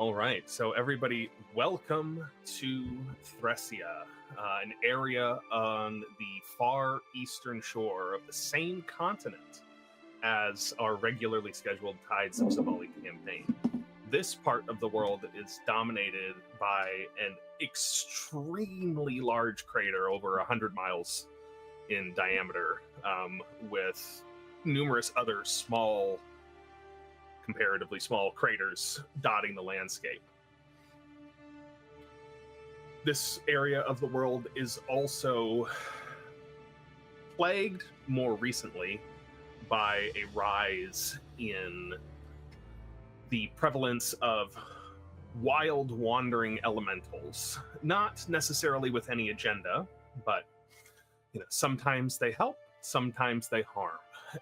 All right, so everybody, welcome to Eth'Ressia, an area on the far eastern shore of the same continent as our regularly scheduled Tides of Somali campaign. This part of the world is dominated by an extremely large crater over 100 miles in diameter, with numerous other comparatively small craters dotting the landscape. This area of the world is also plagued more recently by a rise in the prevalence of wild wandering elementals. Not necessarily with any agenda, but sometimes they help, sometimes they harm.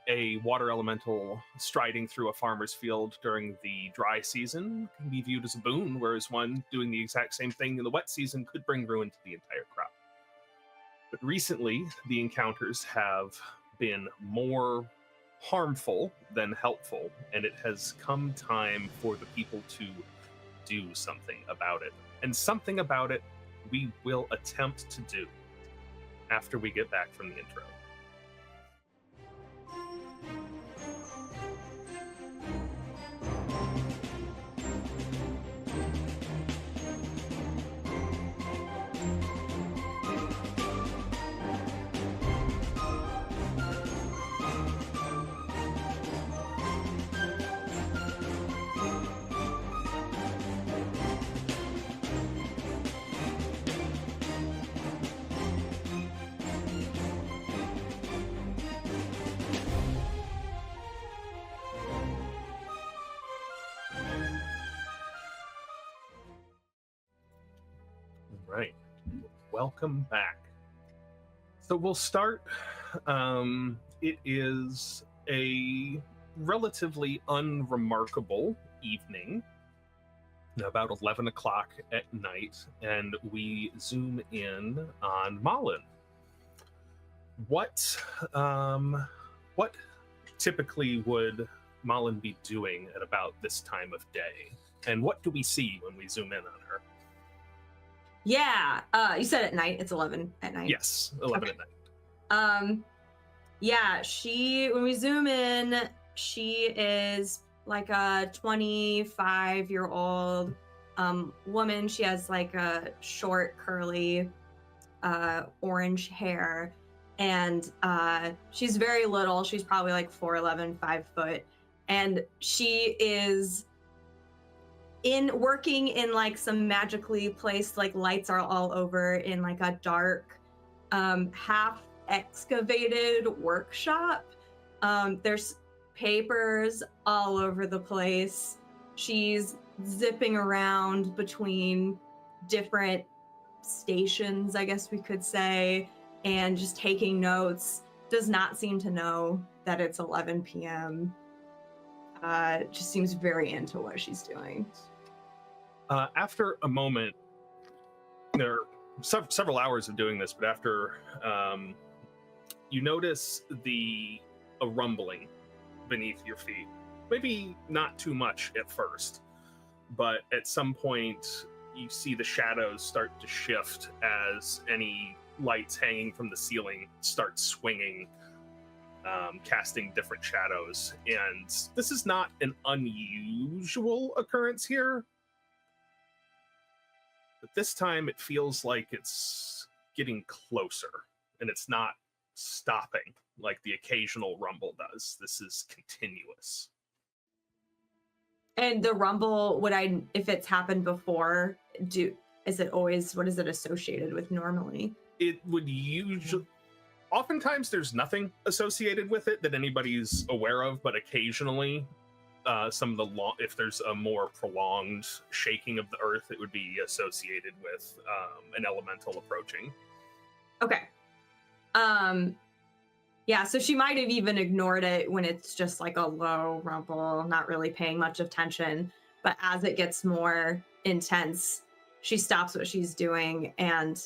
A water elemental striding through a farmer's field during the dry season can be viewed as a boon, whereas one doing the exact same thing in the wet season could bring ruin to the entire crop. But recently, the encounters have been more harmful than helpful, and it has come time for the people to do something about it. And something about it we will attempt to do after we get back from the intro. Right. Welcome back. So we'll start. It is a relatively unremarkable evening, about 11 o'clock at night, and we zoom in on Malin. What typically would Malin be doing at about this time of day? And what do we see when we zoom in on her? Yeah, you said at night. It's 11 at night. Yes, 11 okay. At night. Yeah, when we zoom in, she is like a 25-year-old woman. She has like a short, curly, orange hair, and she's very little. She's probably like 4'11", 5 foot, and she is working in like some magically placed like lights are all over in like a dark half excavated workshop. There's papers all over the place. She's zipping around between different stations, I guess we could say, and just taking notes. Does not seem to know that it's 11 p.m. Just seems very into what she's doing. After a moment, there are several hours of doing this, but after you notice a rumbling beneath your feet. Maybe not too much at first, but at some point you see the shadows start to shift as any lights hanging from the ceiling start swinging, casting different shadows. And this is not an unusual occurrence here, but this time it feels like it's getting closer, and it's not stopping like the occasional rumble does. This is continuous. And the rumble, if it's happened before, is it always, what is it associated with normally? It would usually, oftentimes there's nothing associated with it that anybody's aware of, but occasionally if there's a more prolonged shaking of the earth, it would be associated with an elemental approaching. Okay. Yeah, so she might have even ignored it when it's just like a low rumble, not really paying much attention. But as it gets more intense, she stops what she's doing and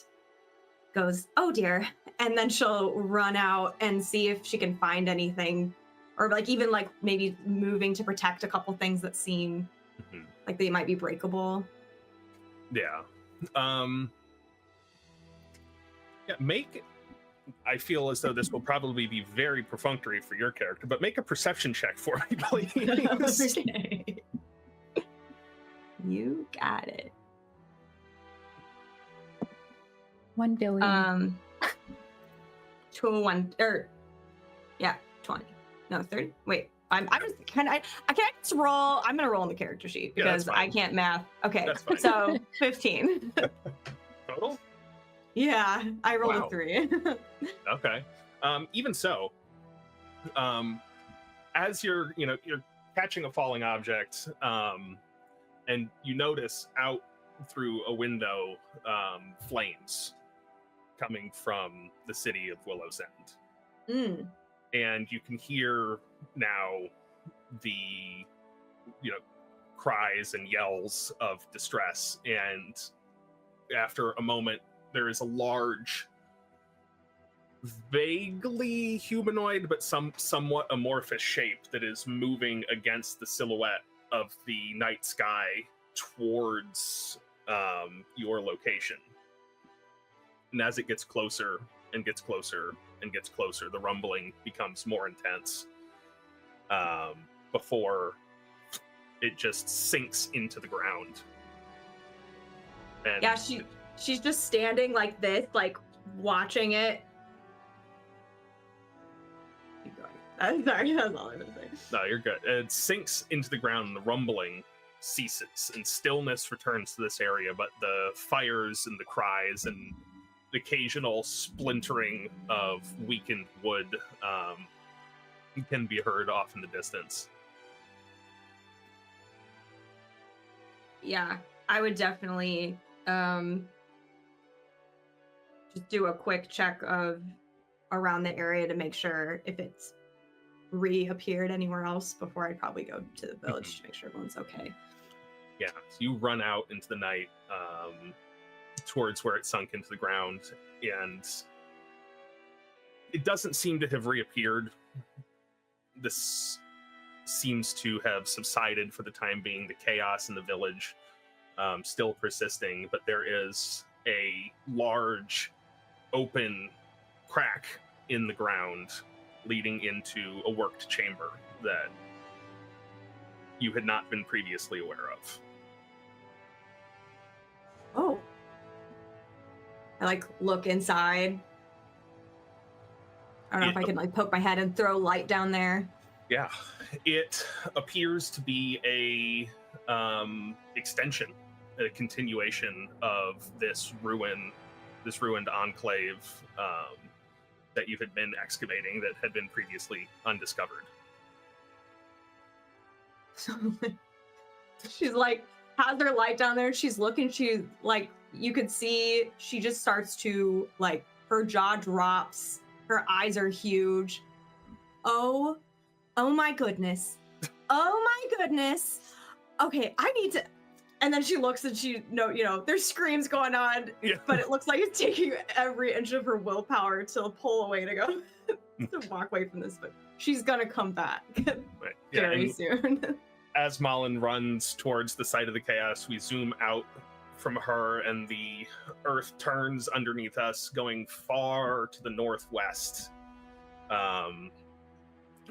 goes, "Oh dear." And then she'll run out and see if she can find anything, or like even like maybe moving to protect a couple things that seem Like they might be breakable. Yeah. I feel as though this will probably be very perfunctory for your character, but make a perception check for me, please. Okay. You got it. 1 billion. 20. No, 30. Wait, I can't just roll. I'm gonna roll on the character sheet because I can't math. Okay, so 15. Total? Yeah, I rolled a 3. Okay. Even so, as you're catching a falling object, and you notice out through a window flames coming from the city of Willow's End. And you can hear now the cries and yells of distress, and after a moment there is a large, vaguely humanoid but somewhat amorphous shape that is moving against the silhouette of the night sky towards your location. And as it gets closer and gets closer and gets closer, the rumbling becomes more intense before it just sinks into the ground. And yeah, she's just standing like this, like watching it. Keep going. I'm sorry, that's all I'm gonna say. No, you're good. It sinks into the ground and the rumbling ceases and stillness returns to this area, but the fires and the cries and the occasional splintering of weakened wood can be heard off in the distance. Yeah, I would definitely just do a quick check of around the area to make sure if it's reappeared anywhere else before I'd probably go to the village to make sure everyone's okay. Yeah, so you run out into the night towards where it sunk into the ground, and it doesn't seem to have reappeared. This seems to have subsided for the time being, the chaos in the village still persisting, but there is a large open crack in the ground leading into a worked chamber that you had not been previously aware of. Oh. I look inside. I don't know if I can poke my head and throw light down there. Yeah, it appears to be a extension, a continuation of this ruined enclave that you had been excavating that had been previously undiscovered. So she's has her light down there. She's looking. You could see she just starts to her jaw drops. Her eyes are huge. Oh my goodness. Oh my goodness. Okay, I need to. And then she looks and there's screams going on, but it looks like it's taking every inch of her willpower to pull away to go to walk away from this, but she's gonna come back very soon. As Malin runs towards the site of the chaos, we zoom out from her and the earth turns underneath us, going far to the northwest,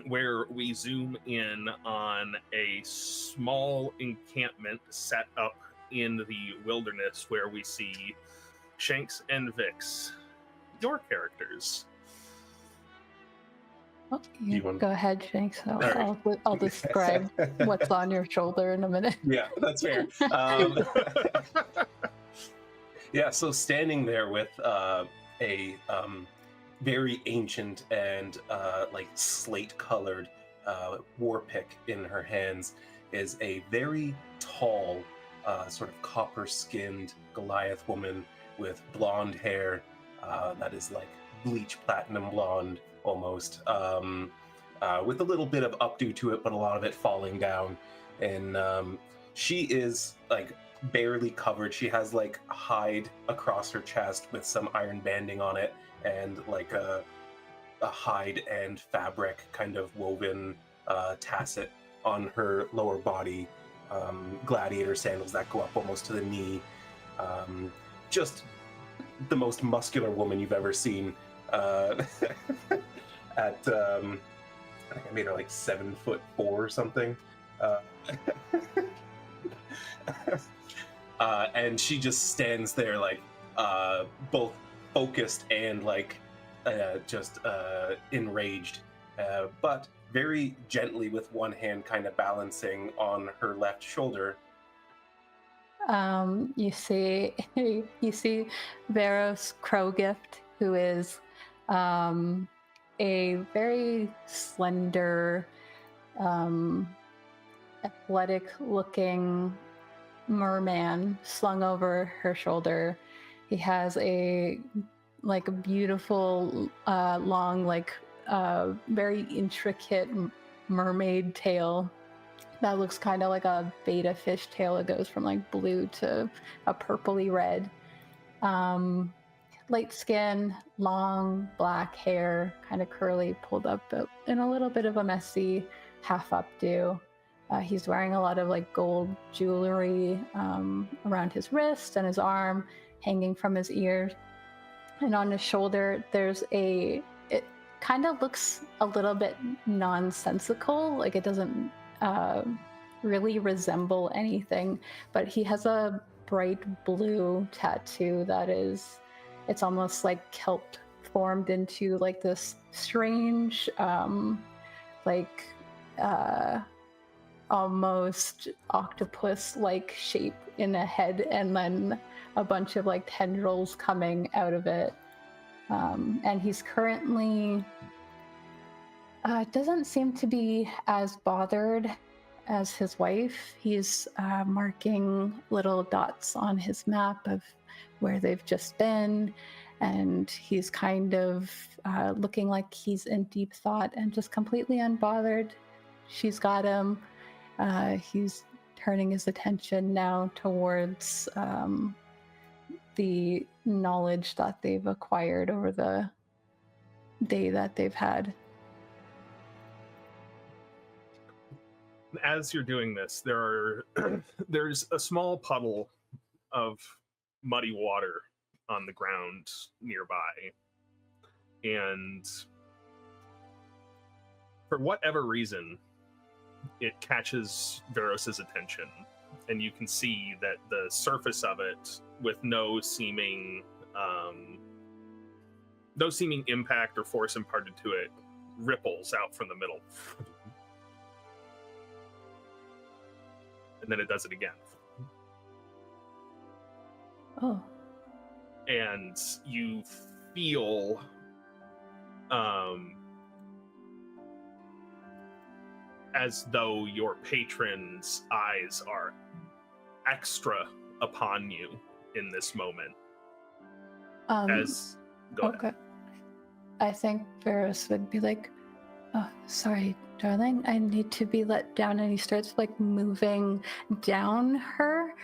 where we zoom in on a small encampment set up in the wilderness where we see Shanks and Vixx, your characters. Okay, go ahead, Shanks. I'll describe what's on your shoulder in a minute. Yeah, that's fair. Yeah, so standing there with a very ancient and slate-colored war pick in her hands is a very tall, sort of copper-skinned Goliath woman with blonde hair that is like bleach platinum blonde almost, with a little bit of updo to it, but a lot of it falling down. And she is barely covered. She has hide across her chest with some iron banding on it, and a hide and fabric kind of woven tasset on her lower body. gladiator sandals that go up almost to the knee. Just the most muscular woman you've ever seen. I think I made her like 7'4" or something. And she just stands there like both focused and like just enraged, but very gently with one hand kind of balancing on her left shoulder. You see Veros Crowgift, who is a very slender, athletic-looking merman slung over her shoulder. He has a beautiful, long, very intricate mermaid tail that looks kind of like a betta fish tail. It goes from like blue to a purpley red. Light skin, long black hair, kind of curly, pulled up in a little bit of a messy half updo. He's wearing a lot of like gold jewelry around his wrist and his arm, hanging from his ears. And on his shoulder, it kind of looks a little bit nonsensical. Like it doesn't really resemble anything, but he has a bright blue tattoo that it's almost like kelp formed into like this strange, almost octopus-like shape in a head, and then a bunch of like tendrils coming out of it. And he's currently doesn't seem to be as bothered as his wife. He's marking little dots on his map of where they've just been, and he's kind of looking like he's in deep thought and just completely unbothered. She's got him. He's turning his attention now towards the knowledge that they've acquired over the day that they've had. As you're doing this, there's a small puddle of muddy water on the ground nearby, and for whatever reason, it catches Veros's attention, and you can see that the surface of it, with no seeming impact or force imparted to it, ripples out from the middle. And then it does it again. Oh. And you feel as though your patron's eyes are extra upon you in this moment. Go ahead. I think Veros would be like, "Oh, sorry, darling, I need to be let down," and he starts like moving down her.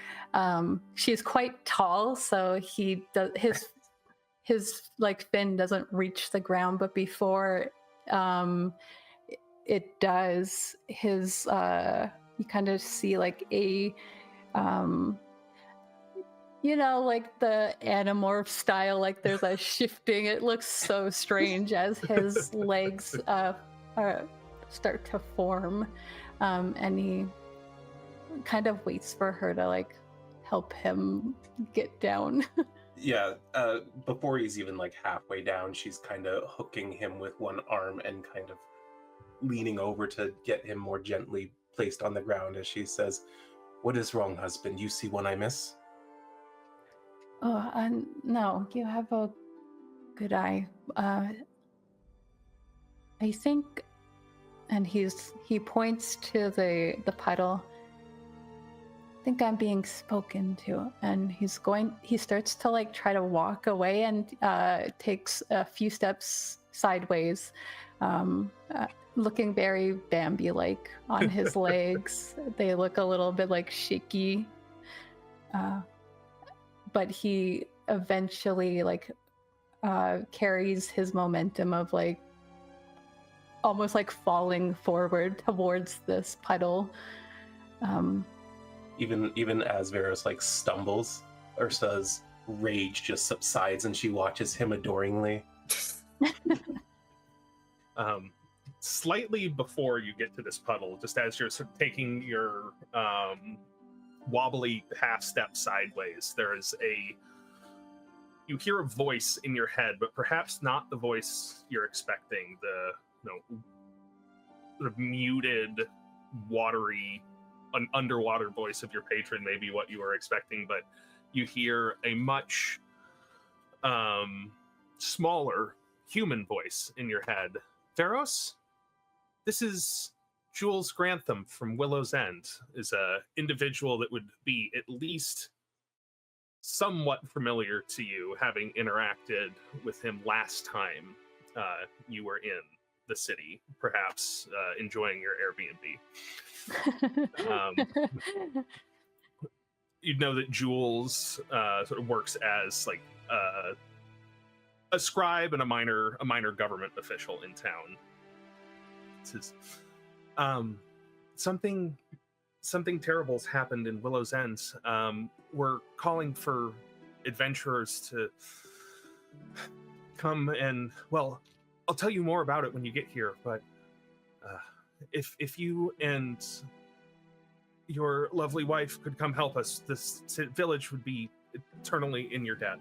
She's quite tall, so he does his like fin doesn't reach the ground, but before it does, his you kind of see like a like the Animorph style, like there's a shifting. It looks so strange as his legs start to form, and he kind of waits for her to like help him get down. Yeah, before he's even like halfway down, she's kind of hooking him with one arm and kind of leaning over to get him more gently placed on the ground as she says, "What is wrong, husband? You see one I miss?" Oh, no, you have a good eye. I think, and he points to the puddle. I think I'm being spoken to, and he starts to like try to walk away and takes a few steps sideways, looking very Bambi-like on his legs. They look a little bit like shaky. But he eventually like carries his momentum of like almost like falling forward towards this puddle, even as Veros like stumbles, Yrsa's rage just subsides and she watches him adoringly. Slightly before you get to this puddle, just as you're sort of taking your wobbly half step sideways, you hear a voice in your head, but perhaps not the voice you're expecting. The sort of muted, watery, an underwater voice of your patron may be what you were expecting, but you hear a much smaller human voice in your head. Veros, this is Jules Grantham from Willow's End, is a individual that would be at least somewhat familiar to you, having interacted with him last time you were in the city, perhaps enjoying your Airbnb. You'd know that Jules sort of works as like a scribe and a minor government official in town. Something terrible's happened in Willow's End. We're calling for adventurers to come and, well, I'll tell you more about it when you get here, but if you and your lovely wife could come help us, this village would be eternally in your debt.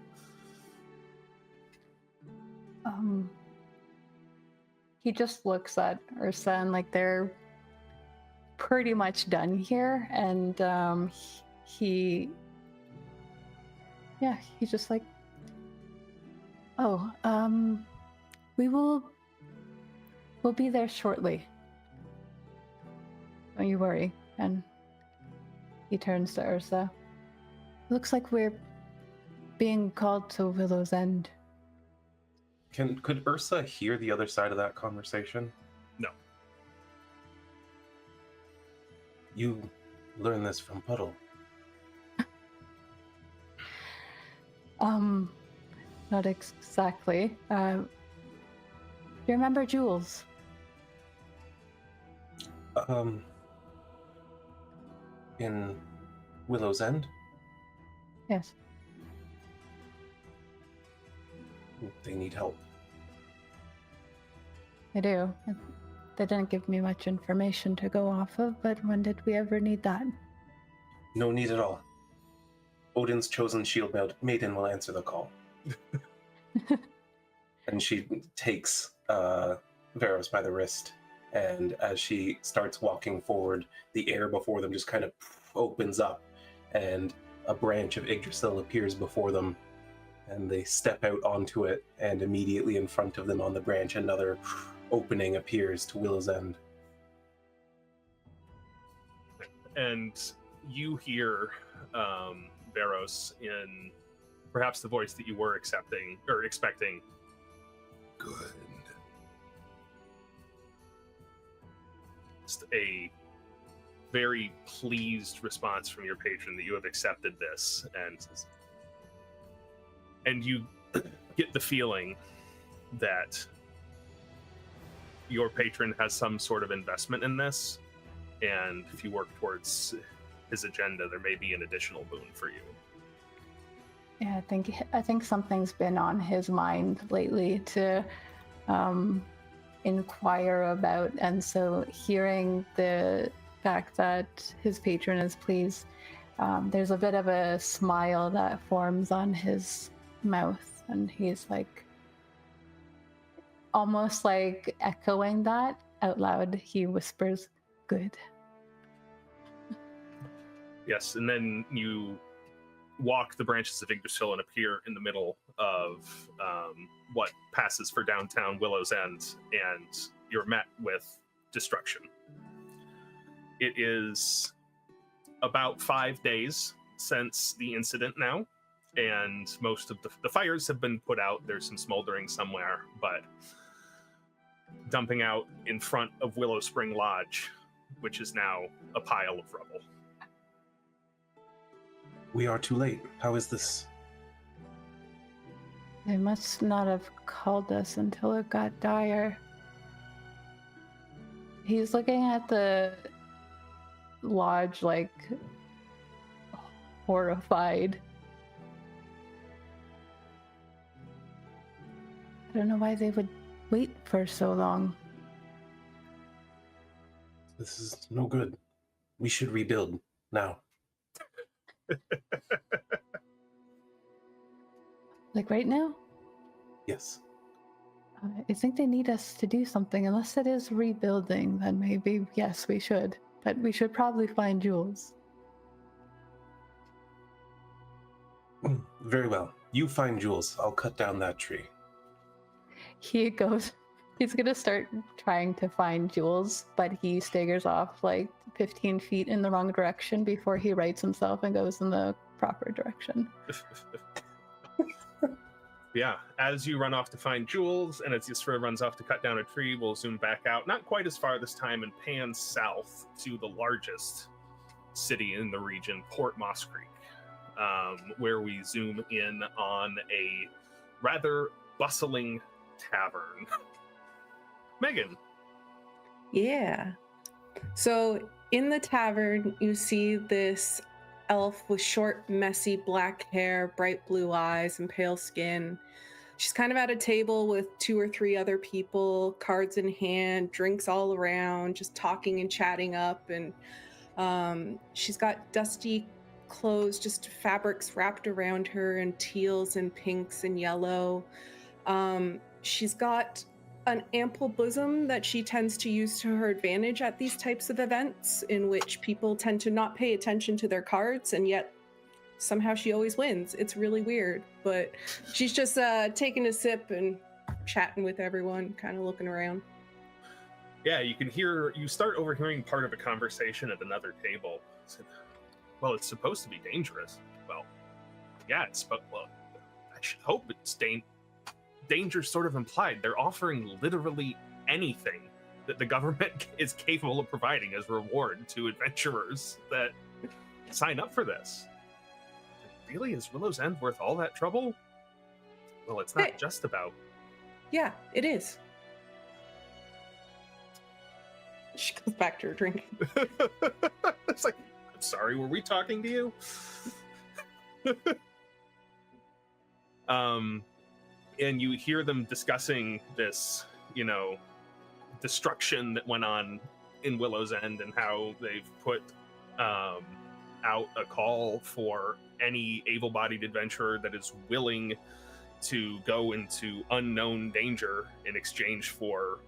He just looks at Yrsa and like they're pretty much done here, and he's just like, we'll be there shortly. Don't you worry. And he turns to Yrsa. Looks like we're being called to Willow's End. Could Yrsa hear the other side of that conversation? No. You learned this from Puddle. Not exactly. You remember Jules? In Willow's End? Yes. They need help. I do. They didn't give me much information to go off of, but when did we ever need that? No need at all. Odin's chosen shield maiden will answer the call. And she takes Veros by the wrist, and as she starts walking forward, the air before them just kind of opens up, and a branch of Yggdrasil appears before them, and they step out onto it, and immediately in front of them on the branch, another opening appears to Willow's End. And you hear Veros in perhaps the voice that you were expecting. Good. Just a very pleased response from your patron that you have accepted this, and you get the feeling that your patron has some sort of investment in this, and if you work towards his agenda, there may be an additional boon for you. Yeah, I think something's been on his mind lately to inquire about, and so hearing the fact that his patron is pleased, there's a bit of a smile that forms on his mouth, and he's like almost like echoing that out loud. He whispers, "Good." Yes, and then you walk the branches of Yggdrasil and appear in the middle of what passes for downtown Willow's End, and you're met with destruction. It is about 5 days since the incident now, and most of the fires have been put out. There's some smoldering somewhere, but dumping out in front of Willow Spring Lodge, which is now a pile of rubble. We are too late. How is this? They must not have called us until it got dire. He's looking at the lodge like horrified. I don't know why they would wait for so long. This is no good. We should rebuild now. Like right now? Yes. I think they need us to do something. Unless it is rebuilding, then maybe, yes, we should. But we should probably find jewels. Very well. You find jewels. I'll cut down that tree. He goes, he's gonna start trying to find jewels, but he staggers off like 15 feet in the wrong direction before he rights himself and goes in the proper direction. Yeah, as you run off to find jewels, and as Ysra runs off to cut down a tree, we'll zoom back out, not quite as far this time, and pan south to the largest city in the region, Port Moss Creek, where we zoom in on a rather bustling tavern. Megan. Yeah. So in the tavern, you see this elf with short, messy black hair, bright blue eyes, and pale skin. She's kind of at a table with 2 or 3 other people, cards in hand, drinks all around, just talking and chatting up. And she's got dusty clothes, just fabrics wrapped around her in teals and pinks and yellow. She's got an ample bosom that she tends to use to her advantage at these types of events, in which people tend to not pay attention to their cards, and yet somehow she always wins. It's really weird, but she's just taking a sip and chatting with everyone, kind of looking around. Yeah, you start overhearing part of a conversation at another table. Well, it's supposed to be dangerous. Well, yeah, well, I should hope it's danger sort of implied. They're offering literally anything that the government is capable of providing as reward to adventurers that sign up for this. Really, is Willow's End worth all that trouble? Well, it's not just about... Yeah, it is. She goes back to her drink. It's like, I'm sorry, were we talking to you? And you hear them discussing this, destruction that went on in Willow's End, and how they've put out a call for any able-bodied adventurer that is willing to go into unknown danger in exchange for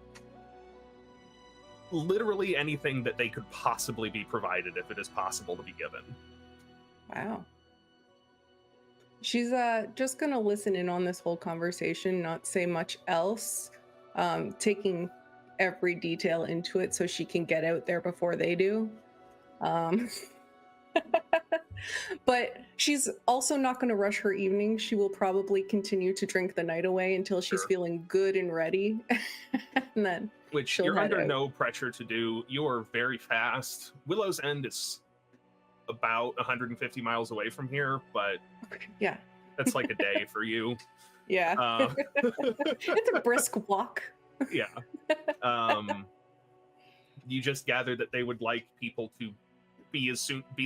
literally anything that they could possibly be provided, if it is possible to be given. Wow. She's just gonna listen in on this whole conversation, not say much else, taking every detail into it so she can get out there before they do. But she's also not going to rush her evening. She will probably continue to drink the night away until she's feeling good and ready. And then which you're under no pressure to do. You're very fast. Willow's End is about 150 miles away from here, but yeah, that's like a day for you. Yeah. It's a brisk walk. Yeah. You just gathered that they would like people to be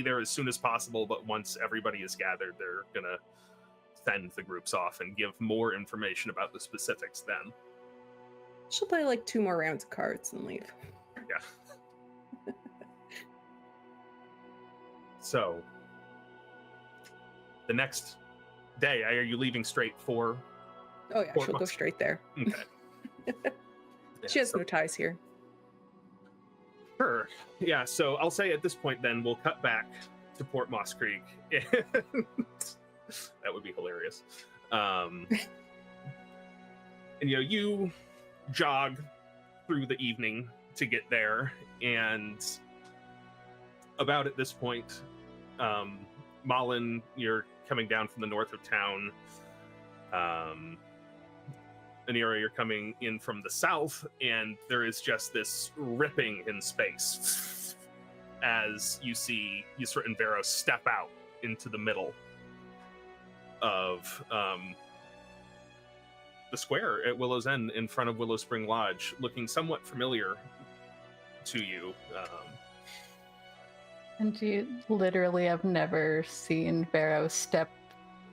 there as soon as possible, but once everybody is gathered, they're gonna send the groups off and give more information about the specifics then. She'll play like 2 more rounds of cards and leave. Yeah. So, the next day, are you leaving straight for? Oh yeah, she'll go straight there. Okay. She has no ties here. Sure. Yeah, so I'll say at this point then, we'll cut back to Port Moss Creek. And that would be hilarious. And you jog through the evening to get there, and about at this point, Malin, you're coming down from the north of town. Anira, you're coming in from the south, and there is just this ripping in space as you see Ysra and Veros step out into the middle of the square at Willow's End in front of Willow Spring Lodge, looking somewhat familiar to you. And you literally have never seen Veros step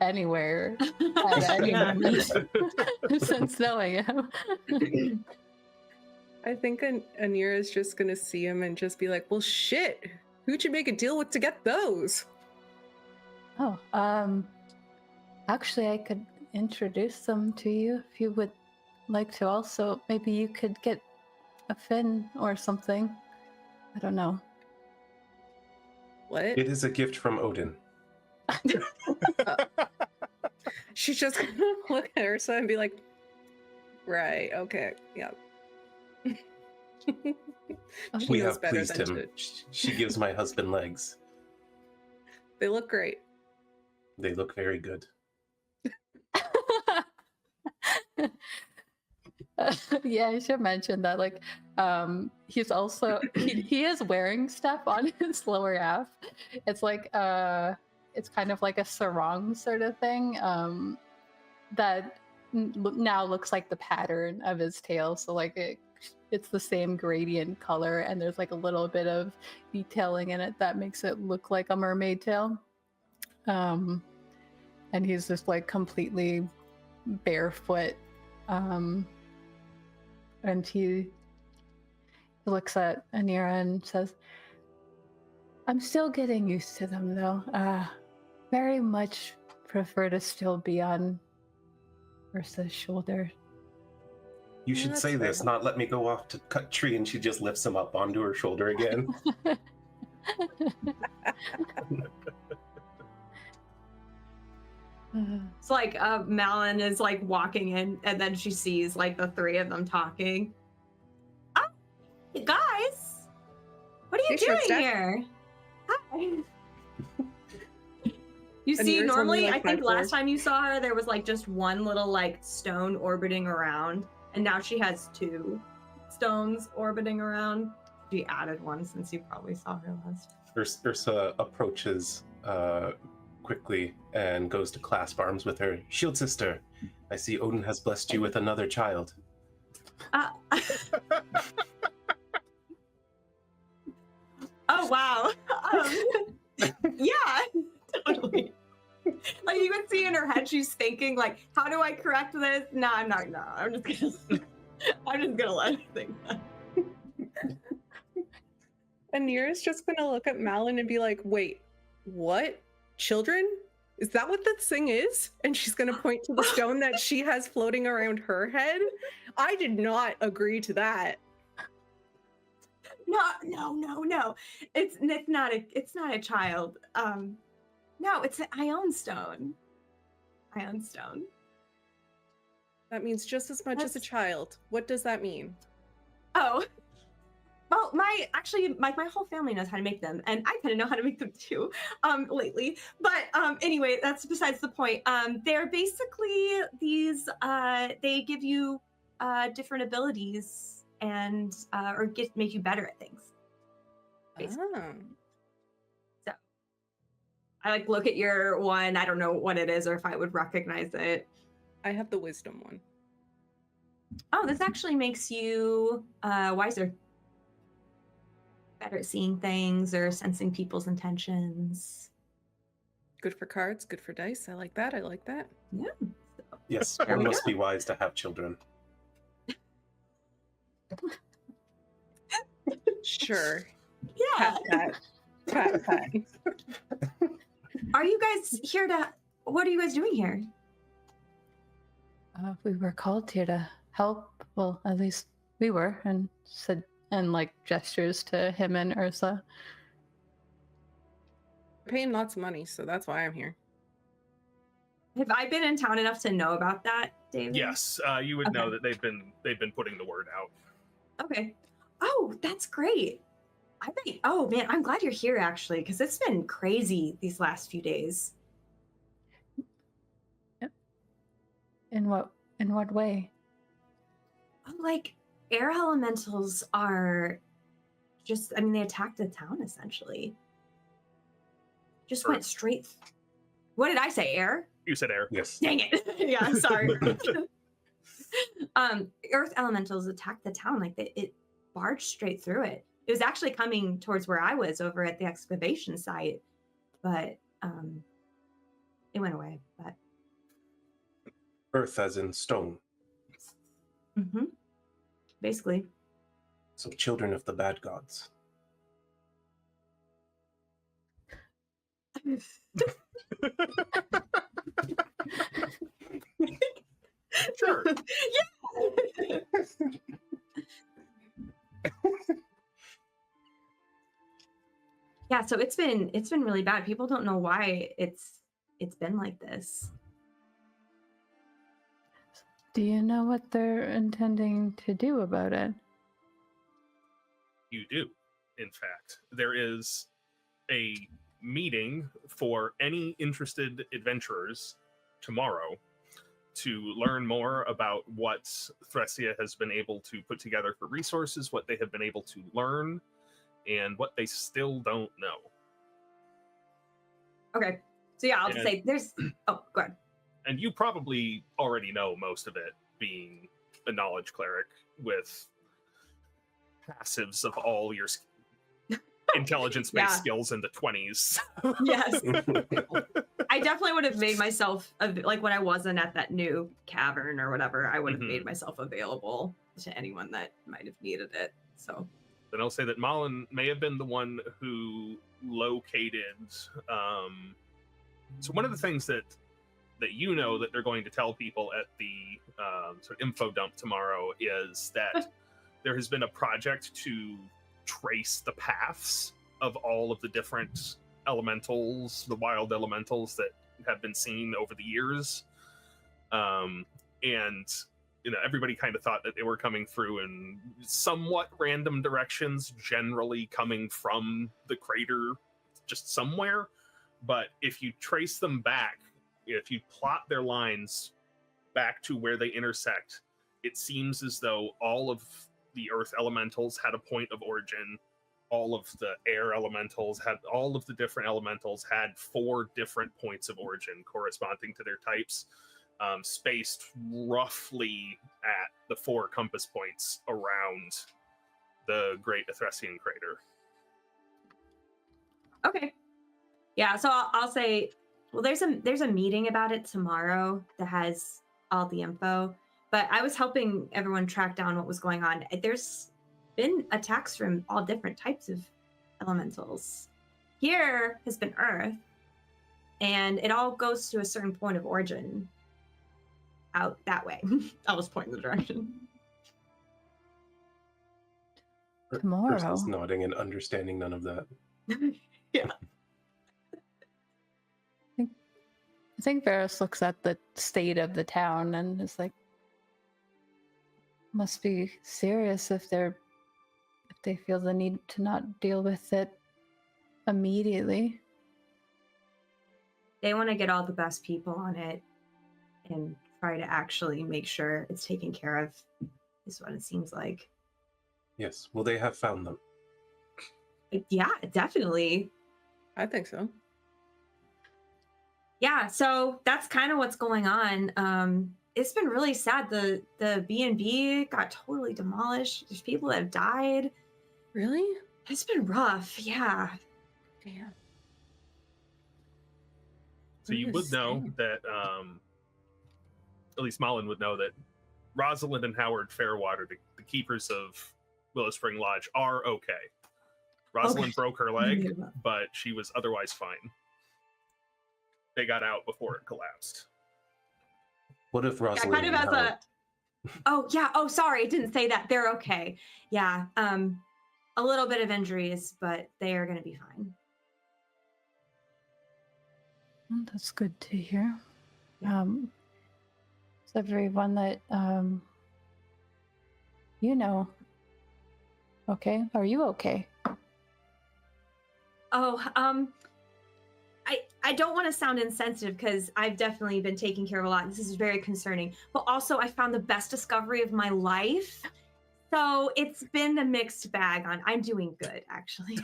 anywhere at any moment since knowing him. I think Anira is just gonna see him and just be like, well, shit, who'd you make a deal with to get those? Oh, actually, I could introduce them to you if you would like to. Also, maybe you could get a fin or something. I don't know. What? It is a gift from Odin. She's just gonna look at Yrsa and be like, right, okay, yeah. She We knows have better pleased than him. to- She gives my husband legs. They look great. They look very good. Yeah, I should mention that. Like, he's also he is wearing stuff on his lower half. It's like it's kind of like a sarong sort of thing. That now looks like the pattern of his tail. So like it's the same gradient color, and there's like a little bit of detailing in it that makes it look like a mermaid tail. And he's just like completely barefoot. And he looks at Anira and says, I'm still getting used to them though. Very much prefer to still be on Yrsa's shoulder. You should that's say this, fair. not let me go off to cut tree, and she just lifts him up onto her shoulder again. It's like Malin is like walking in, and then she sees like the three of them talking. Oh, guys, what are you Hey, doing Shortstack. here? Hi. You And see, yours normally, only, I like, think 5'4"? last time you saw her, there was like just one little like stone orbiting around, and now she has two stones orbiting around. She added one since you probably saw her last. Yrsa approaches quickly and goes to clasp arms with her. Shield sister, I see Odin has blessed you with another child. Oh wow. Yeah, totally. Like you can see in her head, she's thinking like, "How do I correct this?" No, I'm not. No, I'm just gonna let her think that. Anira's just gonna look at Malin and be like, wait, what? Children? Is that what that thing is? And she's gonna point to the stone that she has floating around her head. I did not agree to that. No. It's not a child. No, it's an ion stone. Ion stone. That means just as much as a That's- child. What does that mean? Oh. Well, my whole family knows how to make them, and I kind of know how to make them too, lately. But anyway, that's besides the point. They're basically these. They give you different abilities and or make you better at things. Basically. Oh. So, I like look at your one. I don't know what it is or if I would recognize it. I have the wisdom one. Oh, this actually makes you wiser. Better at seeing things or sensing people's intentions. Good for cards, good for dice. I like that. I like that. Yeah. Yes, There one we must go. be wise to have children. Sure. Yeah. Pat. Are you guys here to? What are you guys doing here? We were called here to help. Well, at least we were, and said and like gestures to him and Yrsa. Paying lots of money, so that's why I'm here. Have I been in town enough to know about that, David? Yes, you would know Okay. that they've been putting the word out. Okay. Oh, that's great. Oh man, I'm glad you're here actually, because it's been crazy these last few days. In what way? Like air elementals are just, I mean, they attacked the town essentially. Just went Earth. straight. What did I say? Air? You said air. Yes. Dang it. Yeah, I'm sorry. Earth elementals attacked the town. Like it barged straight through it. It was actually coming towards where I was over at the excavation site, but it went away. But Earth as in stone. Basically. So children of the bad gods. Sure. Yeah. Yeah, so it's been really bad. People don't know why it's been like this. Do you know what they're intending to do about it? You do, in fact. There is a meeting for any interested adventurers tomorrow to learn more about what Eth'Ressia has been able to put together for resources, what they have been able to learn, and what they still don't know. Okay. So yeah, I'll just say there's... Oh, go ahead. And you probably already know most of it, being a knowledge cleric with passives of all your intelligence-based skills in the 20s. Yes. I definitely would have made myself, like when I wasn't at that new cavern or whatever, I would have made myself available to anyone that might have needed it. So then I'll say that Malin may have been the one who located... so one of the things that you know that they're going to tell people at the sort of info dump tomorrow is that there has been a project to trace the paths of all of the different elementals, the wild elementals that have been seen over the years. And, you know, everybody kind of thought that they were coming through in somewhat random directions, generally coming from the crater just somewhere. But if you trace them back, if you plot their lines back to where they intersect, it seems as though all of the earth elementals had a point of origin. All of the air elementals had, all of the different elementals had 4 different points of origin corresponding to their types, spaced roughly at the 4 compass points around the Great Eth'Ressian Crater. Okay. Yeah, so I'll say, well, there's a meeting about it tomorrow that has all the info, but I was helping everyone track down what was going on. There's been attacks from all different types of elementals. Here has been Earth, and it all goes to a certain point of origin out that way. I was pointing the direction. Tomorrow. Yrsa's nodding and understanding none of that. Yeah. I think Veros looks at the state of the town and is like, must be serious if they feel the need to not deal with it immediately. They want to get all the best people on it and try to actually make sure it's taken care of, is what it seems like. Yes, well, they have found them. Yeah, definitely. I think so. Yeah, so that's kind of what's going on. It's been really sad. The B&B got totally demolished. There's people that have died. Really? It's been rough. Yeah. Damn. So you would know that, at least Malin would know that Rosalind and Howard Fairwater, the keepers of Willow Spring Lodge, are okay. Rosalind broke her leg, but she was otherwise fine. They got out before it collapsed. What if Rosalind kind of as Howard... Oh, yeah. Oh, sorry. I didn't say that. They're okay. Yeah. A little bit of injuries, but they are going to be fine. Well, that's good to hear. Yeah. Is everyone that you know okay? Are you okay? Oh, I don't want to sound insensitive because I've definitely been taking care of a lot. This is very concerning. But also, I found the best discovery of my life. So it's been a mixed bag on. I'm doing good, actually.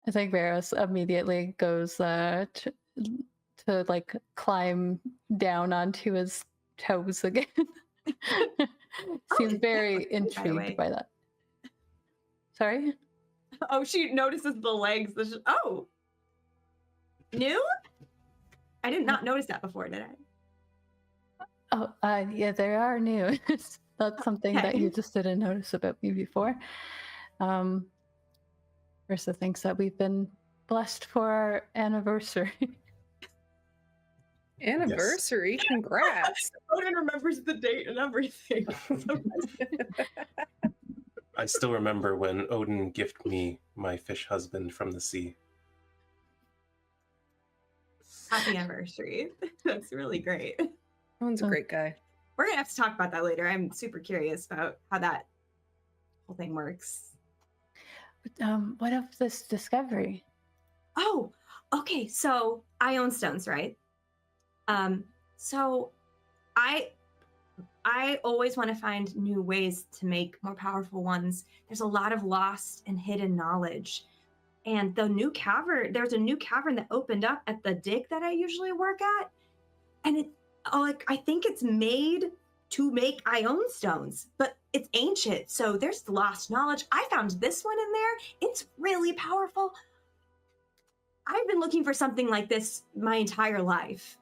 I think Veros immediately goes to like climb down onto his toes again. Seems very intrigued by that. Sorry? Oh, she notices the legs. Oh, new? I did not notice that before, did I? Oh, yeah, they are new. It's not something that you just didn't notice about me before. Yrsa thinks that we've been blessed for our anniversary. Anniversary? Yes. Congrats. Odin remembers the date and everything. I still remember when Odin gifted me my fish husband from the sea. Happy anniversary. That's really great. Odin's a great guy. We're going to have to talk about that later. I'm super curious about how that whole thing works. What of this discovery? Oh, okay. So I own stones, right? So I always want to find new ways to make more powerful ones. There's a lot of lost and hidden knowledge. And there's a new cavern that opened up at the dig that I usually work at. And I think it's made to make Ion stones, but it's ancient. So there's lost knowledge. I found this one in there. It's really powerful. I've been looking for something like this my entire life.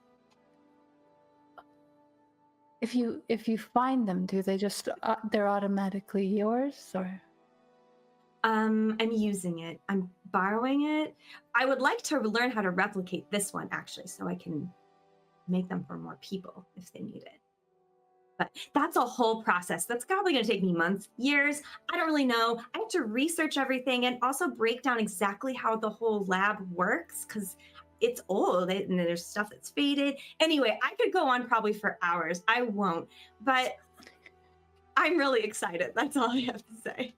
If you find them, do they just they're automatically yours, or? I'm using it. I'm borrowing it. I would like to learn how to replicate this one actually, so I can make them for more people if they need it. But that's a whole process. That's probably going to take me months, years. I don't really know. I have to research everything and also break down exactly how the whole lab works because it's old and there's stuff that's faded. Anyway, I could go on probably for hours. I won't, but I'm really excited. That's all I have to say.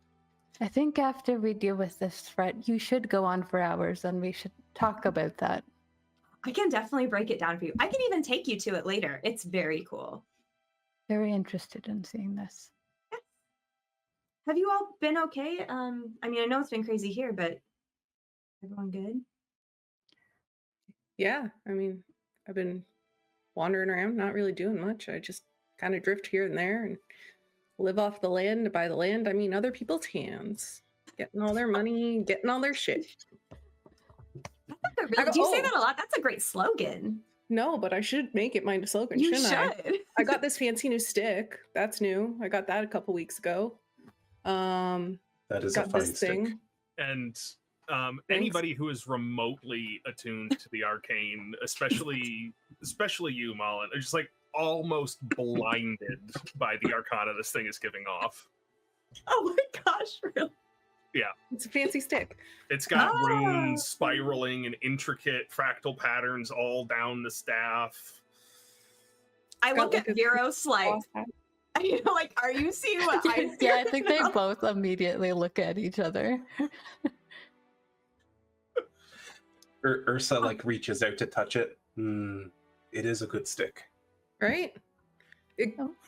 I think after we deal with this threat, you should go on for hours and we should talk about that. I can definitely break it down for you. I can even take you to it later. It's very cool. Very interested in seeing this. Yes. Have you all been okay? I mean, I know it's been crazy here, but everyone good? Yeah, I mean, I've been wandering around, not really doing much. I just kind of drift here and there and live off the land. By the land, I mean other people's hands. Getting all their money, getting all their shit. Do you say that a lot? That's a great slogan. No, but I should make it my slogan, shouldn't I? I got this fancy new stick. That's new. I got that a couple weeks ago. That is a fine stick. And anybody who is remotely attuned to the arcane, especially you, Malin, are just like almost blinded by the arcana this thing is giving off. Oh my gosh, really? Yeah. It's a fancy stick. It's got runes spiraling and intricate fractal patterns all down the staff. I look at Veros like, are you seeing what I see? Yeah, I think they both immediately look at each other. Yrsa reaches out to touch it. It is a good stick. Right?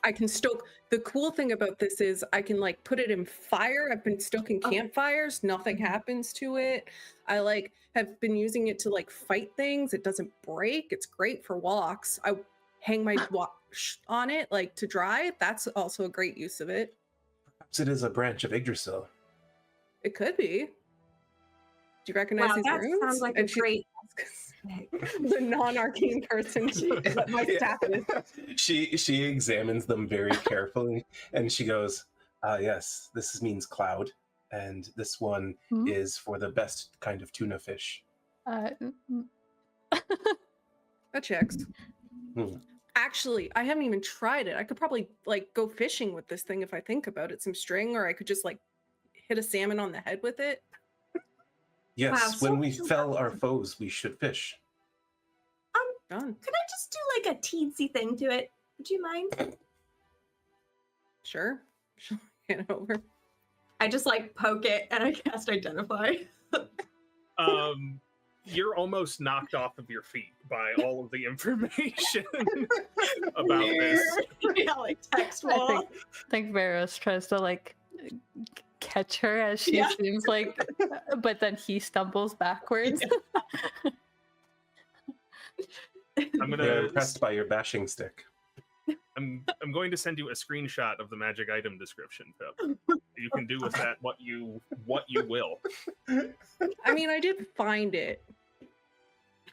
I can stoke. The cool thing about this is I can put it in fire. I've been stoking campfires. Nothing happens to it. I have been using it to fight things. It doesn't break. It's great for walks. I hang my watch on it to dry. That's also a great use of it. Perhaps it is a branch of Yggdrasil. It could be. Do you recognize these runes? Sounds like a great. The non-arcane person. My staff is. She examines them very carefully, and she goes, "Yes, this means cloud, and this one is for the best kind of tuna fish." That checks. Actually, I haven't even tried it. I could probably go fishing with this thing if I think about it. Some string, or I could just hit a salmon on the head with it. Yes, when we fell our foes, we should fish. Done. Could I just do a teensy thing to it? Would you mind? Sure. Hand over. I just poke it and I cast Identify. You're almost knocked off of your feet by all of the information about this. Yeah, text wall. I think Veros tries to catch her as she seems but then he stumbles backwards. I'm impressed by your bashing stick. I'm going to send you a screenshot of the magic item description, Pip. You can do with that what you will. I mean, I did find it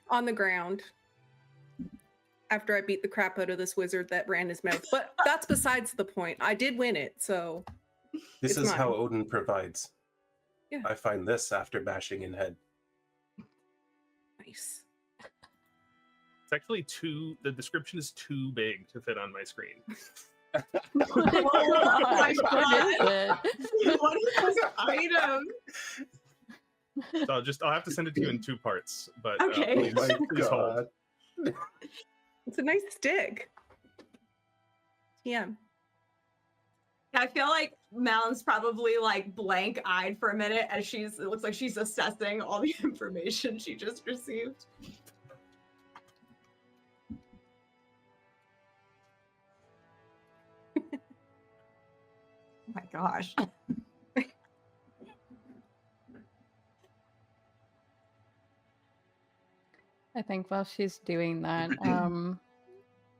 on the ground after I beat the crap out of this wizard that ran his mouth. But that's besides the point. I did win it, so This it's is how mine. Odin provides. Yeah. I find this after bashing in head. Nice. It's actually the description is too big to fit on my screen. Oh my God. What What is this item? So I'll have to send it to you in 2 parts, but Okay. please, Oh my please hold. God. It's a nice stick. Yeah. I feel like Malin's probably like blank-eyed for a minute as it looks like she's assessing all the information she just received. Oh my gosh. I think while she's doing that,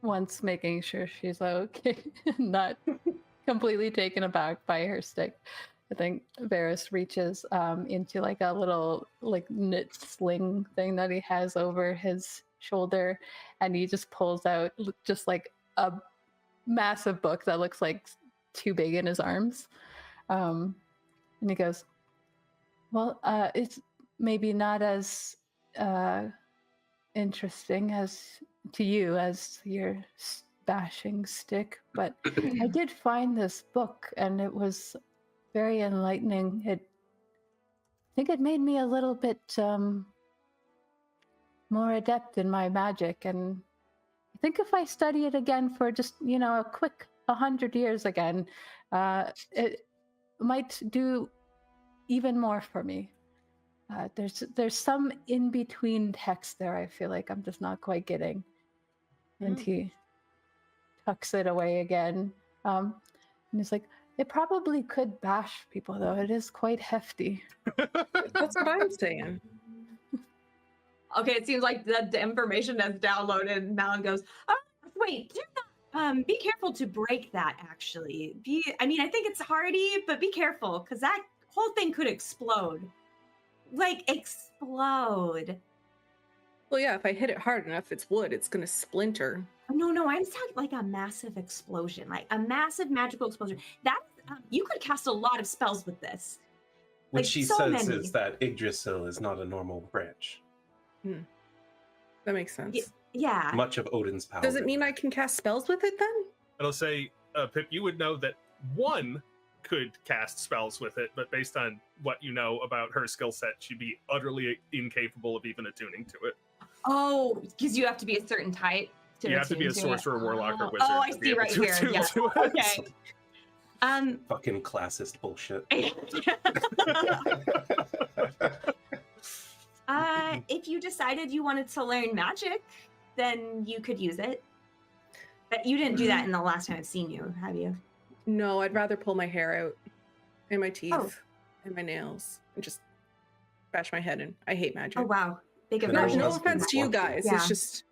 once making sure she's okay, not completely taken aback by her stick, I think Veros reaches into like a little like knit sling thing that he has over his shoulder, and he just pulls out just like a massive book that looks like too big in his arms, and he goes, "Well, it's maybe not as interesting as to you as your bashing stick, but I did find this book and it was very enlightening. I think it made me a little bit more adept in my magic, and I think if I study it again for just a quick 100 years again, it might do even more for me. There's some in between text there. I feel like I'm just not quite getting." And he tucks it away again. And he's like, "It probably could bash people, though. It is quite hefty." That's what I'm saying. Okay, it seems like the information that's downloaded. Malin goes, "Oh, wait, do not be careful to break that, actually. I mean, I think it's hardy, but be careful, because that whole thing could explode. Like, explode." Well, yeah, if I hit it hard enough, it's wood. It's going to splinter. No, I'm talking like a massive explosion, like a massive magical explosion. That you could cast a lot of spells with this. What Like, she so says many. is that Yggdrasil is not a normal branch. That makes sense. Yeah. Much of Odin's power. Does it mean I can cast spells with it then? It'll say, Pip, you would know that one could cast spells with it, but based on what you know about her skill set, she'd be utterly incapable of even attuning to it. Oh, because you have to be a certain type. You have to be a sorcerer, warlock, or wizard. Oh, I to be see able right to here. attune Yeah. to it. Okay. Fucking classist bullshit. If you decided you wanted to learn magic, then you could use it. But you didn't do that in the last time I've seen you, have you? No, I'd rather pull my hair out and my teeth Oh. and my nails and just bash my head in. I hate magic. Oh wow, big No, No, aversion. no Version. offense to you guys. Yeah. It's just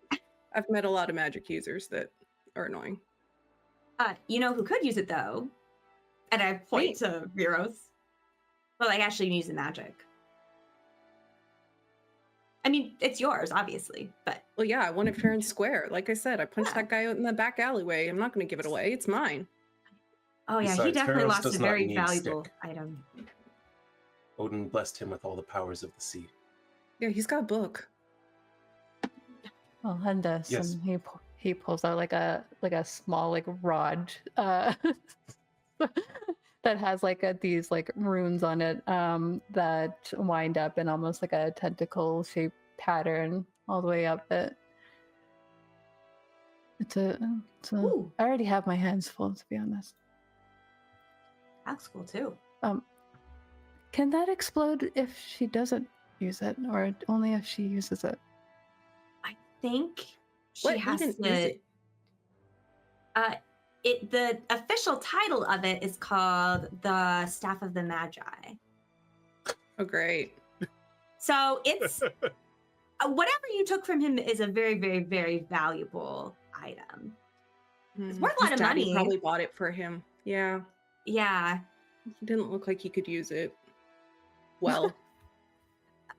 I've met a lot of magic users that are annoying. You know who could use it though? And I point to Veros. But like actually use the magic. I mean, it's yours, obviously, but Well, yeah, I won it fair and square. Like I said, I punched Yeah. that guy out in the back alleyway. I'm not going to give it away. It's mine. oh yeah, he Besides, definitely Veros lost does a not very need valuable stick. item. Odin blessed him with all the powers of the sea. Yeah, he's got a book. Well, and Yes. he pulls out like a small like rod that has like these like runes on it that wind up in almost like a tentacle shaped pattern all the way up it. Ooh. I already have my hands full, to be honest. That's cool too. Can that explode if she doesn't use it, or only if she uses it? I think she What has even to. is it? The official title of it is called the Staff of the Magi. Oh, great. So it's whatever you took from him is a very, very, very valuable item. It's worth a lot His of daddy money. Probably bought it for him. Yeah. Yeah. He didn't look like he could use it well.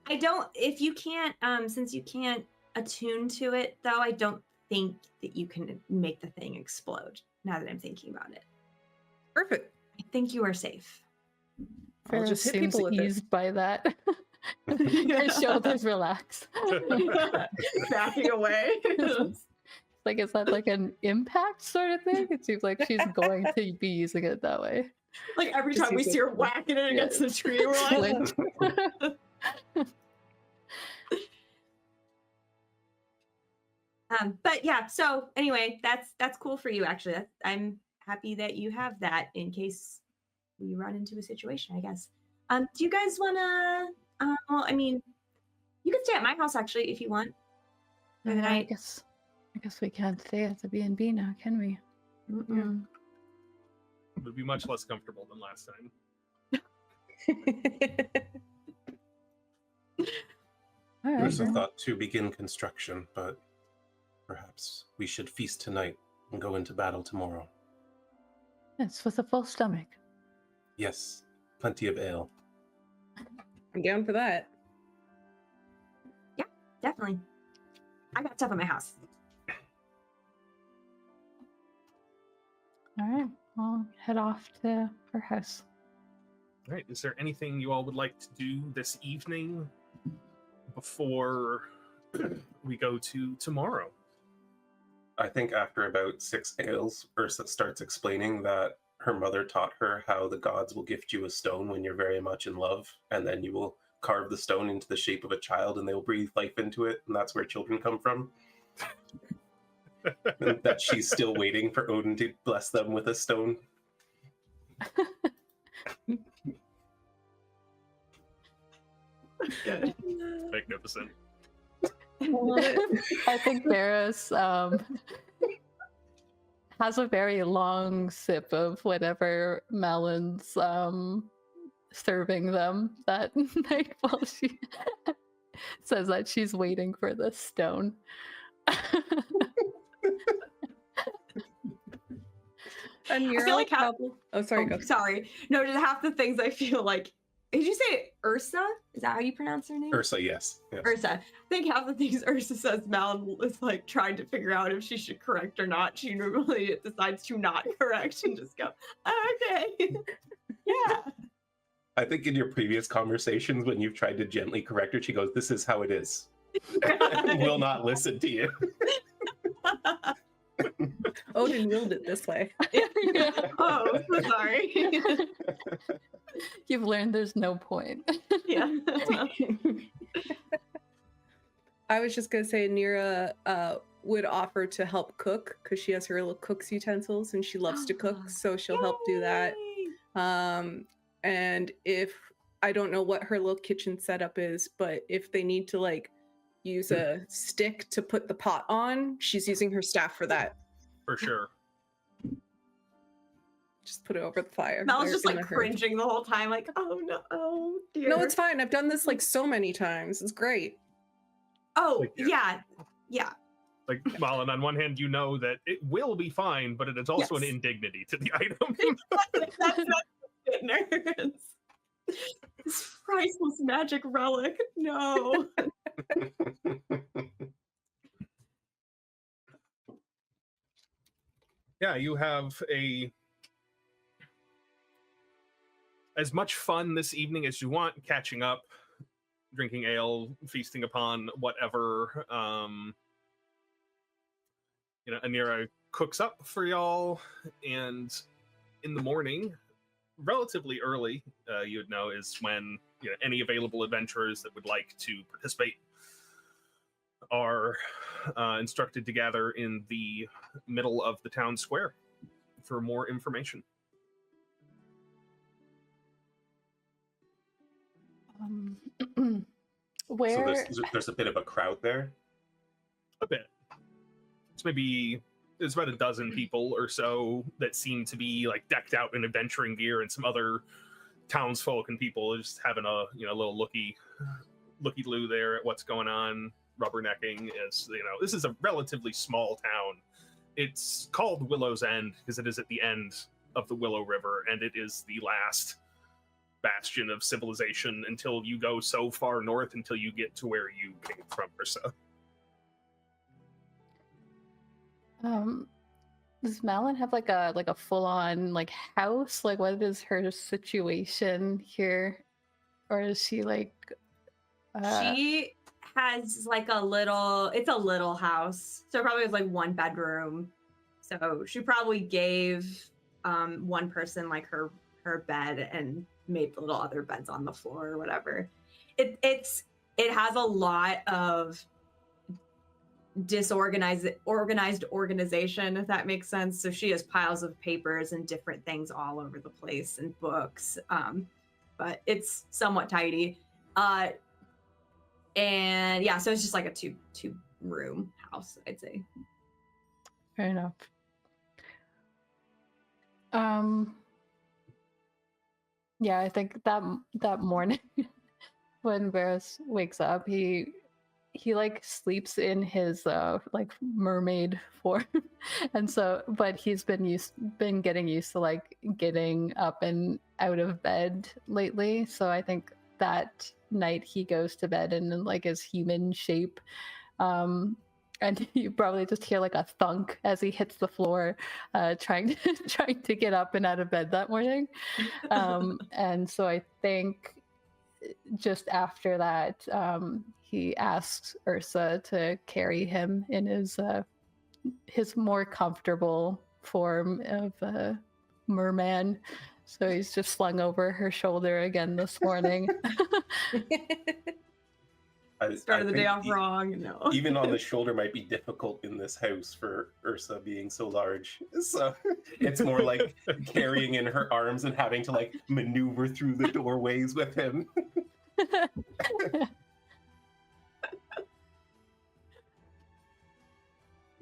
I don't, if you can't, since you can't attune to it, though, I don't think that you can make the thing explode, now that I'm thinking about it. Perfect. I think you are safe. I'll Veros just hit seems people with it. eased by that. Her shoulders relax. Backing away. Like, is that like an impact sort of thing? It seems like she's going to be using it that way. Like every Just time we use see it. her whacking it against the tree, we're like, but yeah, so anyway, that's cool for you, actually. I'm happy that you have that in case we run into a situation, I guess. Do you guys want to, well, I mean, you can stay at my house, actually, if you want. For the I night. guess we can't stay at the B&B now, can we? Mm-mm. It would be much less comfortable than last time. All right, Yrsa then. thought to begin construction, but perhaps we should feast tonight and go into battle tomorrow. Yes, with a full stomach. Yes, plenty of ale. I'm down for that. Definitely. I got stuff at my house. All right, I'll head off to her house. All right. Is there anything you all would like to do this evening before we go to tomorrow? I think after about 6 ales, Yrsa starts explaining that her mother taught her how the gods will gift you a stone when you're very much in love, and then you will carve the stone into the shape of a child and they will breathe life into it, and that's where children come from. And that she's still waiting for Odin to bless them with a stone. Good. Magnificent. I think Veros has a very long sip of whatever Malin's serving them that night while she says that she's waiting for the stone. And you're I feel like oh, sorry, go. Sorry. No, just half the things I feel like. Did you say Yrsa? Is that how you pronounce her name? Yrsa, yes. Yrsa. I think half the things Yrsa says, Malin is like trying to figure out if she should correct or not. She normally decides to not correct and just go, okay. Yeah. I think in your previous conversations, when you've tried to gently correct her, she goes, "This is how it is." Will not listen to you. Odin willed it this way. Oh, so sorry. You've learned there's no point. Yeah. I was just gonna say Anira would offer to help cook because she has her little cook's utensils and she loves to cook, so she'll help do that. And if I don't know what her little kitchen setup is, but if they need to like use a stick to put the pot on, she's using her staff for that. For sure. Just put it over the fire. Mel's or just in like the hearth. cringing the whole time, like, oh no, oh dear. No, it's fine. I've done this like so many times. It's great. Oh, Like, yeah. Like, Malin, on one hand, you know that it will be fine, but it is also an Yes. indignity to the item. That's not nerds. This priceless magic relic. No. Yeah, you have as much fun this evening as you want, catching up, drinking ale, feasting upon whatever. Anira cooks up for y'all, and in the morning, relatively early, you would know, is when any available adventurers that would like to participate are instructed to gather in the middle of the town square for more information. Where? So there's a bit of a crowd there. A bit. There's about a dozen people or so that seem to be like decked out in adventuring gear, and some other townsfolk and people just having a little looky-loo there at what's going on, rubbernecking. As this is a relatively small town. It's called Willow's End because it is at the end the Willow River, and it is the last bastion of civilization until you go so far north until you get to where you came from, Yrsa. Does Malin have like a full-on like house? Like, what is her situation here? Or is she like She has like it's a little house. So it probably has like one bedroom. So she probably gave one person like her bed and made little other beds on the floor or whatever. It has a lot of organized organization, if that makes sense. So she has piles of papers and different things all over the place and books. But it's somewhat tidy. And yeah, so it's just like a two room house, I'd say. Fair enough. Yeah, I think that morning when Veros wakes up, he like sleeps in his like mermaid form, and so but he's been getting used to like getting up and out of bed lately. So I think that night he goes to bed in like his human shape, and you probably just hear like a thunk as he hits the floor, trying to get up and out of bed that morning. And so I think just after that, he asks Yrsa to carry him in his more comfortable form of merman. So he's just slung over her shoulder again this morning. Started the day off wrong. No. Even on the shoulder might be difficult in this house for Yrsa being so large. So it's more like carrying in her arms and having to like maneuver through the doorways with him.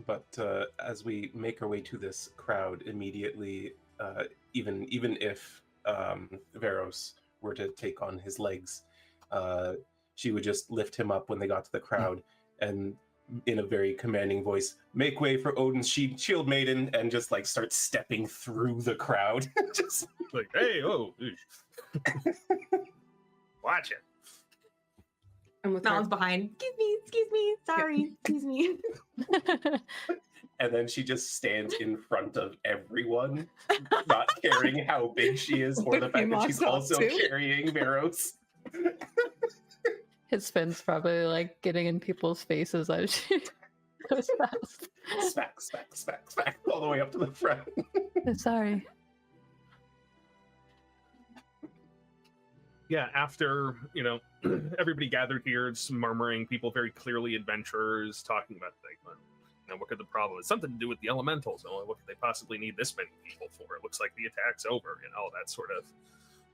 But as we make our way to this crowd immediately, even if Veros were to take on his legs, she would just lift him up when they got to the crowd and in a very commanding voice, make way for Odin's shield maiden, and just like start stepping through the crowd. Just like, hey, oh, watch it. And with Malin's behind. Excuse me, sorry, excuse me. And then she just stands in front of everyone, not caring how big she is or the fact that she's also carrying Veros. His spin's probably like getting in people's faces as she goes past. Smack, all the way up to the front. Sorry. Yeah, after, everybody gathered here, just murmuring, people very clearly adventurers, talking about, like, what could the problem? It's something to do with the elementals. What could they possibly need this many people for? It looks like the attack's over,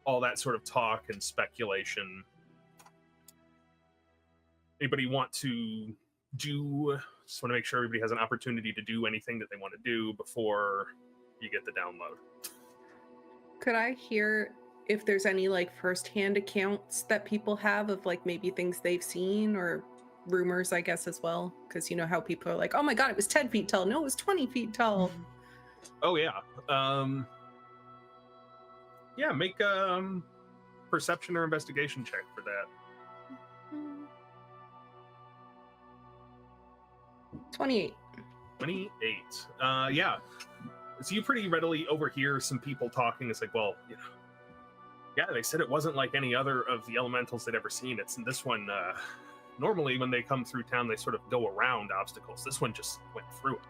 all that sort of talk and speculation. Anybody want to just want to make sure everybody has an opportunity to do anything that they want to do before you get the download. Could I hear if there's any like firsthand accounts that people have of like maybe things they've seen or rumors, I guess, as well? Because you know how people are like, oh my god, it was 10 feet tall. No, it was 20 feet tall. Oh yeah. Yeah, make a perception or investigation check for that. 28. 28. Yeah. So you pretty readily overhear some people talking. It's like, well, yeah, they said it wasn't like any other of the elementals they'd ever seen. It's in this one, normally when they come through town, they sort of go around obstacles. This one just went through it.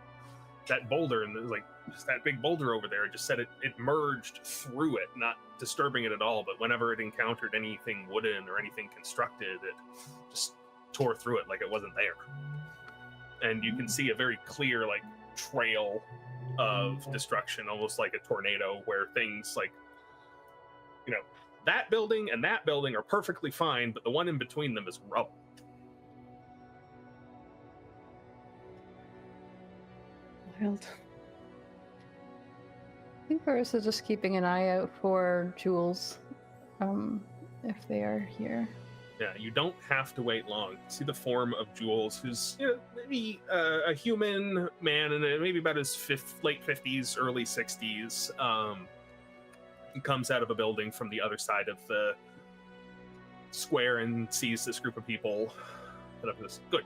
That boulder, and there's like just that big boulder over there, it just said it merged through it, not disturbing it at all. But whenever it encountered anything wooden or anything constructed, it just tore through it like it wasn't there. And you can see a very clear like trail of destruction, almost like a tornado, where things like, that building and that building are perfectly fine, but the one in between them is rubble. Wild. I think Veros is just keeping an eye out for jewels, if they are here. Yeah, you don't have to wait long. See the form of Jules, who's maybe a human man, and maybe about his late 50s, early 60s. He comes out of a building from the other side of the square and sees this group of people. Put up this good,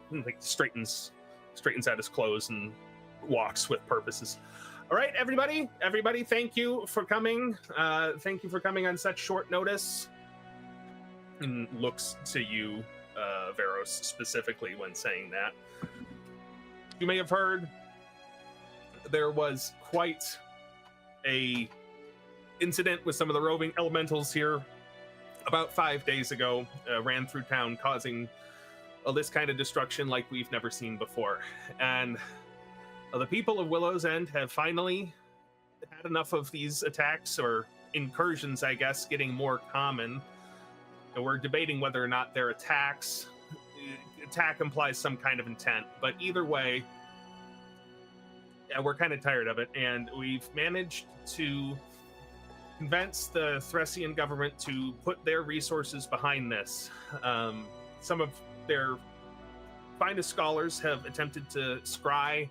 like straightens out his clothes and walks with purposes. All right, everybody, thank you for coming. Thank you for coming on such short notice. And looks to you, Veros, specifically when saying that. You may have heard there was quite a incident with some of the roving elementals here about 5 days ago. Ran through town, causing all this kind of destruction like we've never seen before. And the people of Willow's End have finally had enough of these attacks, or incursions, I guess, getting more common. And we're debating whether or not they're attacks. Attack implies some kind of intent, but either way, yeah, we're kind of tired of it, and we've managed to convince the Eth'Ressian government to put their resources behind this. Some of their finest scholars have attempted to scry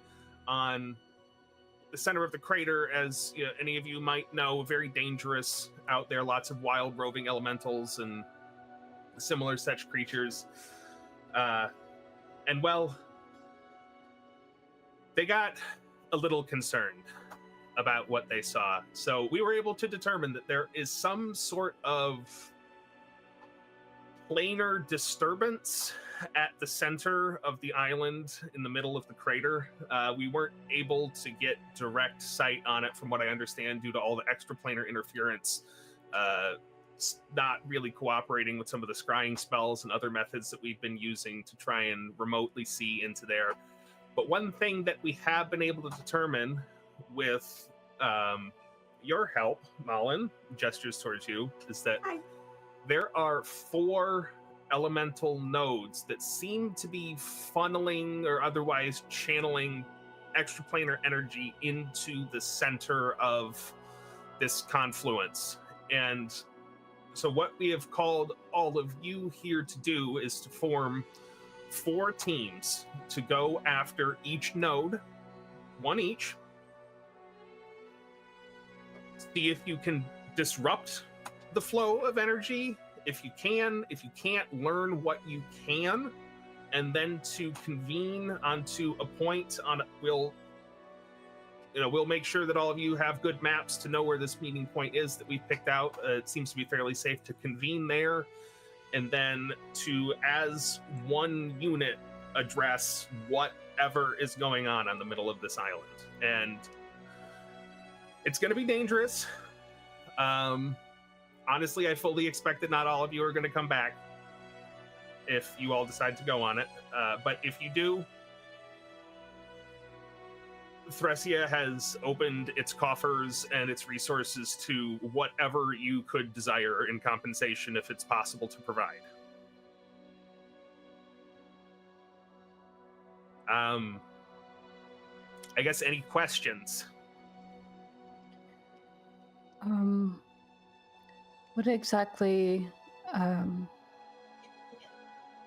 on the center of the crater, as any of you might know, very dangerous out there, lots of wild roving elementals and similar such creatures. And well, they got a little concerned about what they saw. So we were able to determine that there is some sort of planar disturbance at the center of the island in the middle of the crater. We weren't able to get direct sight on it, from what I understand, due to all the extraplanar interference. Not really cooperating with some of the scrying spells and other methods that we've been using to try and remotely see into there. But one thing that we have been able to determine with your help, Malin, gestures towards you, is that there are 4 elemental nodes that seem to be funneling or otherwise channeling extraplanar energy into the center of this confluence. And so what we have called all of you here to do is to form 4 teams to go after each node, 1 each. See if you can disrupt the flow of energy. If you can, if you can't, learn what you can, and then to convene onto a point on. We'll make sure that all of you have good maps to know where this meeting point is that we've picked out. It seems to be fairly safe to convene there, and then to, as one unit, address whatever is going on the middle of this island. And it's going to be dangerous. Honestly, I fully expect that not all of you are going to come back if you all decide to go on it. But if you do, Eth'Ressia has opened its coffers and its resources to whatever you could desire in compensation, if it's possible to provide. I guess any questions? What exactly,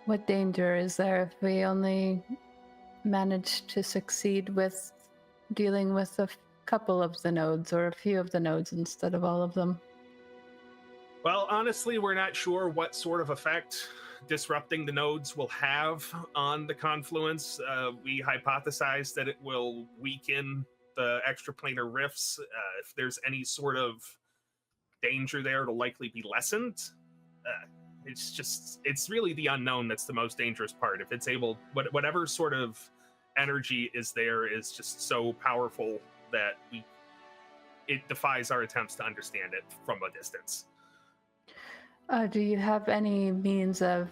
what danger is there if we only manage to succeed with dealing with a couple of the nodes, or a few of the nodes instead of all of them? Well, honestly, we're not sure what sort of effect disrupting the nodes will have on the confluence. We hypothesize that it will weaken the extraplanar rifts. If there's any sort of danger there, it'll likely be lessened. It's really the unknown that's the most dangerous part. If it's able, whatever sort of energy is there is just so powerful that it defies our attempts to understand it from a distance. Do you have any means of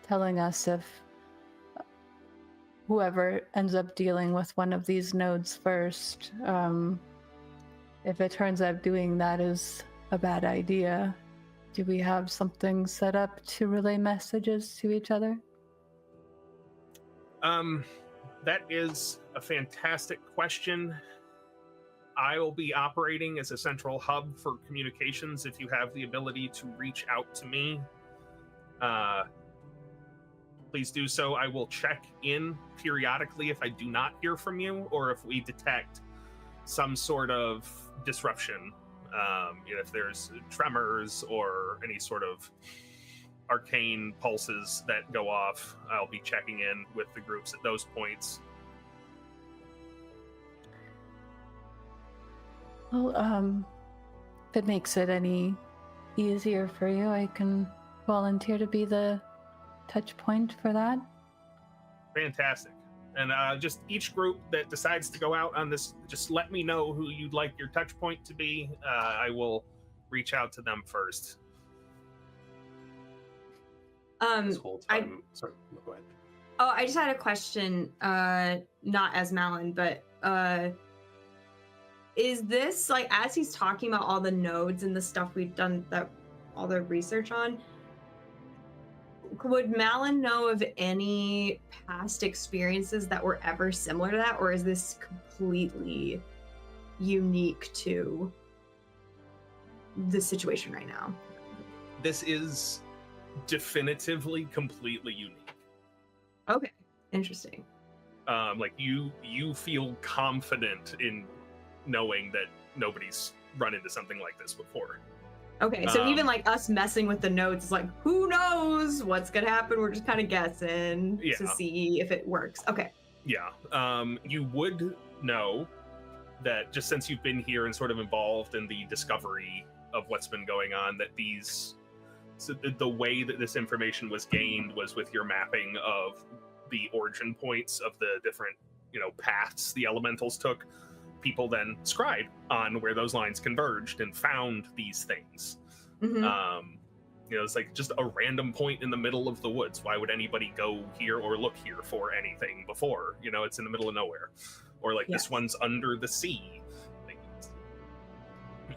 telling us if whoever ends up dealing with one of these nodes first, if it turns out doing that is a bad idea, do we have something set up to relay messages to each other? That is a fantastic question. I will be operating as a central hub for communications. If you have the ability to reach out to me, please do so. I will check in periodically if I do not hear from you, or if we detect some sort of disruption. If there's tremors or any sort of arcane pulses that go off, I'll be checking in with the groups at those points. Well, if it makes it any easier for you, I can volunteer to be the touch point for that. Fantastic. And just each group that decides to go out on this, just let me know who you'd like your touch point to be. I will reach out to them first. This whole time. Sorry, no, go ahead. Oh, I just had a question, not as Malin, but is this, like, as he's talking about all the nodes and the stuff we've done, all the research on, would Malin know of any past experiences that were ever similar to that, or is this completely unique to the situation right now? This is definitively completely unique. Okay, interesting. Like you feel confident in knowing that nobody's run into something like this before. Okay, so even like us messing with the nodes is like, who knows what's gonna happen? We're just kind of guessing to see if it works. Okay. Yeah. You would know that just since you've been here and sort of involved in the discovery of what's been going on, that the way that this information was gained was with your mapping of the origin points of the different, paths the elementals took. People then scribed on where those lines converged and found these things. Mm-hmm. It's like just a random point in the middle of the woods. Why would anybody go here or look here for anything before? It's in the middle of nowhere. Or like this one's under the sea.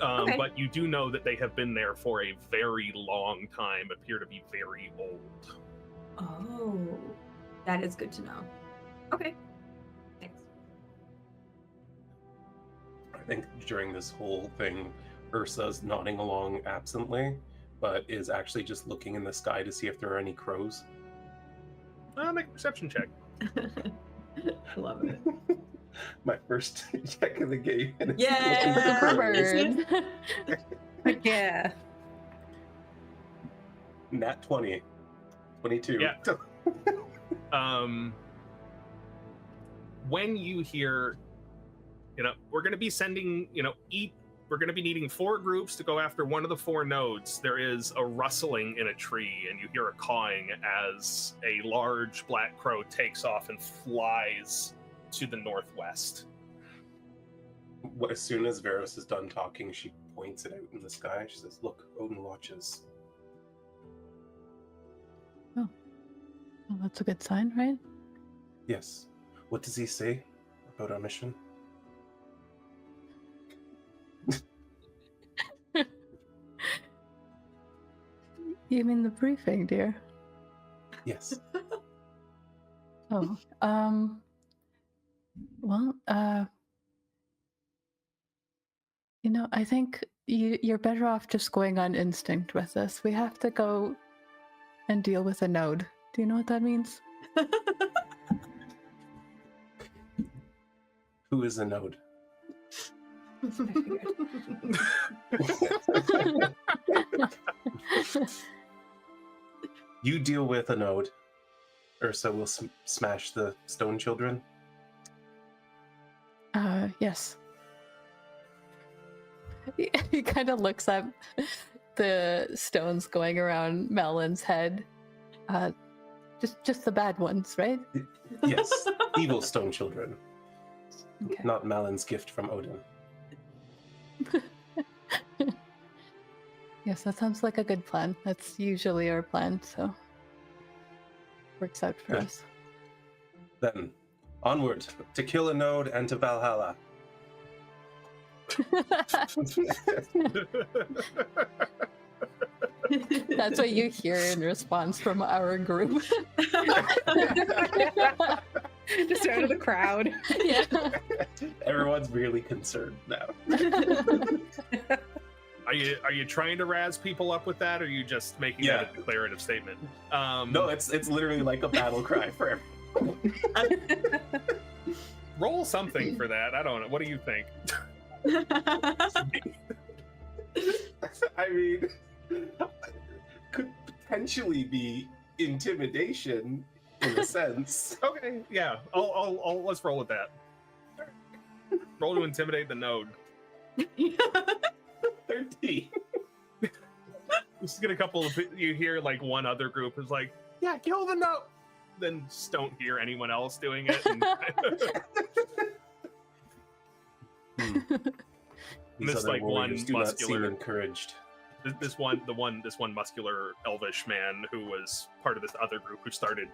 Okay. But you do know that they have been there for a very long time, appear to be very old. Oh, that is good to know. Okay. Thanks. I think during this whole thing, Yrsa's nodding along absently, but is actually just looking in the sky to see if there are any crows. Make a perception check. I love it. My first check of the game. And Yeah! Yeah. Nat 20. 22. Yeah. When you hear, we're going to be sending, we're going to be needing 4 groups to go after one of the 4 nodes. There is a rustling in a tree, and you hear a cawing as a large black crow takes off and flies to the northwest. As soon as Veros is done talking, she points it out in the sky. She says, "Look, Odin watches." Oh, well, that's a good sign, right? Yes. What does he say about our mission? You mean the briefing, dear? Yes. Oh, well, I think you're better off just going on instinct with this. We have to go and deal with a node. Do you know what that means? Who is a node? You deal with a node. Yrsa will smash the stone children. Yes. He kind of looks at the stones going around Malin's head. Just the bad ones, right? Yes, evil stone children. Okay. Not Malin's gift from Odin. Yes, that sounds like a good plan. That's usually our plan, so works out for Good. us. Then, onward to kill a node and to Valhalla. That's what you hear in response from our group. Just out of the crowd. Yeah. Everyone's really concerned now. Are you trying to razz people up with that, or are you just making that a declarative statement? No, it's literally like a battle cry for everyone. Roll something for that. I don't know. What do you think? I mean, could potentially be intimidation in a sense. Okay, yeah. I'll let's roll with that. Roll to intimidate the node. 13. Just get a couple of. You hear like one other group is like, "Yeah, kill the node." Then just don't hear anyone else doing it. And These this other like one warriors do not seem muscular, encouraged. this one muscular elvish man who was part of this other group who started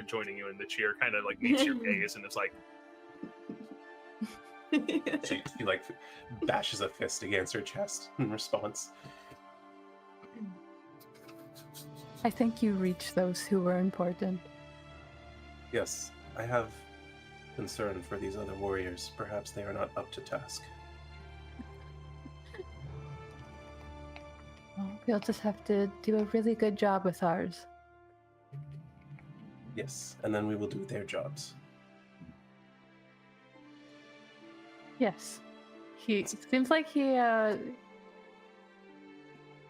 joining you in the cheer, kind of like meets your gaze and it's like, She like bashes a fist against her chest in response. I think you reached those who were important. Yes, I have concern for these other warriors. Perhaps they are not up to task. Well, we'll just have to do a really good job with ours. Yes, and then we will do their jobs. Yes. He seems like he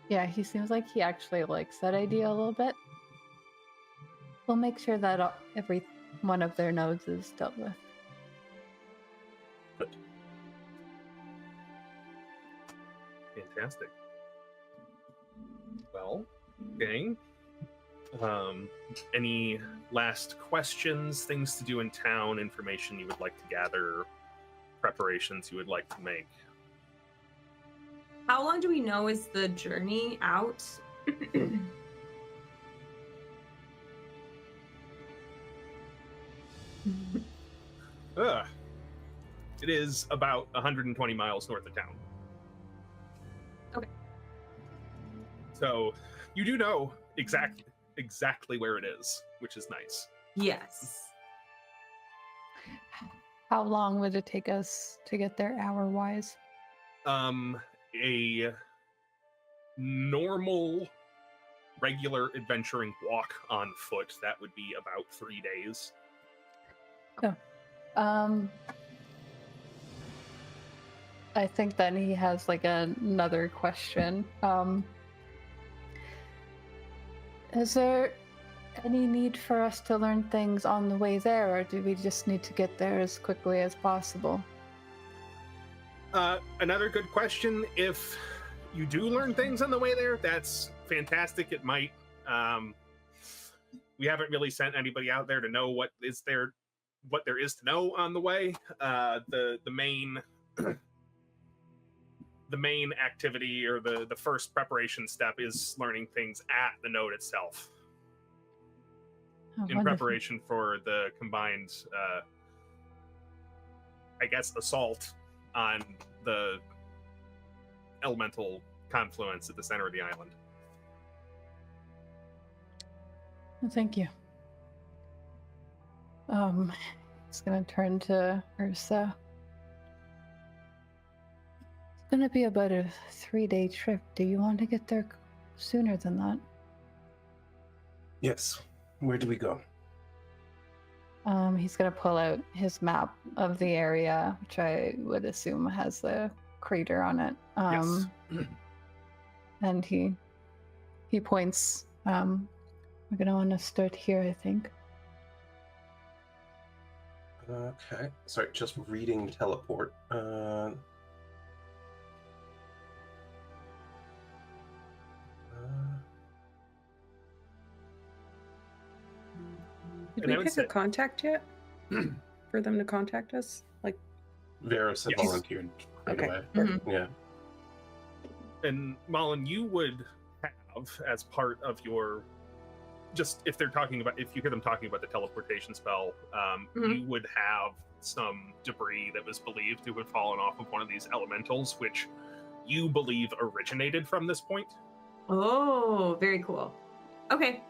he seems like he actually likes that idea a little bit. We'll make sure that every one of their nodes is dealt with. Good. fantastic. Well, gang. Any last questions, things to do in town, information you would like to gather, preparations you would like to make? How long do we know is the journey out? It is about 120 miles north of town. Okay. So you do know exactly where it is, which is nice. Yes. How long would it take us to get there hour-wise? A normal, regular adventuring walk on foot, that would be about 3 days. I think then he has like another question. Is there any need for us to learn things on the way there, or do we just need to get there as quickly as possible? Another good question. If you do learn things on the way there, that's fantastic. It might. We haven't really sent anybody out there to know what there is to know on the way. The main activity, or the first preparation step, is learning things at the node itself. Oh, In wonderful. preparation for the combined, assault on the elemental confluence at the center of the island. Well, thank you. It's gonna turn to Yrsa. It's gonna be about a 3-day trip. Do you want to get there sooner than that? Yes. Where do we go? He's gonna pull out his map of the area, which I would assume has the crater on it. Yes. And he points. We're gonna want to start here, I think. Okay. Sorry, just reading teleport. Did And I we would pick say- a contact yet? For them to contact us? Like, Veros had Yes. volunteered right Okay. away. Mhm. Yeah. And Malin, you would have, as part of your, just if you hear them talking about the teleportation spell, Mhm. you would have some debris that was believed to have fallen off of one of these elementals, which you believe originated from this point. Oh, very cool. Okay.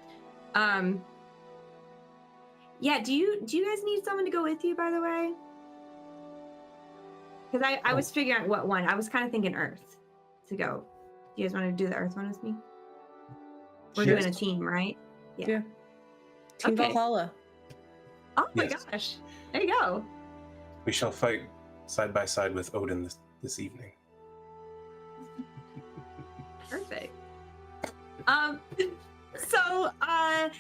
Yeah, do you guys need someone to go with you, by the way? Because I was figuring out what one. I was kind of thinking Earth to go. Do you guys want to do the Earth one with me? We're doing a Yes. team, right? Yeah. Team Okay. Valhalla. Oh my Yes. gosh. There you go. We shall fight side by side with Odin this evening. Perfect. So I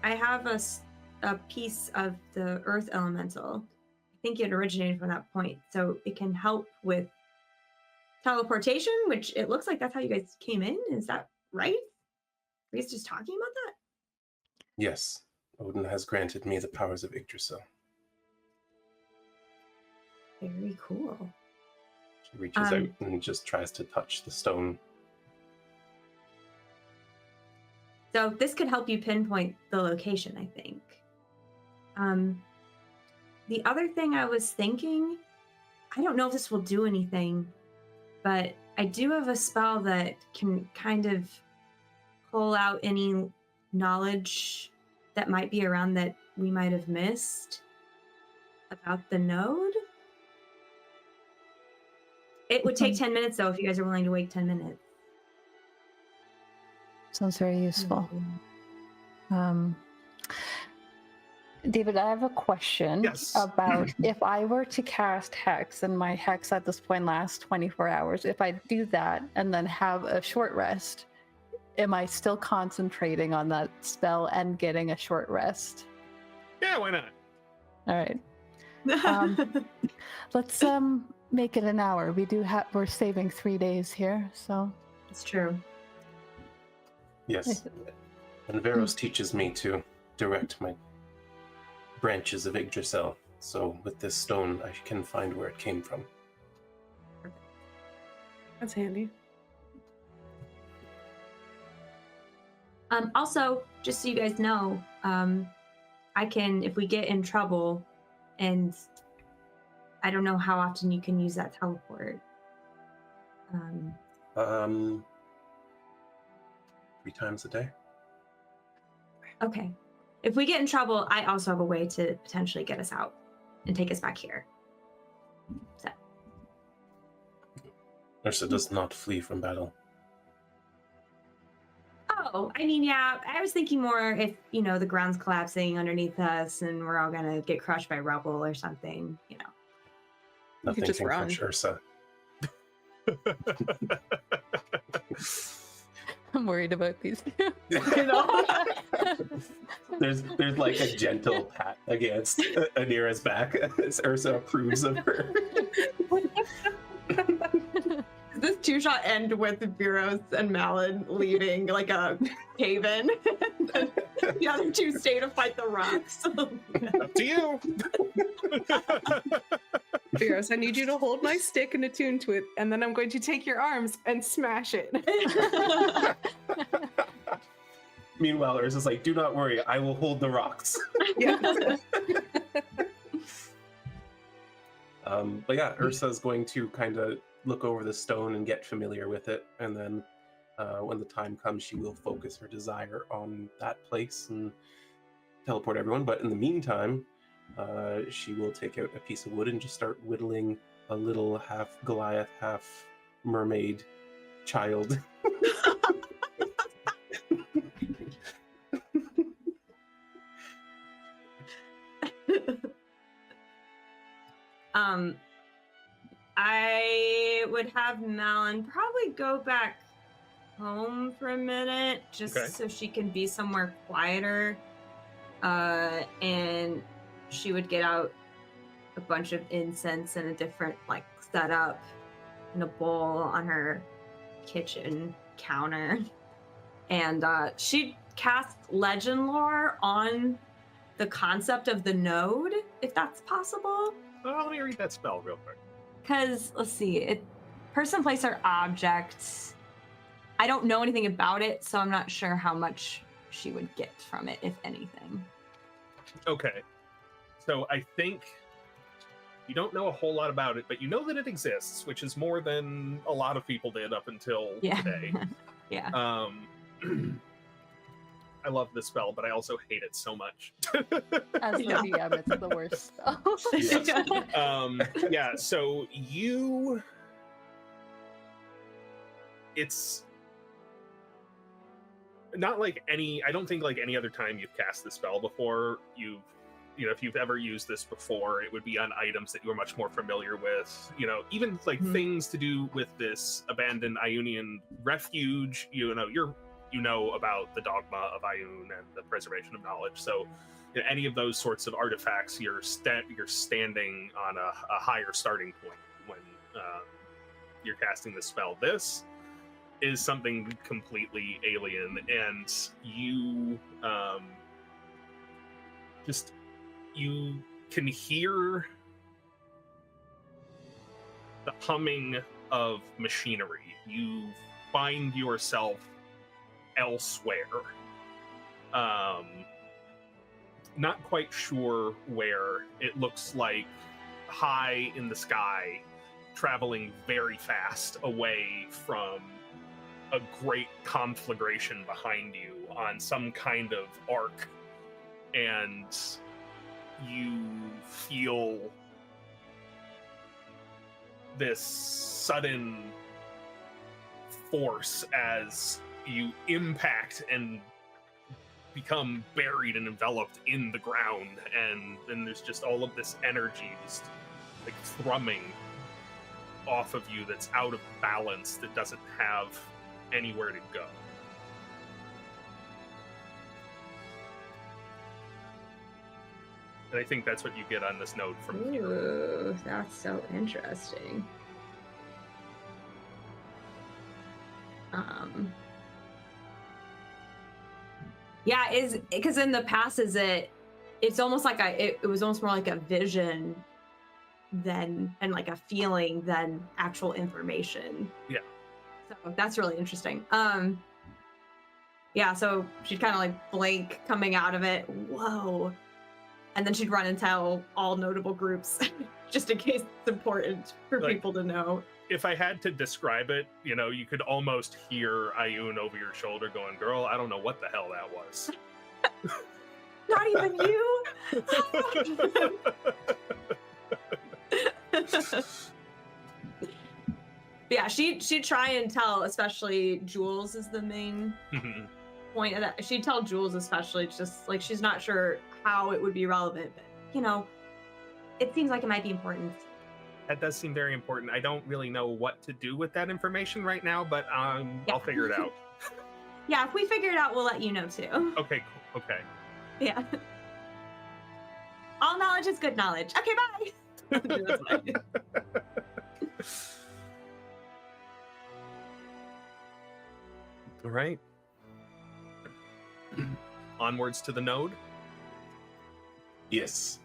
have a piece of the earth elemental. I think it originated from that point, so it can help with teleportation, which it looks like that's how you guys came in. Is that right? Were you guys just talking about that? Yes, Odin has granted me the powers of Yrsa. Very cool. She reaches out and just tries to touch the stone. So this could help you pinpoint the location, I think. The other thing I was thinking, I don't know if this will do anything, but I do have a spell that can kind of pull out any knowledge that might be around that we might have missed about the node. It would take 10 minutes, though, if you guys are willing to wait 10 minutes. Sounds very useful. David, I have a question about if I were to cast Hex, and my Hex at this point lasts 24 hours, if I do that and then have a short rest, am I still concentrating on that spell and getting a short rest? Yeah, why not? All right. Let's make it an hour. We're saving 3 days here, so. It's true. Yes. And Veros teaches me to direct my branches of Yggdrasil, so with this stone I can find where it came from. That's handy. Also, just so you guys know, I can, if we get in trouble, and I don't know how often you can use that teleport. 3 times a day. Okay. If we get in trouble, I also have a way to potentially get us out and take us back here. So. Yrsa does not flee from battle. Oh, I mean, yeah, I was thinking more if, the ground's collapsing underneath us and we're all gonna get crushed by rubble or something, Nothing just can run. crush Yrsa. I'm worried about these two. There's like a gentle pat against Anira's back as Yrsa approves of her. This two-shot end with Veros and Malin leaving like a cave-in. The other two stay to fight the rocks. Up to you. Veros, I need you to hold my stick and attune to it, and then I'm going to take your arms and smash it. Meanwhile, Ursa's like, do not worry, I will hold the rocks. Yeah. But yeah, Ursa's going to kind of look over the stone and get familiar with it, and then when the time comes, she will focus her desire on that place and teleport everyone. But in the meantime, she will take out a piece of wood and just start whittling a little half Goliath, half mermaid child. I would have Malin probably go back home for a minute, just so she can be somewhere quieter. And she would get out a bunch of incense and a different setup and a bowl on her kitchen counter. And she'd cast legend lore on the concept of the node, if that's possible. Well, let me read that spell real quick. Because, let's see, person, place, or object. I don't know anything about it, so I'm not sure how much she would get from it, if anything. Okay. So I think you don't know a whole lot about it, but you know that it exists, which is more than a lot of people did up until today. Yeah. I love this spell, but I also hate it so much. As the DM, it's the worst spell. Yeah, so it's not like I don't think like any other time you've cast this spell before, if you've ever used this before, it would be on items that you are much more familiar with. Even like things to do with this abandoned Ionian refuge. You know about the dogma of Ioun and the preservation of knowledge. So any of those sorts of artifacts, you're standing on a higher starting point when you're casting the spell. This is something completely alien, and you you can hear the humming of machinery. You find yourself elsewhere. Not quite sure where. It looks like high in the sky, traveling very fast away from a great conflagration behind you on some kind of arc, and you feel this sudden force as you impact and become buried and enveloped in the ground, and then there's just all of this energy just like thrumming off of you that's out of balance, that doesn't have anywhere to go. And I think that's what you get on this node from here. Ooh, that's so interesting. Yeah, is because in the past, it's almost like it was almost more like a vision than, and like a feeling than actual information. Yeah. So that's really interesting. Yeah, so she'd kind of like blink coming out of it. Whoa. And then she'd run and tell all notable groups just in case it's important for people to know. If I had to describe it, you could almost hear Ioun over your shoulder going, "Girl, I don't know what the hell that was." Not even you? Yeah, she'd try and tell, especially Jules is the main point of that. She'd tell Jules especially, just like she's not sure how it would be relevant, but it seems like it might be important. That does seem very important. I don't really know what to do with that information right now, but I'll figure it out. Yeah, if we figure it out, we'll let you know too. Okay, cool. Okay. Yeah. All knowledge is good knowledge. Okay, bye. All right. Onwards to the node. Yes.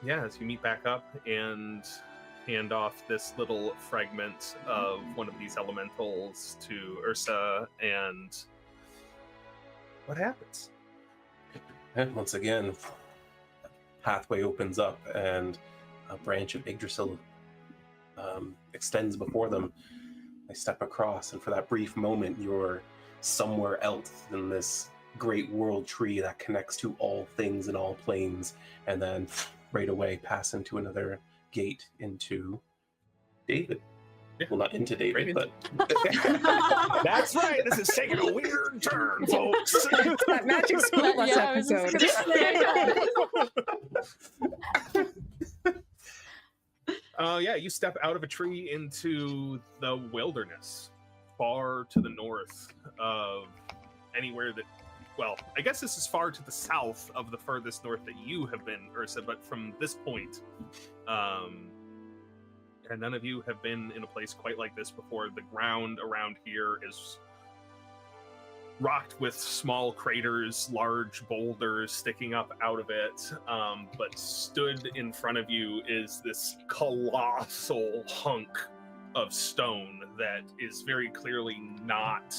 Yeah, as you meet back up and hand off this little fragment of one of these elementals to Yrsa, and what happens? And once again, a pathway opens up and a branch of Yggdrasil extends before them. They step across, and for that brief moment, you're somewhere else in this great world tree that connects to all things in all planes, and then right away pass into another gate into David. Yeah. Well, not into David, Right but That's right. This is taking a weird turn, folks. That magic school bus Yeah, I was just gonna say. You step out of a tree into the wilderness, far to the north of anywhere that. Well, I guess this is far to the south of the furthest north that you have been, Yrsa, but from this point, and none of you have been in a place quite like this before. The ground around here is rocked with small craters, large boulders sticking up out of it, but stood in front of you is this colossal hunk of stone that is very clearly not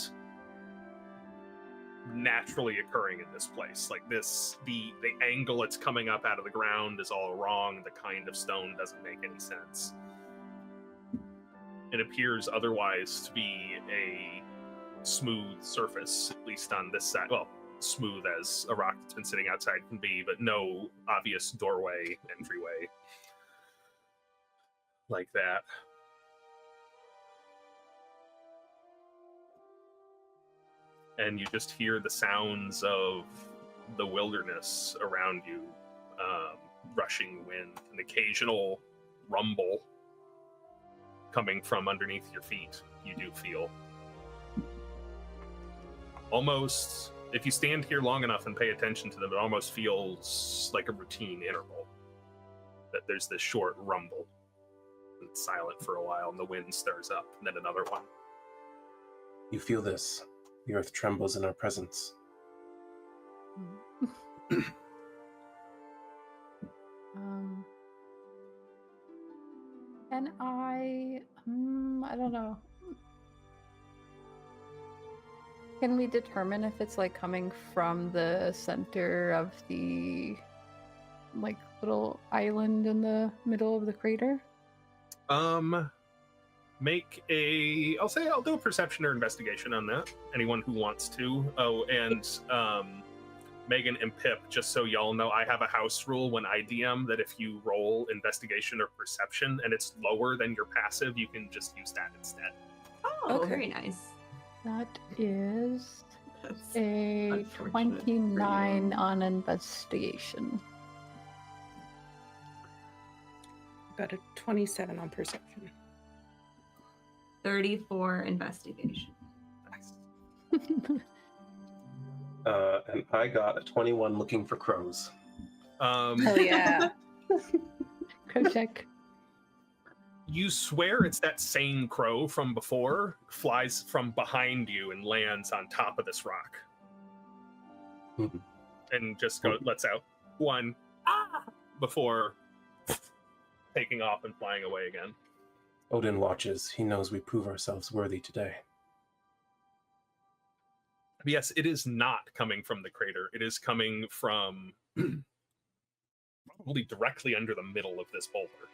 naturally occurring in this place. Like this, the angle it's coming up out of the ground is all wrong. The kind of stone doesn't make any sense. It appears otherwise to be a smooth surface, at least on this side. Well, smooth as a rock that's been sitting outside can be, but no obvious doorway, entryway like that. and you just hear the sounds of the wilderness around you, rushing wind, an occasional rumble coming from underneath your feet. You do feel almost, if you stand here long enough and pay attention to them, it almost feels like a routine interval, that there's this short rumble. It's silent for a while and the wind stirs up, and then another one. You feel this. The earth trembles in our presence. And I don't know. Can we determine if it's like coming from the center of the like little island in the middle of the crater? I'll do a perception or investigation on that. Anyone who wants to. Oh, and Megan and Pip, just so y'all know, I have a house rule when I DM that if you roll investigation or perception and it's lower than your passive, you can just use that instead. Oh, Okay. very nice. That is That's a unfortunate for 29 you. on investigation. Got a 27 on perception. 34 investigation. And I got a 21 looking for crows. Hell yeah. Crow check. You swear it's that same crow from before, flies from behind you and lands on top of this rock. Mhm. And just lets out one before taking off and flying away again. Odin watches. He knows we prove ourselves worthy today. But yes, it is not coming from the crater. It is coming from probably directly under the middle of this boulder.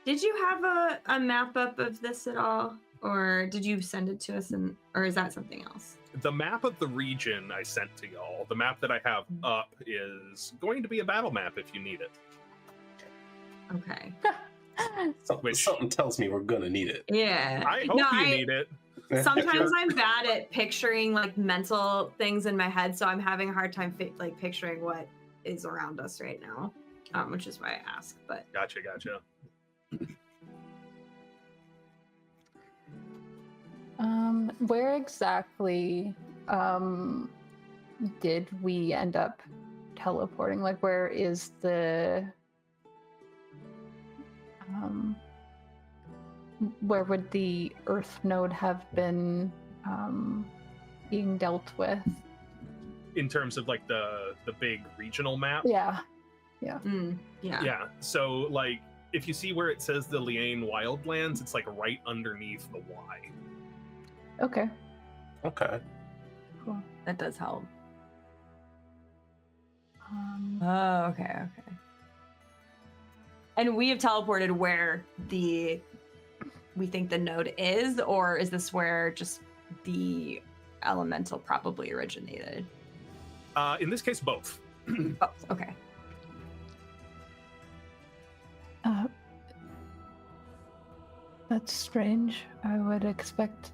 Did you have a map up of this at all? Or did you send it to us or is that something else? The map of the region I sent to y'all, the map that I have up is going to be a battle map if you need it. Okay. Something tells me we're gonna need it. Yeah. I hope you need it. Sometimes I'm bad at picturing like mental things in my head, so I'm having a hard time picturing what is around us right now, which is why I ask. But Gotcha. Where exactly did we end up teleporting? Like, where is the where would the Earth node have been being dealt with? In terms of like the big regional map. Yeah. yeah. Yeah. So like if you see where it says the Liane Wildlands, it's like right underneath the Y. Okay. Okay. Cool. That does help. Um, Oh, okay. And we have teleported where we think the node is, or is this where just the elemental probably originated? In this case, both. Oh, okay. That's strange. I would expect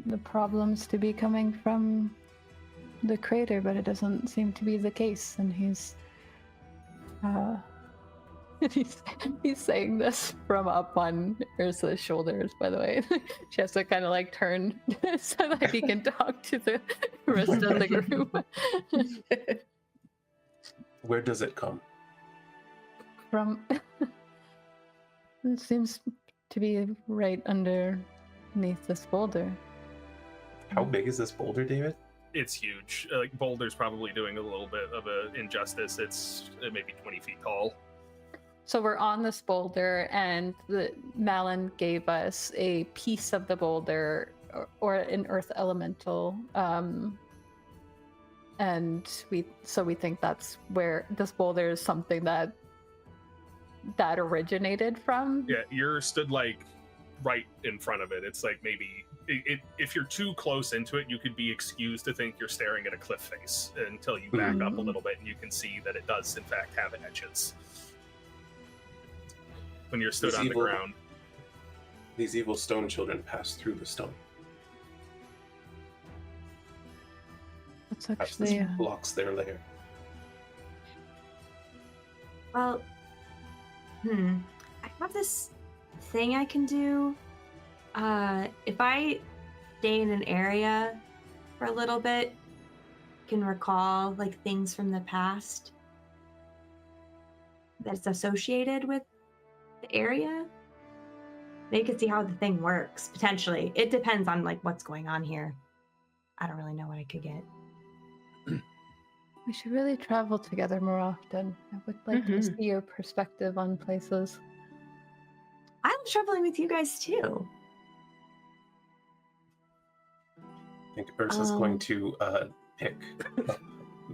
the problems to be coming from the crater, but it doesn't seem to be the case. And he's saying this from up on Yrsa's shoulders, by the way. She has to kind of like turn so that he can talk to the rest of the group. Where does it come? From it seems to be right underneath this boulder. How big is this boulder, David? It's huge. Like Boulder's probably doing a little bit of an injustice. It's maybe 20 feet tall. So we're on this boulder, and Malin gave us a piece of the boulder, or an earth elemental, and we think that's where this boulder is something that originated from. Yeah, you're stood like right in front of it. It's like maybe if you're too close into it, you could be excused to think you're staring at a cliff face until you back up a little bit and you can see that it does in fact have edges. when you're stood These on evil- the ground. These evil stone children pass through the stone. That's Perhaps actually this blocks their lair. Well, I have this thing I can do. If I stay in an area for a little bit, can recall like things from the past that's associated with the area. They could see how the thing works, potentially. It depends on like what's going on here. I don't really know what I could get. we should really travel together more often. I would like to Mhm. see your perspective on places. I love traveling with you guys too. I think Yrsa's going to pick up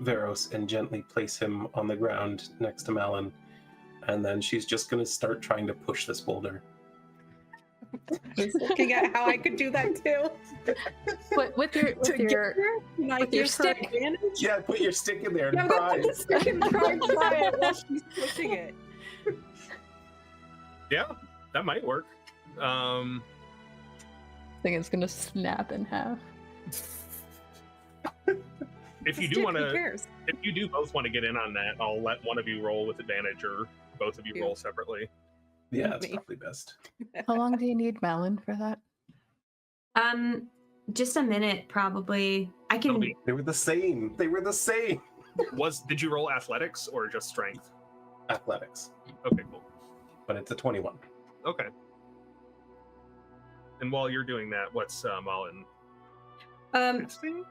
Veros and gently place him on the ground next to Malin. And then she's just going to start trying to push this boulder. I was looking at how I could do that too. But with your Like your stick. advantage. Yeah, put your stick in there and Yeah, try. put the stick and try it while she's pushing it. Yeah, that might work. thing is gonna snap in half. If you The do stick, want who to, cares? if you do both want to get in on that, I'll let one of you roll with advantage, or both of you Yeah. roll separately. Yeah, that's Me. probably best. How long do you need, Malin, for that? Just a minute probably. I That'll can. be- They were the same. They were the same. Did you roll athletics or just strength? Athletics, Okay, cool. but it's a 21. Okay. And while you're doing that, what's Malin casting?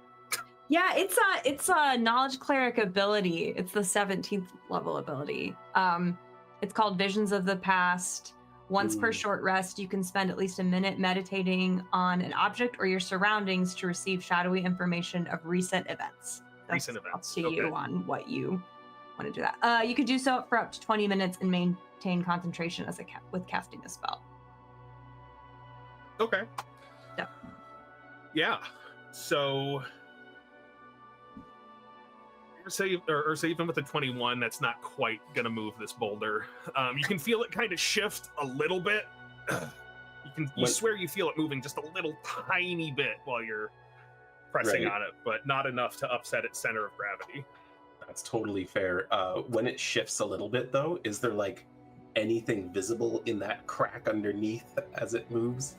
Yeah, it's a knowledge cleric ability. It's the 17th level ability. It's called Visions of the Past. Once per Ooh. short rest, you can spend at least a minute meditating on an object or your surroundings to receive shadowy information of recent events. Recent events, Up to okay. you on what you want to do that. You could do so for up to 20 minutes and maintain concentration as with casting a spell. Okay. Yeah. Yeah. So Yrsa, even with the 21, that's not quite gonna move this boulder. You can feel it kind of shift a little bit. You swear you feel it moving just a little tiny bit while you're pressing Right. on it, but not enough to upset its center of gravity. That's totally fair. When it shifts a little bit, though, is there like anything visible in that crack underneath as it moves?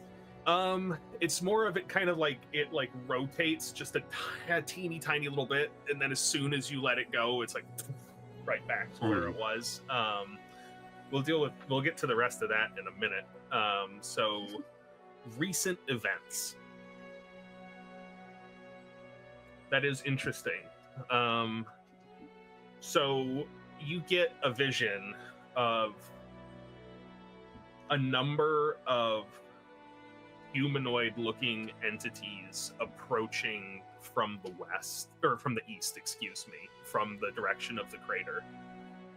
It's more of it kind of like it like rotates just a teeny tiny little bit, and then as soon as you let it go, it's like right back to where it was. We'll get to the rest of that in a minute. So recent events. That is interesting. So you get a vision of a number of humanoid-looking entities approaching from the west, or from the east, excuse me, from the direction of the crater.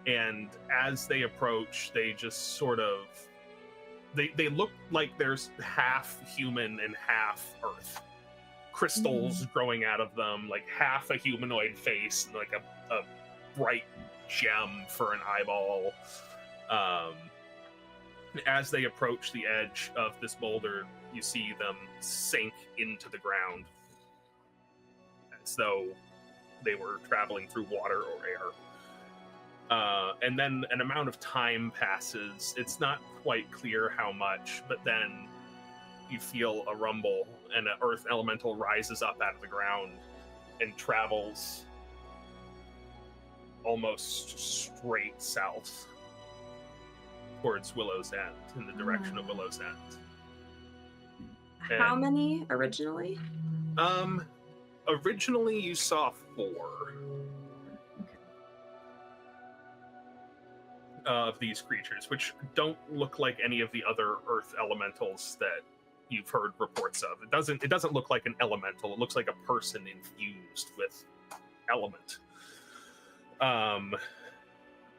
And as they approach, they just sort of they look like there's half human and half earth. Crystals growing out of them, like half a humanoid face, like a bright gem for an eyeball. As they approach the edge of this boulder, you see them sink into the ground as though they were traveling through water or air. And then an amount of time passes. It's not quite clear how much, but then you feel a rumble, and an earth elemental rises up out of the ground and travels almost straight south towards Willow's End, in the direction of Willow's End. How And, many originally? Originally you saw 4 of these creatures, which don't look like any of the other earth elementals that you've heard reports of. It doesn't look like an elemental. It looks like a person infused with element.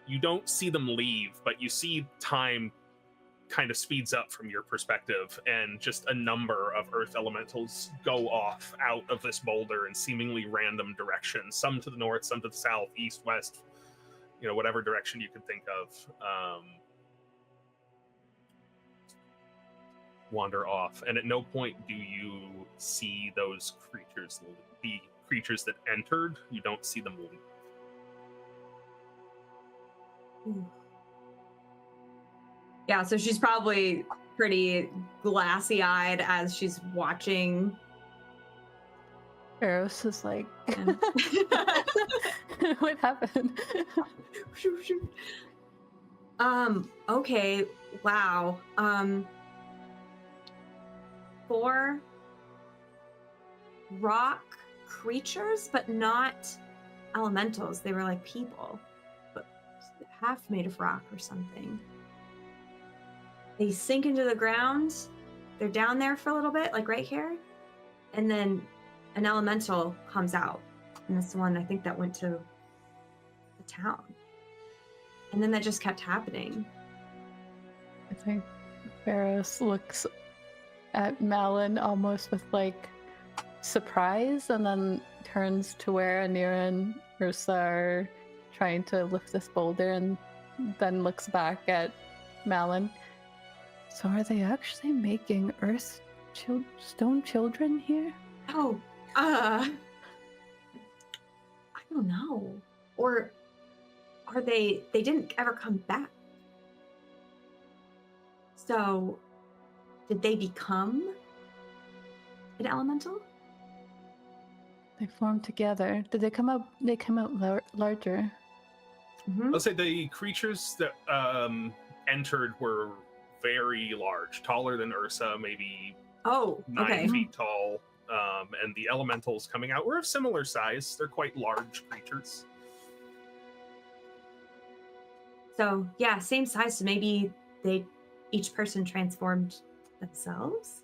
You don't see them leave, but you see time kind of speeds up from your perspective, and just a number of earth elementals go off out of this boulder in seemingly random directions, some to the north, some to the south, east, west, whatever direction you can think of. wander off, and at no point do you see those creatures, the creatures that entered. You don't see them leave. Yeah, so she's probably pretty glassy-eyed as she's watching. Veros is like, what happened? Okay, wow. 4 rock creatures, but not elementals. They were like people, but half made of rock or something. They sink into the ground. They're down there for a little bit, like right here. And then an elemental comes out. And that's the one I think that went to the town. And then that just kept happening. I think Veros looks at Malin almost with like surprise, and then turns to where Anira and Yrsa are trying to lift this boulder, and then looks back at Malin. So are they actually making stone children here? Oh, I don't know. Or are they didn't ever come back. So did they become an elemental? They formed together. Did they come out? They come out larger. Mm-hmm. I'll say the creatures that entered were very large, taller than Yrsa, maybe Oh, 9 feet tall. And the elementals coming out were of similar size. They're quite large creatures. So yeah, same size. So maybe each person transformed themselves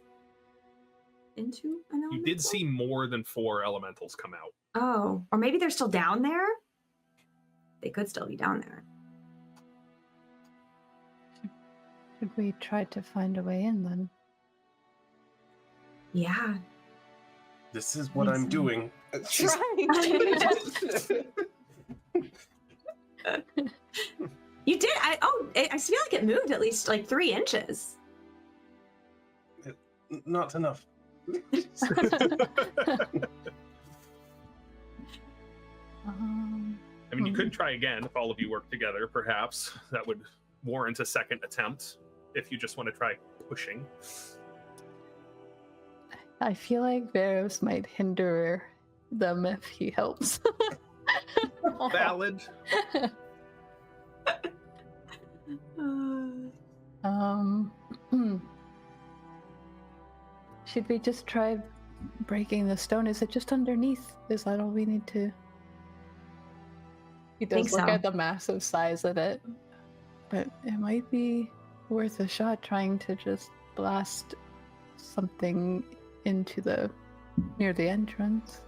into an elemental? You did see more than 4 elementals come out. Oh, or maybe they're still down there? They could still be down there. Should we try to find a way in then? Yeah. This is what I'm doing. You did? I feel like it moved at least like 3 inches. Not enough. I mean, you could try again if all of you work together, perhaps. That would warrant a second attempt if you just want to try pushing. I feel like Veros might hinder them if he helps. Valid. Should we just try breaking the stone? Is it just underneath? Is that all we need to? He does Think look so. at the massive size of it, but it might be worth a shot trying to just blast something into near the entrance.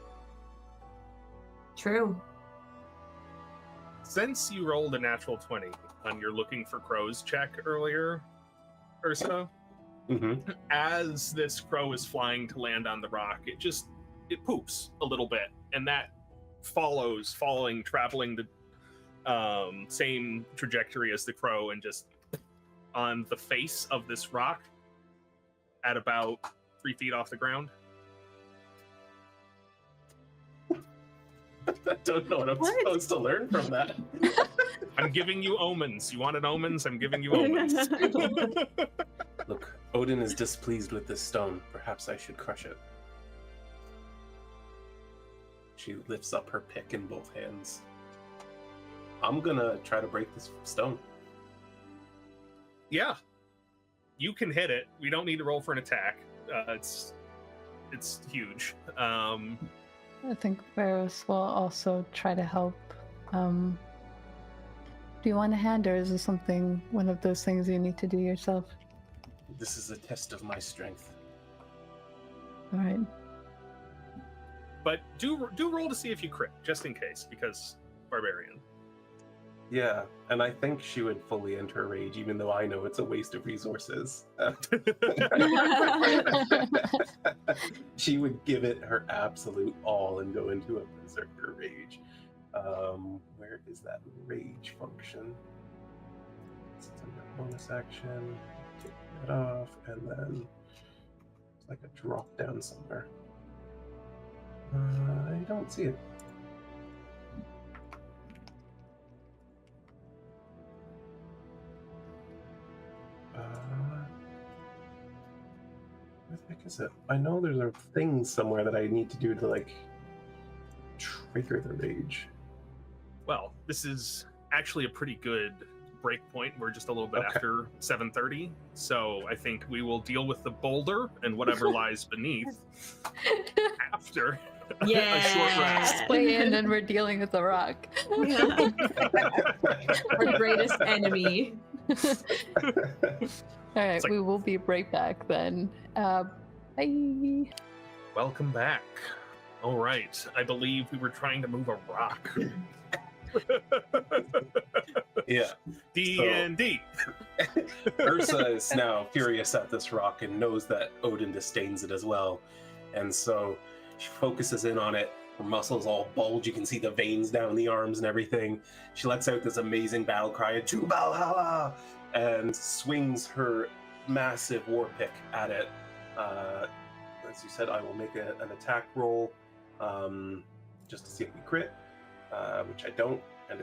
True. Since you rolled a natural 20 on your looking for crows check earlier, Yrsa, as this crow is flying to land on the rock, it poops a little bit, and that traveling the same trajectory as the crow, and just on the face of this rock at about 3 feet off the ground. I don't know what I'm supposed to learn from that. I'm giving you omens. You wanted omens? I'm giving you omens. Look, Odin is displeased with this stone. Perhaps I should crush it. She lifts up her pick in both hands. I'm gonna try to break this stone. Yeah. You can hit it. We don't need to roll for an attack. It's huge. I think Veros will also try to help. Do you want a hand, or is this one of those things you need to do yourself? This is a test of my strength. All right. But do roll to see if you crit, just in case, because barbarian. Yeah, and I think she would fully enter rage, even though I know it's a waste of resources. She would give it her absolute all and go into a berserker rage. Where is that rage function? It's under bonus action. Take that off, and then like a drop down somewhere. I don't see it. Where the heck is it? I know there's a thing somewhere that I need to do to like trigger the rage. Well, this is actually a pretty good break point. We're just a little bit Okay. after 7:30, so I think we will deal with the boulder and whatever lies beneath after a short rest. Way in, and we're dealing with the rock. Our greatest enemy. All right, It's like- we will be right back then. Bye. Welcome back. All right, I believe we were trying to move a rock. Yeah. D&D. Yrsa is now furious at this rock and knows that Odin disdains it as well. And so she focuses in on it. Her muscles all bulge. You can see the veins down the arms and everything. She lets out this amazing battle cry, "To Valhalla!" and swings her massive war pick at it. As you said, I will make an attack roll just to see if we crit, which I don't. And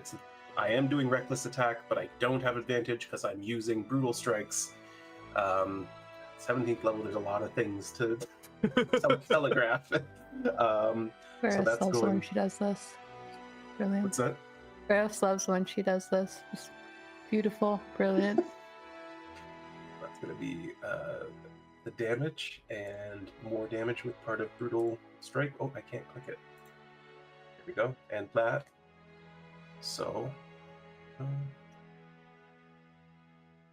I am doing reckless attack, but I don't have advantage because I'm using brutal strikes. 17th level, there's a lot of things to telegraph. Veros that's loves going- when she does this. Brilliant. What's that? Veros loves when she does this. It's beautiful, brilliant. That's going to be the damage and more damage with part of brutal strike. Oh, I can't click it. Here we go. And that. So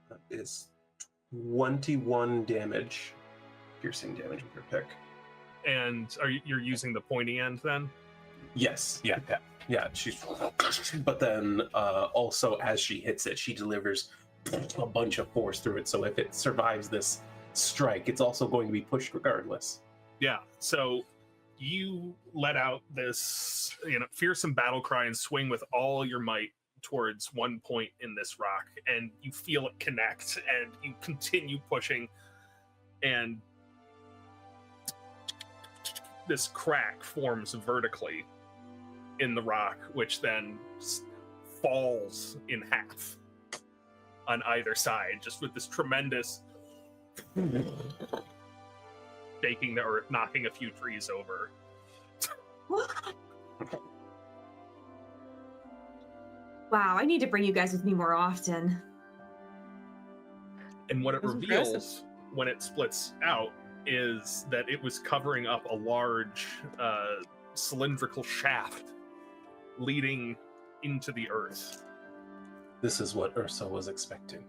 that is 21 damage, piercing damage with your pick. And you're using the pointy end then? Yes, yeah. She's, but then also as she hits it, she delivers a bunch of force through it. So if it survives this strike, it's also going to be pushed regardless. Yeah. So you let out this, fearsome battle cry and swing with all your might towards one point in this rock, and you feel it connect, and you continue pushing, and this crack forms vertically in the rock, which then falls in half on either side, just with this tremendous shaking the earth, knocking a few trees over. Wow, I need to bring you guys with me more often. And what it That's reveals impressive. when it splits out is that it was covering up a large cylindrical shaft leading into the earth. This is what Yrsa was expecting.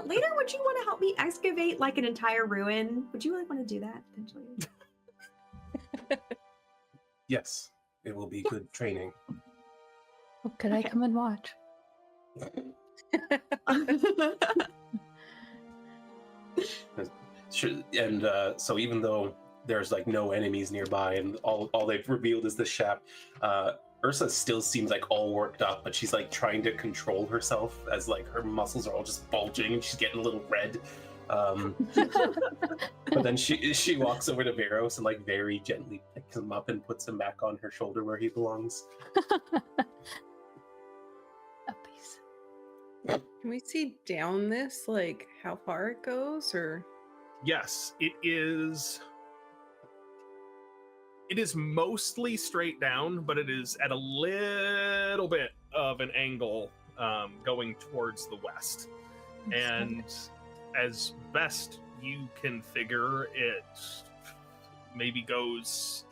Later, would you want to help me excavate like an entire ruin? Would you really want to do that potentially? Yes, it will be good training. Oh, could I Okay. come and watch? And so even though there's like no enemies nearby and all they've revealed is the shaft, Yrsa still seems like all worked up, but she's like trying to control herself as like her muscles are all just bulging and she's getting a little red. But then she walks over to Veros and like very gently picks him up and puts him back on her shoulder where he belongs. Puppies. Can we see down this, like how far it goes, or? Yes, it is mostly straight down, but it is at a little bit of an angle going towards the west. And as best you can figure, it maybe goes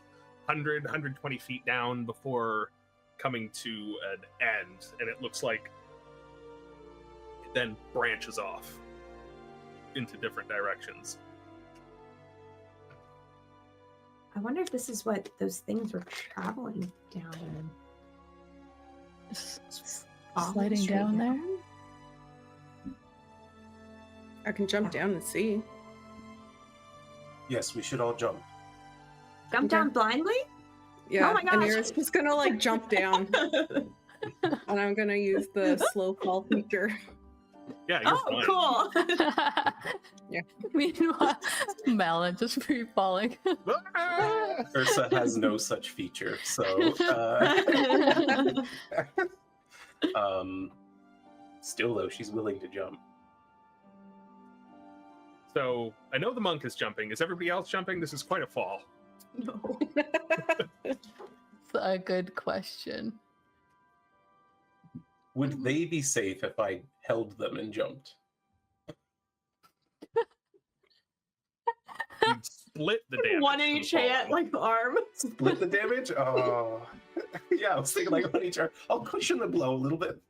100, 120 feet down before coming to an end. And it looks like it then branches off into different directions. I wonder if this is what those things were traveling down in. Just Falling sliding straight down there. I can jump down and see. Yes, we should all jump. Jump Okay. down blindly? Yeah, my gosh. Anira's just gonna like jump down, and I'm gonna use the slow fall feature. Yeah, you're Oh, fine. cool. Meanwhile, Malin just free falling. Yrsa has no such feature, so still though, she's willing to jump. So I know the monk is jumping. Is everybody else jumping? This is quite a fall. No. It's a good question. Would they be safe if I held them and jumped? You'd split the damage. One in from each falling. hand, like arm. Split the damage? Oh. Yeah, I was thinking like on each arm. I'll cushion the blow a little bit.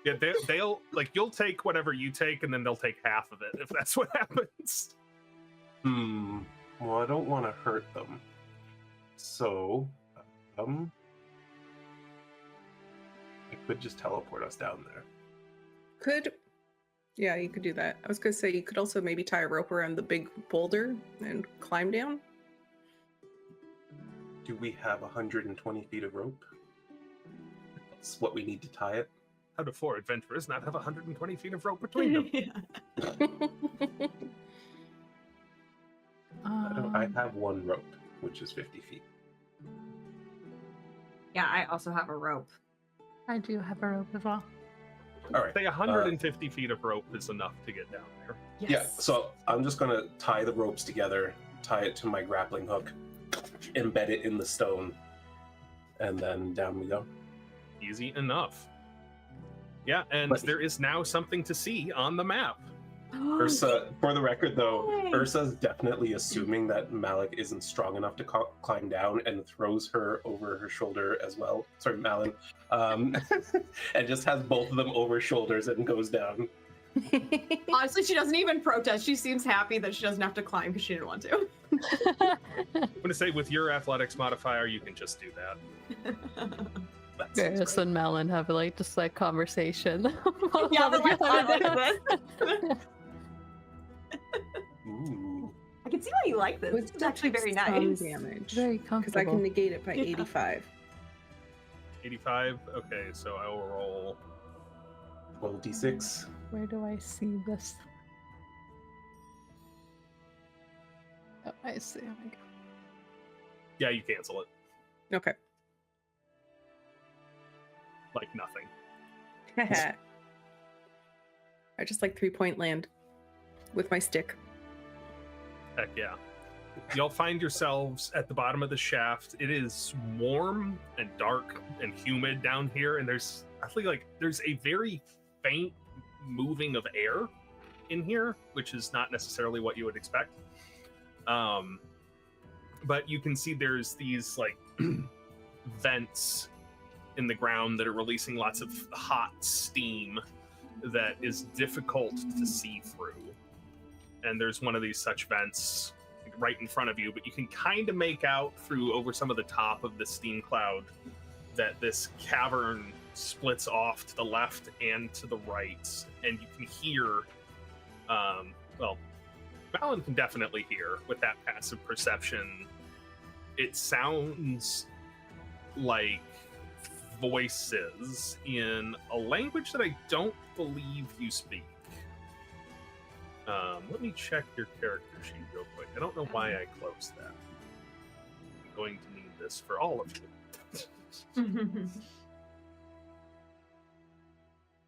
Yeah, they'll like you'll take whatever you take, and then they'll take half of it if that's what happens. Well, I don't want to hurt them. So, I could just teleport us down there. Yeah, you could do that. I was gonna say you could also maybe tie a rope around the big boulder and climb down. Do we have 120 feet of rope? That's what we need to tie it. How do 4 adventurers not have 120 feet of rope between them? I have one rope, which is 50 feet. Yeah, I also have a rope. I do have a rope as well. All right. Say 150 feet of rope is enough to get down there. Yes. Yeah, so I'm just gonna tie the ropes together, tie it to my grappling hook, embed it in the stone, and then down we go. Easy enough. Yeah, and But- there is now something to see on the map. Yrsa, for the record though, Yay. Ursa's definitely assuming that Malik isn't strong enough to climb down and throws her over her shoulder as well. Sorry, Malin. And just has both of them over shoulders and goes down. Honestly, she doesn't even protest. She seems happy that she doesn't have to climb because she didn't want to. I'm going to say with your athletics modifier, you can just do that. That seems Veros great. and Malin have like conversation. Yeah, While but they're like, doing I it. like this. Ooh. I can see why you like this. It's actually very some nice. damage. Very Because I comfortable. can negate it by Yeah. 85. 85? Okay, so I will roll. 12d6. Where do I see this? Oh, I see. Oh my god. Yeah, you cancel it. Okay. Like nothing. I just like 3-point land with my stick. Heck yeah. Y'all find yourselves at the bottom of the shaft. It is warm and dark and humid down here, and there's a very faint moving of air in here, which is not necessarily what you would expect. But you can see there's these like vents in the ground that are releasing lots of hot steam that is difficult to see through. And there's one of these such vents right in front of you, but you can kind of make out through over some of the top of the steam cloud that this cavern splits off to the left and to the right, and you can hear Malin can definitely hear with that passive perception. It sounds like voices in a language that I don't believe you speak. Let me check your character sheet real quick. I don't know why I closed that. I'm going to need this for all of you.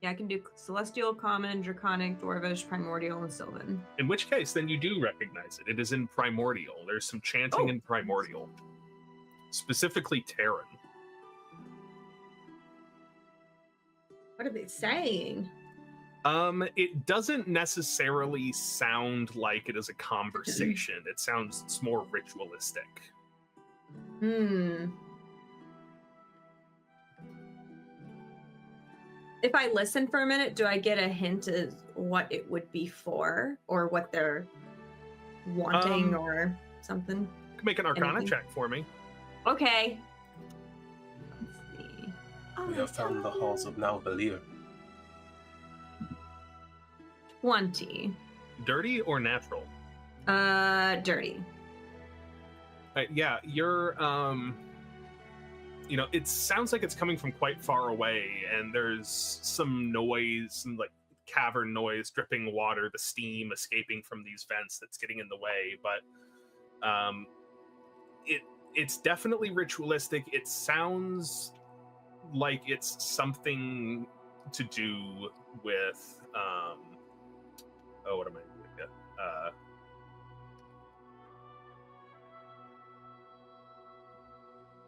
Yeah, I can do Celestial, Common, Draconic, Dwarvish, Primordial, and Sylvan. In which case, then you do recognize it. It is in Primordial. There's some chanting in Primordial. Specifically Terran. What are they saying? It doesn't necessarily sound like it is a conversation. It's more ritualistic. If I listen for a minute, do I get a hint of what it would be for, or what they're wanting, or something? You can make an Arcana Anything? check for me. Okay. Let's see. Oh, We have found the halls of now Belir. 20. Dirty or natural? Dirty. Yeah, you're it sounds like it's coming from quite far away, and there's some noise, some like cavern noise, dripping water, the steam escaping from these vents that's getting in the way. But it's definitely ritualistic. It sounds like it's something to do with what am I doing?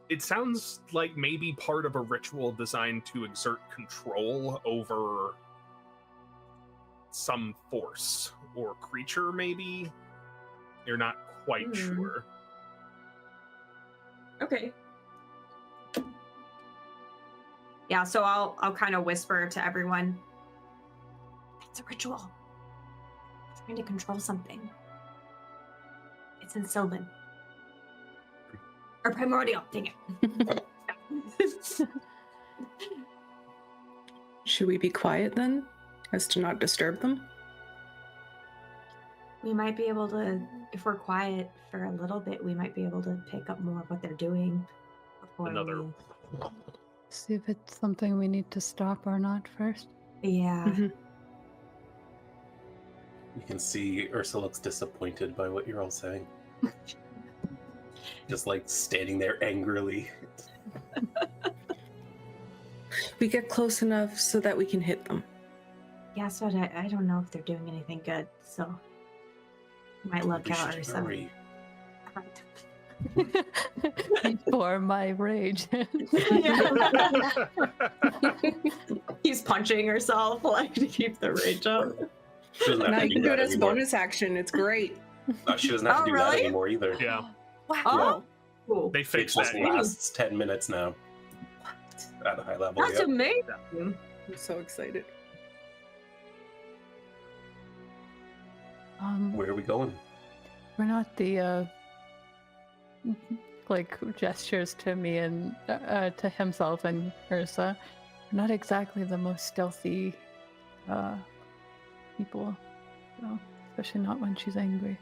It sounds like maybe part of a ritual designed to exert control over some force or creature, maybe. You're not quite sure. Okay. Yeah, so I'll kind of whisper to everyone. It's a ritual. It's trying to control something. It's in Sylvan. Or primordial, dang it. Should we be quiet then, as to not disturb them? We might be able to, if we're quiet for a little bit, we might be able to pick up more of what they're doing before Another. See if it's something we need to stop or not first. Yeah. Mhm. You can see Yrsa looks disappointed by what you're all saying. Just like standing there angrily. We get close enough so that we can hit them. Yeah, so I don't know if they're doing anything good, so might look We out should or something. hurry. For my rage. He's punching herself like to keep the rage up. She doesn't have Now to you can do do it that as a anymore. bonus action. It's great. She doesn't have to Oh, do that really? anymore either. Yeah, Wow. Oh, Cool. they It fixed just that. lasts 10 minutes now. At a high level. That's Yep. amazing. I'm so excited. Where are we going? We're not the like gestures to me and to himself and Yrsa. We're not exactly the most stealthy people, so, especially not when she's angry.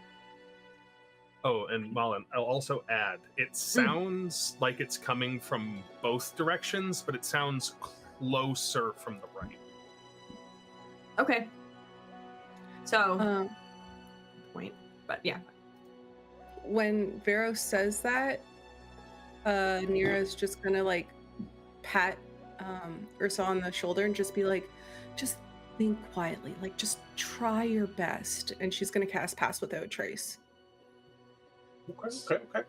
Oh, and Malin, I'll also add, it sounds like it's coming from both directions, but it sounds closer from the right. Okay. So Um, point, but yeah. when Veros says that, Anira's just gonna like pat Yrsa on the shoulder and just be like, just think quietly, like just try your best. And she's gonna cast Pass Without Trace. Okay. It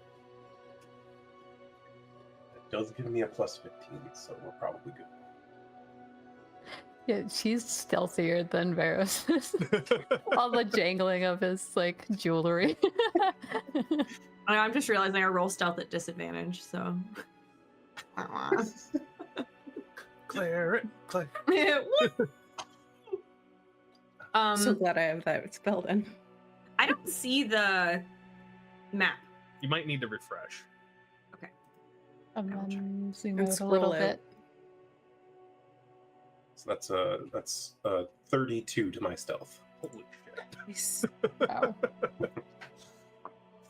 does give me a plus 15, so we're probably good. Yeah, she's stealthier than Veros. All the jangling of his like jewelry. I'm just realizing I roll stealth at disadvantage, so. Claire. So glad I have that spell then. I don't see the map. You might need to refresh. And then zoom And out a little scroll out. bit. So that's 32 to my stealth. Holy shit. Nice. Wow.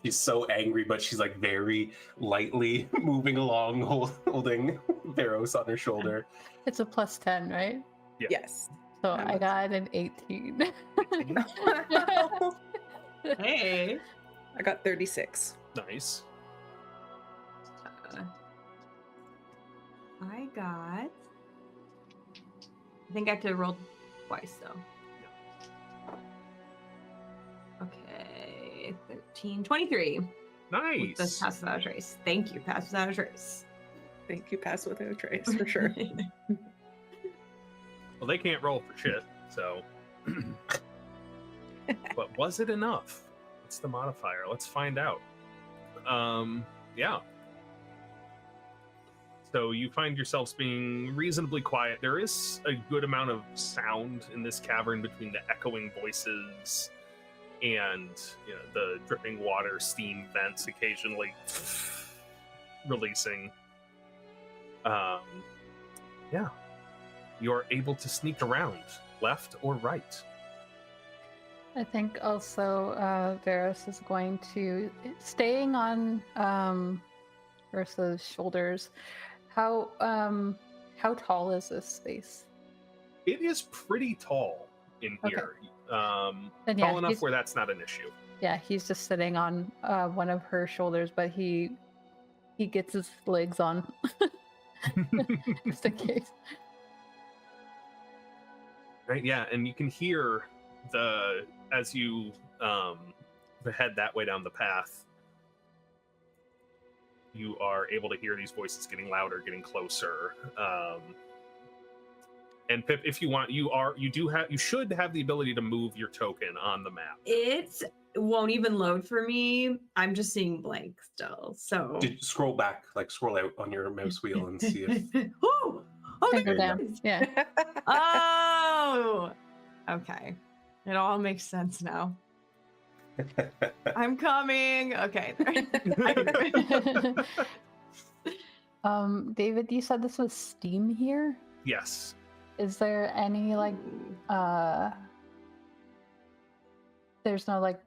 She's so angry, but she's like very lightly moving along, holding Veros on her shoulder. It's a plus 10, right? Yeah. Yes. So I I was- got an 18. Hey. I got 36. Nice. I got. I think I have to roll twice though. Okay, 13, 23. With Nice. this Pass Without a Trace. Thank you, Pass Without a Trace. Thank you, Pass Without Trace, for sure. Well, they can't roll for shit, so. But was it enough? What's the modifier? Let's find out. Yeah. So you find yourselves being reasonably quiet. There is a good amount of sound in this cavern between the echoing voices and the dripping water, steam vents occasionally releasing. Yeah. You're able to sneak around, left or right. I think also Veros is going to, staying on Ursa's shoulders, How tall is this space? It is pretty tall in Okay. here. Then, yeah, Tall enough he's- where that's not an issue. Yeah, he's just sitting on one of her shoulders, but he gets his legs on just in case. Right, yeah, and you can hear as you head that way down the path, you are able to hear these voices getting louder, getting closer. And Pip, if you want, you should have the ability to move your token on the map. It won't even load for me. I'm just seeing blank still. So Scroll back, like scroll out on your mouse wheel and see if. oh, Finger there down. it is. Yeah. Oh, okay. It all makes sense now. I'm coming. Okay. David, you said this was steam here. Yes. Is there any there's no like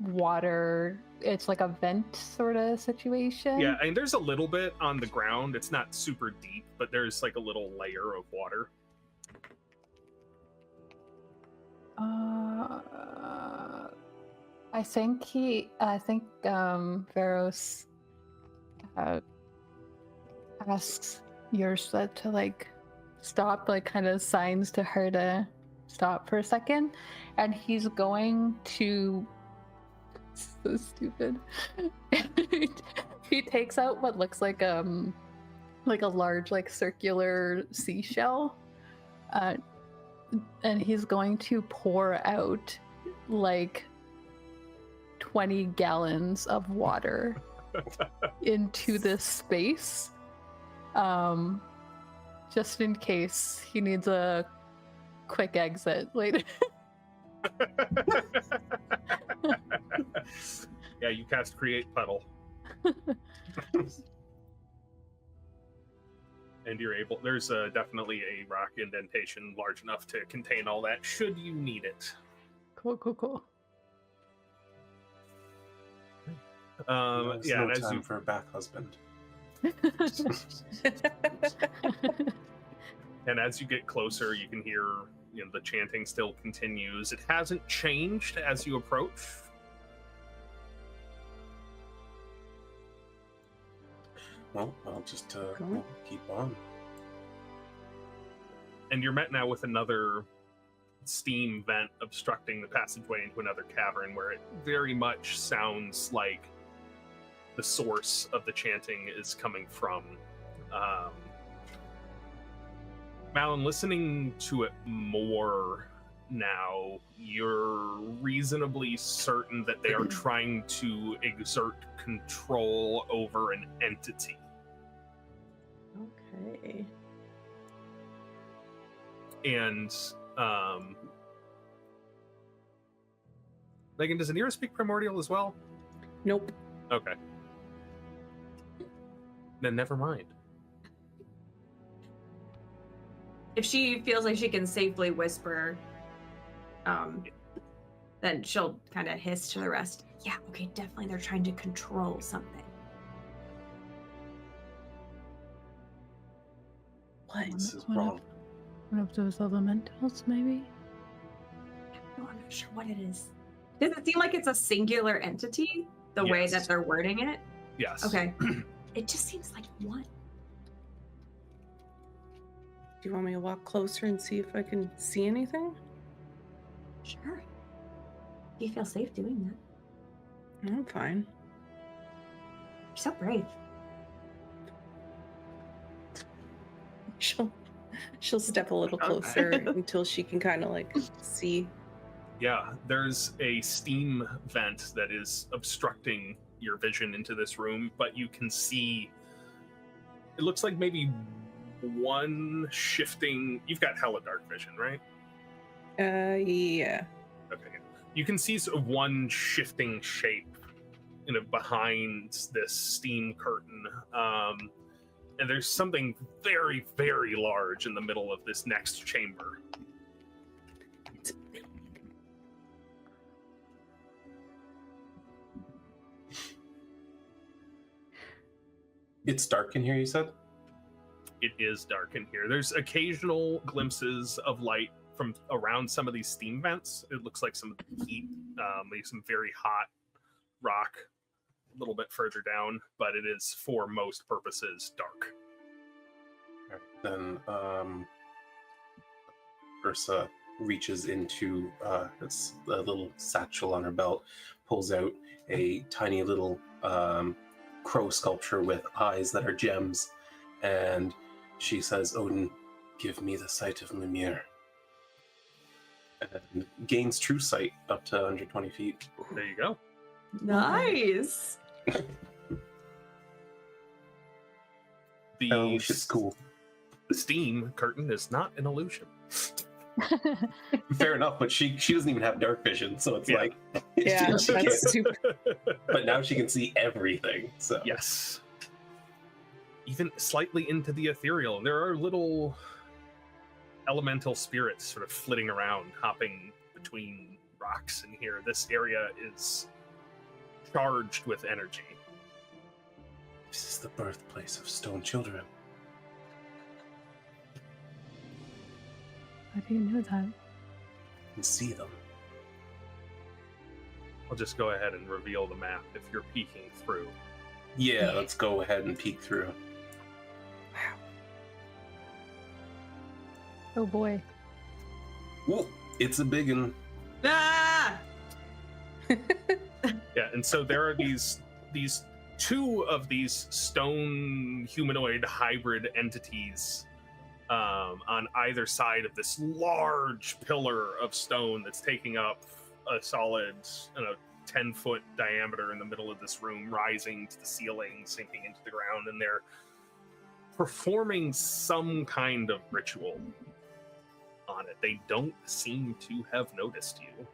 water, it's like a vent sort of situation? Yeah, and there's a little bit on the ground. It's not super deep, but there's like a little layer of water. I think Veros asks Yrsa to like stop, like kind of signs to her to stop for a second, and he's going to so stupid. He takes out what looks like a large like circular seashell, and he's going to pour out like 20 gallons of water into this space, just in case he needs a quick exit later. Yeah, you cast Create Puddle. And you're able, there's definitely a rock indentation large enough to contain all that, should you need it. Cool. There's Yeah, no and as time you for a bath husband. And as you get closer, you can hear, the chanting still continues. It hasn't changed as you approach. Well, I'll just keep on. And you're met now with another steam vent obstructing the passageway into another cavern where it very much sounds like the source of the chanting is coming from. Malin, listening to it more now, you're reasonably certain that they are trying to exert control over an entity. Okay. And Megan, does Anira speak Primordial as well? Nope. Okay. Then never mind. If she feels like she can safely whisper, then she'll kind of hiss to the rest. Yeah, okay, definitely they're trying to control something. What? This is One wrong. One of those elementals, maybe? No, I'm not sure what it is. Does it seem like it's a singular entity, the way Yes. that they're wording it? Yes. Okay. It just seems like one. Do you want me to walk closer and see if I can see anything? Sure. Do you feel safe doing that? I'm fine. You're so brave. She'll step a little closer until she can kind of like see. Yeah, there's a steam vent that is obstructing your vision into this room, but you can see, it looks like maybe one shifting, you've got hella dark vision, right? Yeah. Okay. You can see sort of one shifting shape, behind this steam curtain. And there's something very, very large in the middle of this next chamber. It's dark in here, you said? it is dark in here. There's occasional glimpses of light from around some of these steam vents. It looks like some heat, like some very hot rock a little bit further down, but it is for most purposes dark. Then Yrsa reaches into a little satchel on her belt, pulls out a tiny little crow sculpture with eyes that are gems, and she says, "Odin, give me the sight of Mimir." And gains true sight up to 120 feet. There you go. Nice. The shit's cool. The steam curtain is not an illusion. Fair enough, but she doesn't even have dark vision, so it's Yeah. like Yeah, she that's can't- super. But now she can see everything. So Yes. Even slightly into the ethereal. There are little elemental spirits sort of flitting around, hopping between rocks in here. This area is charged with energy. this is the birthplace of stone children. How do you know that? You can see them. I'll just go ahead and reveal the map if you're peeking through. Yeah, let's go ahead and peek through. Oh boy. Ooh, it's a big one. Ah! Yeah, and so there are these two of these stone humanoid hybrid entities on either side of this large pillar of stone that's taking up a solid 10-foot diameter in the middle of this room, rising to the ceiling, sinking into the ground, and they're performing some kind of ritual on it. They don't seem to have noticed you.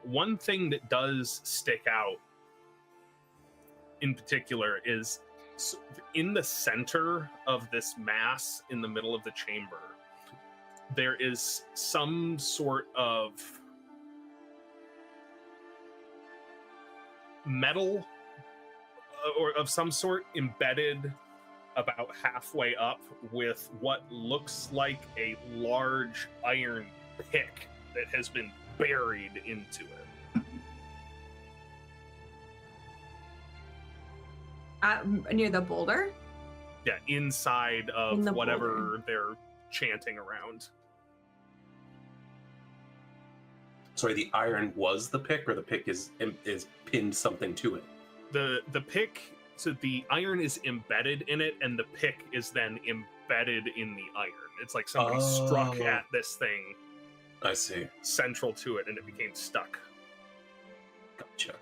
One thing that does stick out in particular is in the center of this mass in the middle of the chamber, there is some sort of metal or of some sort embedded about halfway up with what looks like a large iron pick that has been buried into it. Near the boulder? Yeah, inside of In the whatever boulder. they're chanting around. Sorry, the iron was the pick, or the pick is pinned something to it? The pick, so the iron is embedded in it, and the pick is then embedded in the iron. It's like somebody struck Oh. at this thing I see. central to it, and it became stuck. Gotcha.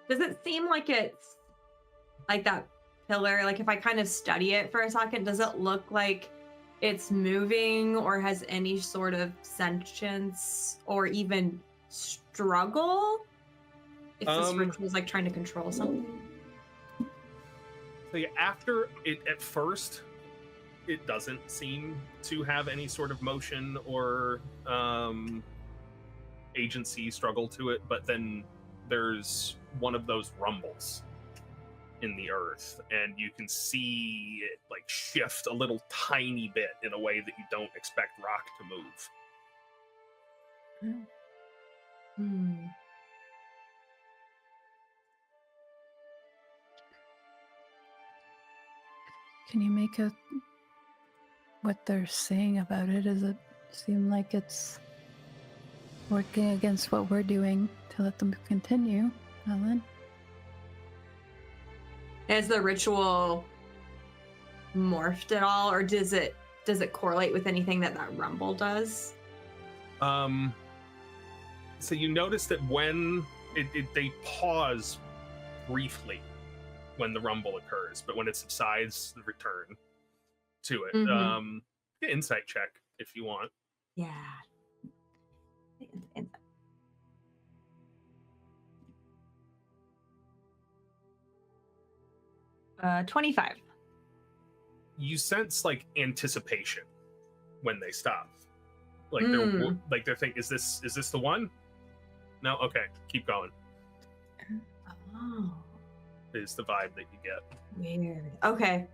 Does it seem like it's like that pillar? Like if I kind of study it for a second, does it look like it's moving or has any sort of sentience or even struggle? If this ritual is like trying to control something? So yeah, after it, at first, it doesn't seem to have any sort of motion or agency struggle to it, but then there's one of those rumbles in the earth, and you can see it like shift a little tiny bit in a way that you don't expect rock to move. Hmm. Can you make a what they're saying about it? Does it seem like it's working against what we're doing to let them continue, Malin? Has the ritual morphed at all, or does it correlate with anything that rumble does? So you notice that when they pause briefly when the rumble occurs, but when it subsides, they return to it. Mhm. Insight check if you want. Yeah. 25. You sense like anticipation when they stop. Like they're thinking, is this the one? No, okay, keep going. Oh. is the vibe that you get. Weird. Okay.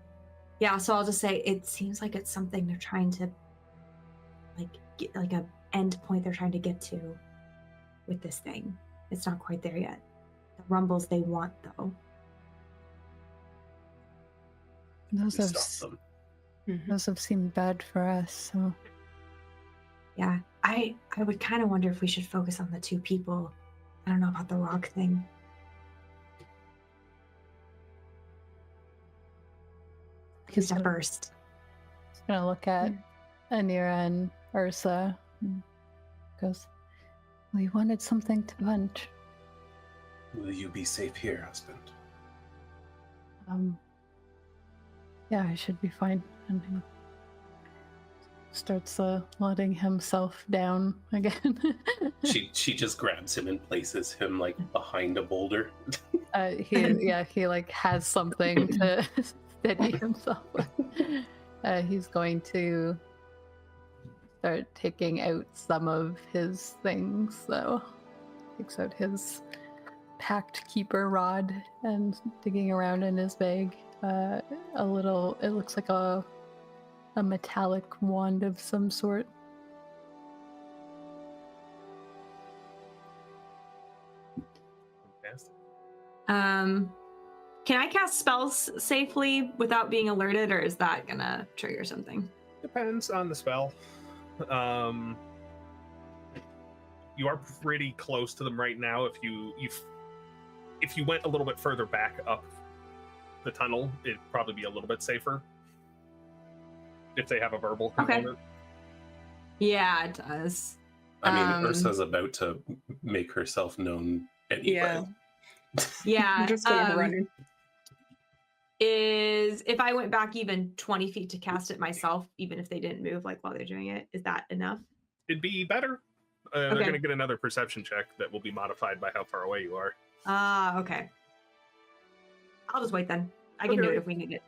Yeah, so I'll just say it seems like it's something they're trying to get like a end point they're trying to get to with this thing. It's not quite there yet. The rumbles they want though. Those We have stop them. those have seemed bad for us. So Yeah. I would kind of wonder if we should focus on the two people. I don't know about the rock thing. Who's He's first? gonna look at Anira and Yrsa and goes, "We wanted something to punch." Will you be safe here, husband? Yeah, I should be fine. And he starts letting himself down again. She just grabs him and places him like behind a boulder. He like has something to steady himself with. He's going to start taking out some of his things, though. Takes out his packed keeper rod and digging around in his bag. A little, it looks like a metallic wand of some sort. Fantastic. Can I cast spells safely without being alerted, or is that gonna trigger something? Depends on the spell. You are pretty close to them right now. If you went a little bit further back up the tunnel, it'd probably be a little bit safer. If they have a verbal component. Yeah, it does. I mean, Ursa's about to make herself known anyway. Yeah. I'm just gonna run in. Is if I went back even 20 feet to cast it myself, even if they didn't move like while they're doing it, is that enough? It'd be better. They're Okay. going to get another perception check that will be modified by how far away you are. Okay. I'll just wait then. I can do Okay. it if we need it.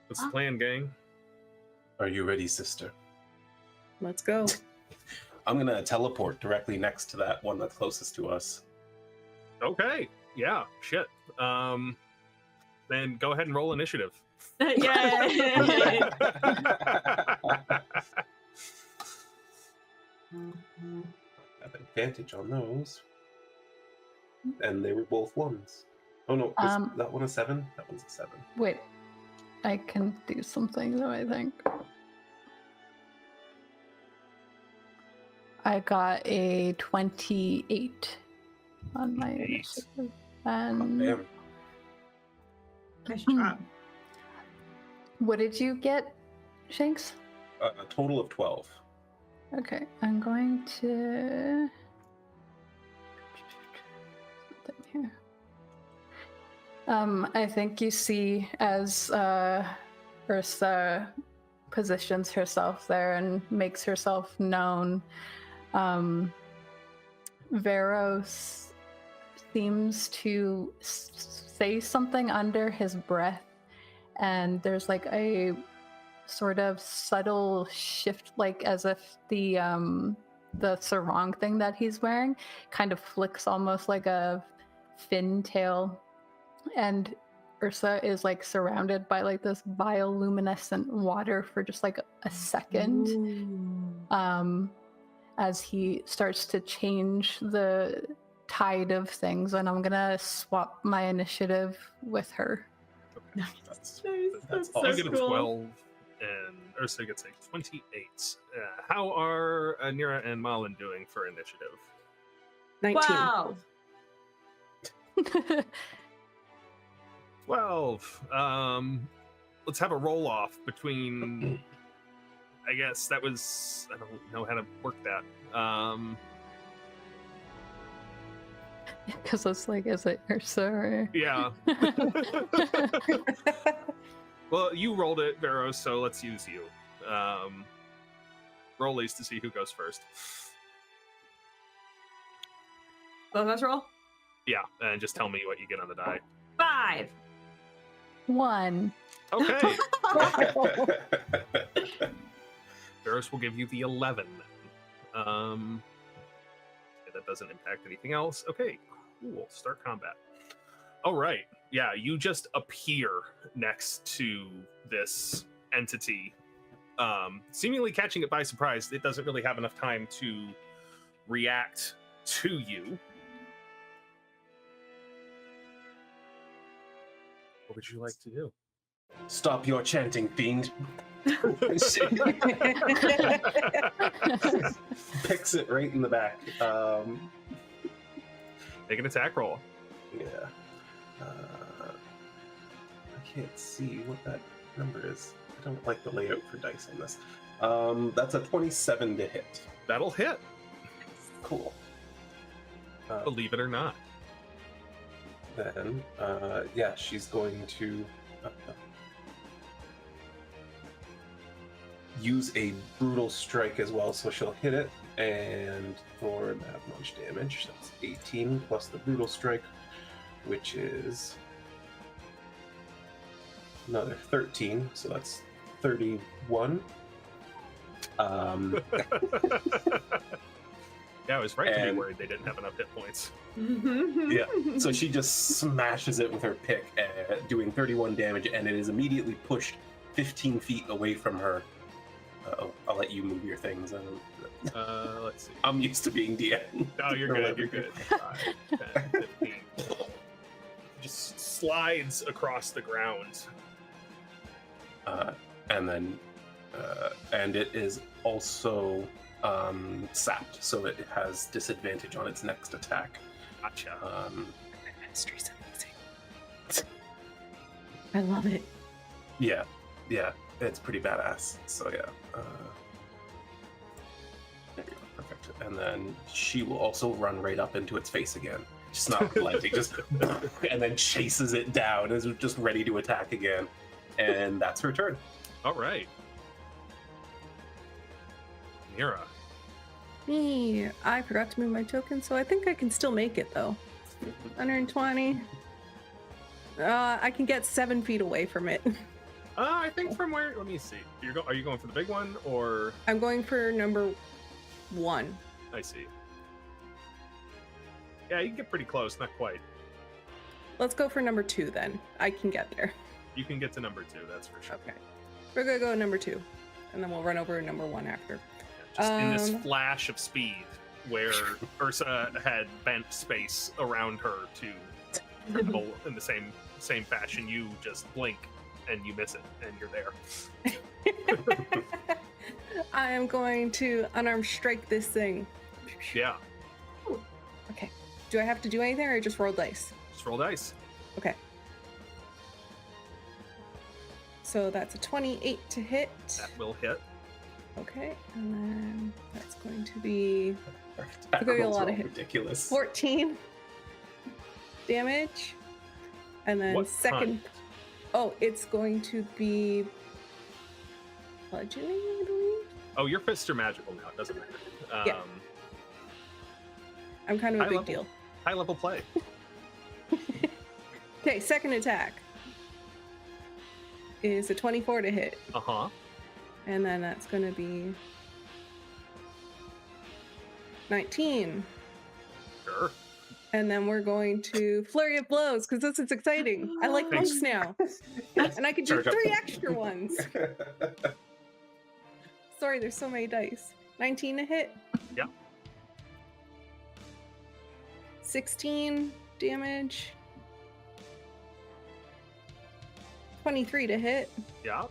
What's the plan, gang? Are you ready, sister? Let's go. I'm gonna teleport directly next to that one that's closest to us. Okay. Yeah. Shit. Then go ahead and roll initiative. Yay! Have advantage on those. And they were both ones. Oh no, is that one a 7? That one's a 7. Wait, I can do something though, I think. I got a 28 on my initiative. And Damn. Nice job. what did you get, Shanks? A total of 12. Okay, I'm going to put them here. I think you see as Yrsa positions herself there and makes herself known. Veros seems to say something under his breath, and there's like a sort of subtle shift, like as if the sarong thing that he's wearing kind of flicks almost like a fin tail, and Yrsa is like surrounded by like this bioluminescent water for just like a second. Ooh. As he starts to change the tide of things, and I'm gonna swap my initiative with her. That's That's all. so I get a cool. 12, and Yrsa gets a 28. How are Anira and Malin doing for initiative? 19. Wow. 12. Let's have a roll off between. I guess that was. I don't know how to work that. Because it's like, is it Yrsa or? Yeah. Well, you rolled it, Veros, so let's use you. Roll these to see who goes first. Both of us roll? Yeah, and just tell me what you get on the die. 5. 1. Okay. Veros will give you the 11. Okay, that doesn't impact anything else. Okay, Cool. Start combat. All right. Yeah, you just appear next to this entity, seemingly catching it by surprise. It doesn't really have enough time to react to you. What would you like to do? Stop your chanting, fiend. Picks it right in the back. Make an attack roll. Yeah. I can't see what that number is. I don't like the layout for dice on this. That's a 27 to hit. That'll hit, Cool. believe it or not. Then, yeah, she's going to use a brutal strike as well, so she'll hit it, and for that much damage, that's 18 plus the brutal strike, which is another 13, so that's 31. Yeah, I was right to be worried they didn't have enough hit points. Yeah, so she just smashes it with her pick, doing 31 damage, and it is immediately pushed 15 feet away from her. I'll let you move your things. Let's see. I'm used to being DM. No, you're good. You're good. 5, 10, 15. Just slides across the ground. And then, and it is also sapped, so it has disadvantage on its next attack. Gotcha. Ministry's amazing. I love it. Yeah, it's pretty badass. So yeah. There you go, perfect. And then she will also run right up into its face again. Just not relenting, just and then chases it down, is just ready to attack again. And that's her turn. All right. Anira. Me. I forgot to move my token, so I think I can still make it though. 120. I can get 7 feet away from it. I think from where? Let me see. Are you going for the big one or? I'm going for number 1. I see. Yeah, you can get pretty close. Not quite. Let's go for number 2 then. I can get there. You can get to number 2. That's for sure. Okay. We're gonna go number 2, and then we'll run over number 1 after. Just in this flash of speed, where Yrsa had bent space around her to travel in the same fashion, you just blink and you miss it, and you're there. I am going to unarmed strike this thing. Yeah. Okay. Do I have to do anything, or just roll dice? Just roll dice. Okay. So that's a 28 to hit. That will hit. Okay, and then that's going to be That be a rolls lot are of hit. ridiculous. 14 damage. And then What second. kind? Oh, it's going to be bludgeoning, I believe. Oh, your fists are magical now. It doesn't matter. Yeah. I'm kind of a high big level. deal. High level play. Okay, second attack is a 24 to hit. Uh-huh. And then that's going to be 19. Sure. And then we're going to flurry of blows, because this is exciting. I like Thanks. monks now. And I could do Charge up. 3 extra ones. Sorry, there's so many dice. 19 to hit. Yeah. 16 damage. 23 to hit. Yeah.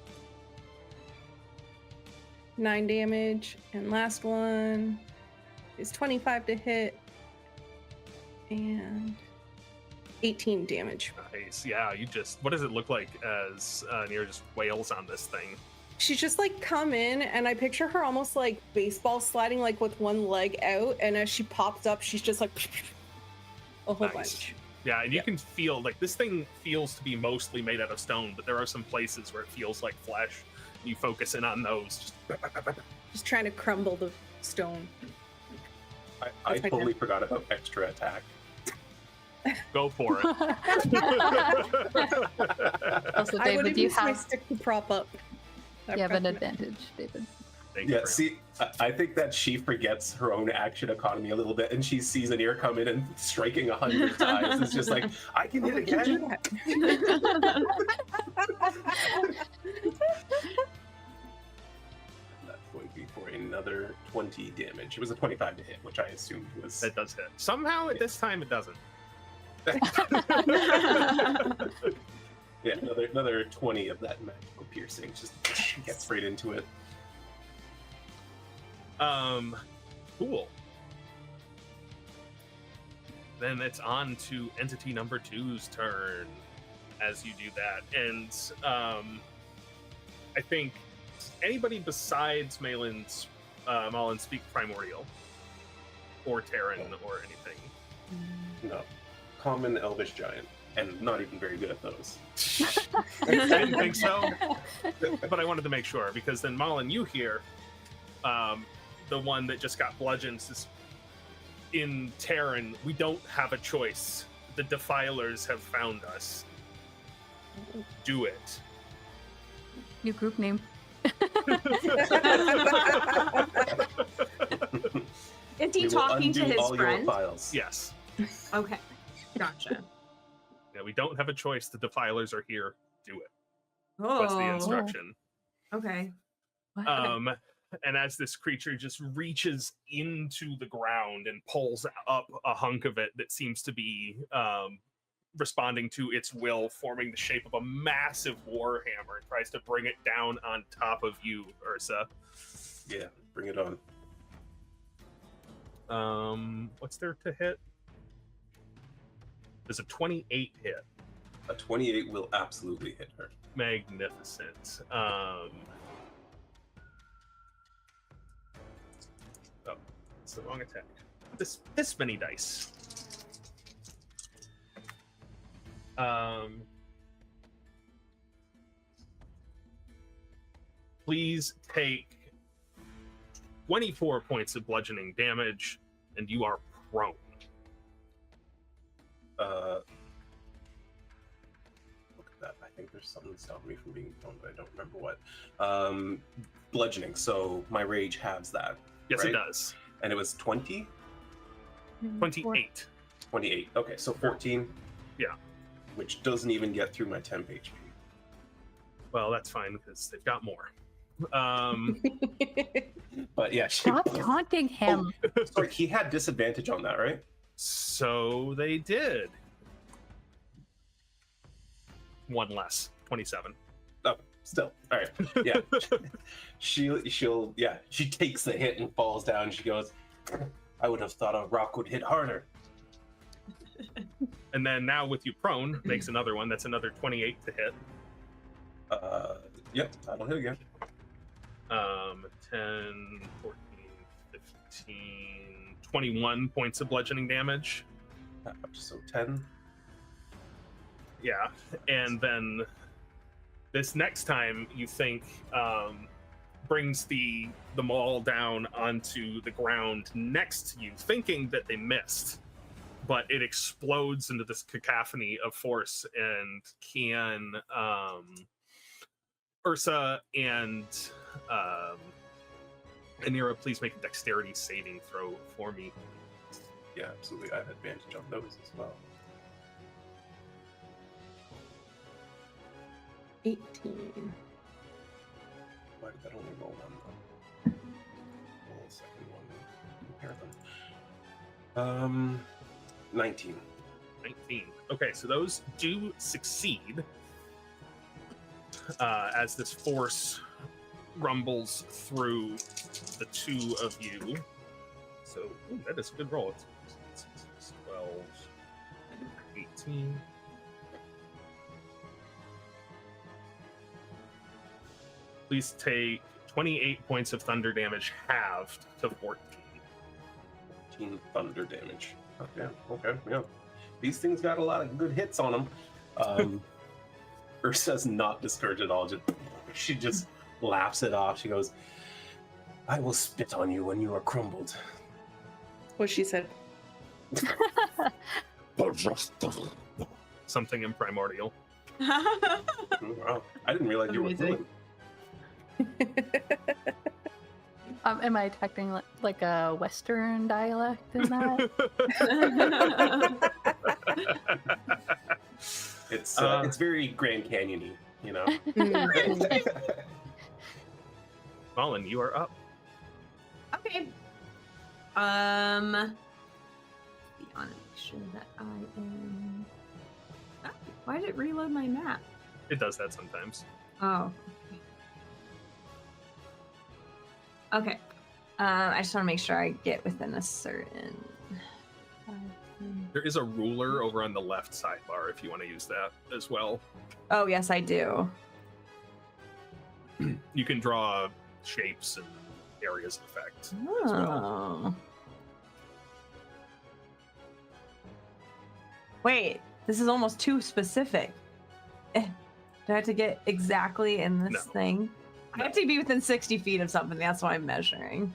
9 damage. And last one is 25 to hit. And 18 damage. Nice. Yeah, you just... What does it look like as Anira just wails on this thing? She's just like come in, and I picture her almost like baseball sliding, like with one leg out, and as she pops up, she's just like a whole Nice. bunch. Yeah, and you can feel, like, this thing feels to be mostly made out of stone, but there are some places where it feels like flesh. You focus in on those. Just trying to crumble the stone. I That's my totally forgot about extra attack. Go for it. Also, I would David, have you used my have stick to prop up. that an precedent. advantage, David. Thank you Yeah, for- see, I think that she forgets her own action economy a little bit, and she sees Anira come in and striking 100 times. It's just like, I can hit again. That's going to be for another 20 damage. It was a 25 to hit, which I assumed was. That does hit. Somehow at this time it doesn't. Yeah, another 20 of that magical piercing. Just gets right into it. Cool. Then it's on to entity number 2's turn as you do that. And I think anybody besides Malin speak Primordial or Terran or anything. No. Common Elvish Giant. And not even very good at those. I didn't think so, but I wanted to make sure, because then Malin, you hear the one that just got bludgeoned is in Terran. We don't have a choice. The Defilers have found us. Do it. New group name. Is he We will talking to undo his all your friend? files. Yes. Okay, gotcha. Yeah, we don't have a choice. The Defilers are here. Do it. Oh, What's the instruction? okay. What? And as this creature just reaches into the ground and pulls up a hunk of it that seems to be responding to its will, forming the shape of a massive warhammer, and tries to bring it down on top of you, Yrsa. Yeah, bring it on. What's there to hit? There's a 28 hit. A 28 will absolutely hit her. Magnificent. Oh, it's the wrong attack. This many dice. Please take 24 points of bludgeoning damage, and you are prone. Look at that. I think there's something stopping me from being prone, but I don't remember what. Bludgeoning. So my rage halves that. Yes, Right? it does. And it was 20? 28. 28. Okay, so 14. Yeah. Which doesn't even get through my temp HP. Well, that's fine because they've got more. But yeah, Stop taunting him. sorry, he had disadvantage on that, right? So they did. One less. 27. Oh, still. All right. Yeah. she takes the hit and falls down. She goes, I would have thought a rock would hit harder. And then now with you prone, makes another one. That's another 28 to hit. Yep, that'll hit again. 10, 14, 15, 21 points of bludgeoning damage. So 10. Yeah. And then this next time you think brings the maul down onto the ground next to you, thinking that they missed. But it explodes into this cacophony of force, and can Yrsa and Anira please make a dexterity saving throw for me? Yeah, absolutely. I have advantage on those as well. 18. Why did that only roll one though? Roll a second one. Compare them. 19. 19. Okay, so those do succeed as this force rumbles through the two of you. So ooh, that is a good roll. It's 12, 18. Please take 28 points of thunder damage halved to 14. 14 thunder damage. Oh, yeah, okay, yeah. These things got a lot of good hits on them. Yrsa's not discouraged at all. She just laughs it off. She goes, I will spit on you when you are crumbled. What she said. Something in Primordial. Wow, I didn't realize you were Amazing. fluent. Am I attacking like a Western dialect in that? It's very Grand Canyon-y, you know. Malin, you are up. Okay. I want to make sure that I am. Oh, why did it reload my map? It does that sometimes. Oh. Okay. I just want to make sure I get within a certain. There is a ruler over on the left sidebar if you want to use that as well. Oh yes, I do. You can draw shapes and areas of effect as well. Oh. Wait, this is almost too specific. Do I have to get exactly in this thing? I have to be within 60 feet of something. That's what I'm measuring.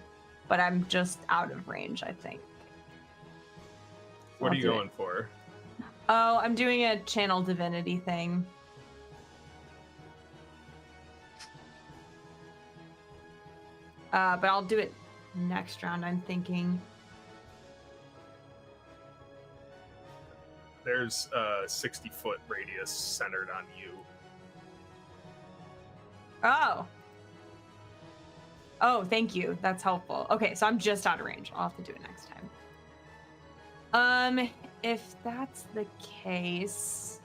But I'm just out of range, I think. What are you going for? Oh, I'm doing a channel divinity thing. But I'll do it next round, I'm thinking. There's a 60-foot radius centered on you. Oh. Oh, thank you. That's helpful. Okay, so I'm just out of range. I'll have to do it next time. If that's the case,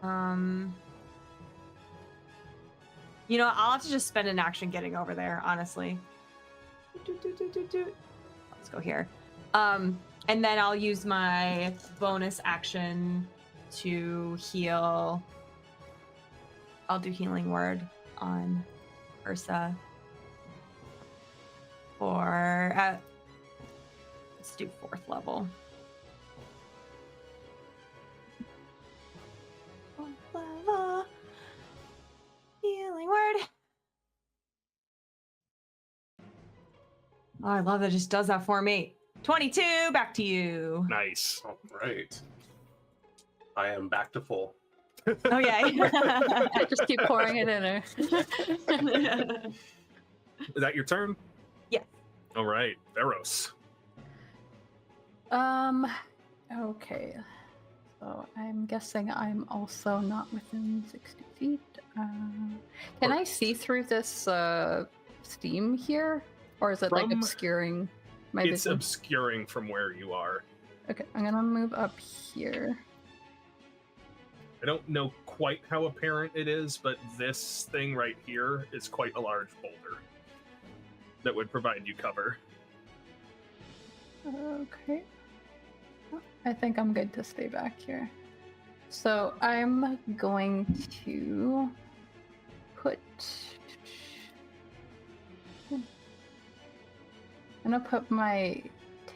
you know, I'll have to just spend an action getting over there, honestly. Let's go here. And then I'll use my bonus action to heal. I'll do Healing Word on Yrsa. Or let's do 4th level. 4th level. Healing Word. Oh, I love that it just does that for me. 22, back to you. Nice. All right. I am back to full. Oh, yeah. Just keep pouring it in her. Is that your turn? Yeah. All right, Veros. Okay. So I'm guessing I'm also not within 60 feet. Can I see through this steam here? Or is it like obscuring my It's vision? obscuring from where you are. Okay, I'm gonna move up here. I don't know quite how apparent it is, but this thing right here is quite a large boulder that would provide you cover. Okay. I think I'm good to stay back here. So I'm going to put... I'm gonna put my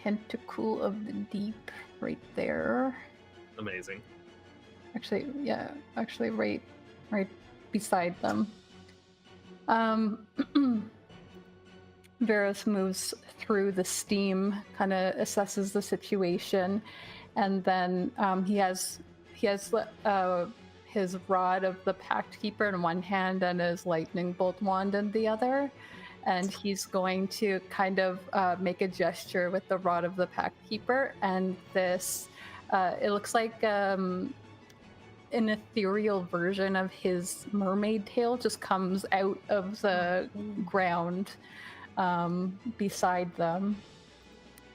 Tentacle of the Deep right there. Amazing. Actually, yeah, actually right beside them. Veros moves through the steam, kind of assesses the situation, and then he has his rod of the Pact Keeper in one hand and his lightning bolt wand in the other, and he's going to kind of make a gesture with the rod of the Pact Keeper, and this it looks like an ethereal version of his mermaid tail just comes out of the ground beside them,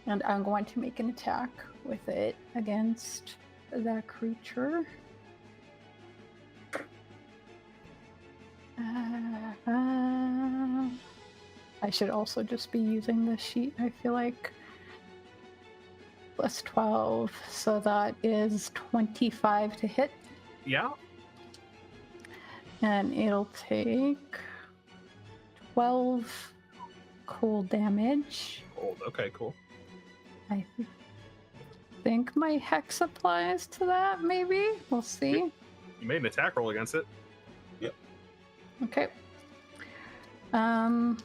and I'm going to make an attack with it against that creature. I should also just be using this sheet, I feel like. Plus 12, so that is 25 to hit. Yeah. And it'll take 12 cold damage. Cold. Okay, cool. I think my hex applies to that, maybe? We'll see. You made an attack roll against it. Yep. Okay. I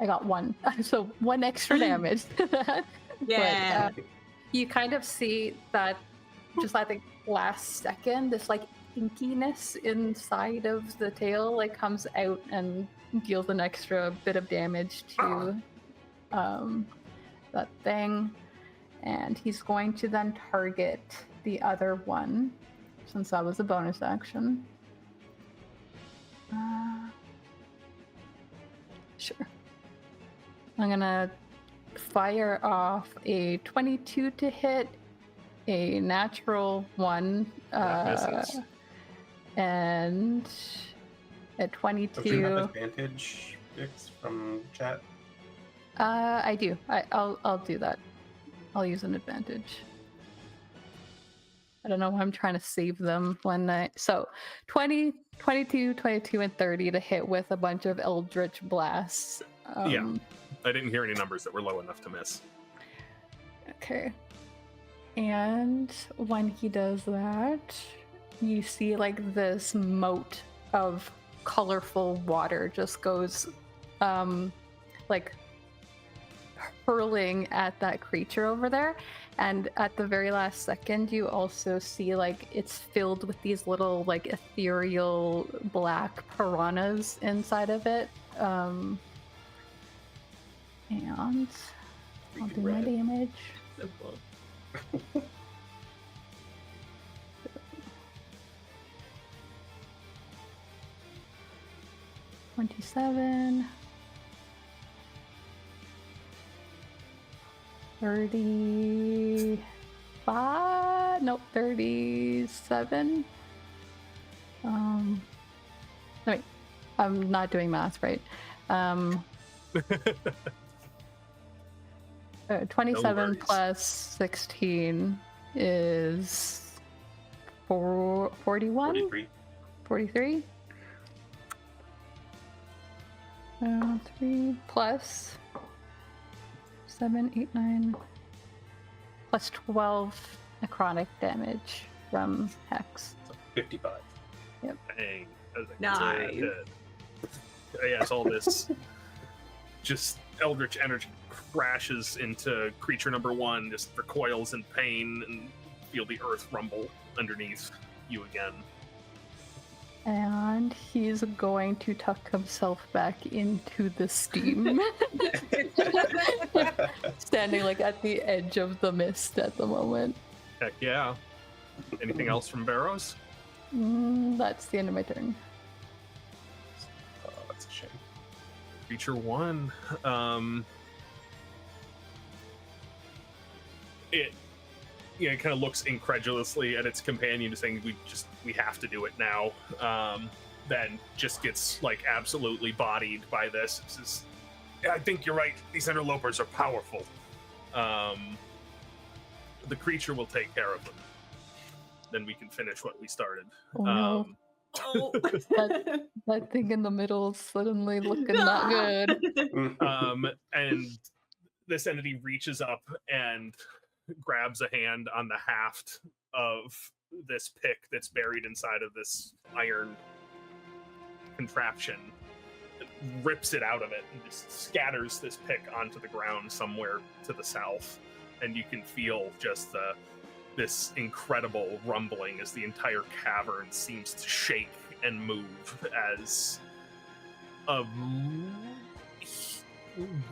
got 1. So 1 extra damage to that. Yeah. But, you kind of see that just at the last second, this like inkiness inside of the tail like comes out and deals an extra bit of damage to that thing. And he's going to then target the other one, since that was a bonus action. Sure. I'm gonna fire off a 22 to hit, a natural 1, and a 22. Do you have advantage, Vixx, from chat? I do. I'll do that. I'll use an advantage. I don't know why I'm trying to save them when I... So, 20, 22, 22, and 30 to hit with a bunch of Eldritch Blasts. Yeah. I didn't hear any numbers that were low enough to miss. Okay. And when he does that, you see like this moat of colorful water just goes like hurling at that creature over there. And at the very last second, you also see like it's filled with these little like ethereal black piranhas inside of it. And I'll do my damage. Simple. 27, 35, nope, 37. Wait, I'm not doing math right. 27 plus 16 is 41? 43? 3 plus 7, 8, 9 plus 12 necrotic damage from Hex. So 55. Yep. Dang. That was a Nice. good hit. Yeah, it's all this just eldritch energy crashes into creature number 1, just recoils in pain and feel the earth rumble underneath you again. And he's going to tuck himself back into the steam. Standing like at the edge of the mist at the moment. Heck yeah. Anything else from Veros? That's the end of my turn. Oh, that's a shame. Creature 1. It kind of looks incredulously at its companion, saying, we have to do it now. Then just gets like absolutely bodied by this. Says, I think you're right. These interlopers are powerful. The creature will take care of them. Then we can finish what we started. Oh, no. Oh. That thing in the middle is suddenly looking not good. And this entity reaches up and grabs a hand on the haft of this pick that's buried inside of this iron contraption, rips it out of it, and just scatters this pick onto the ground somewhere to the south. And you can feel just this incredible rumbling as the entire cavern seems to shake and move as a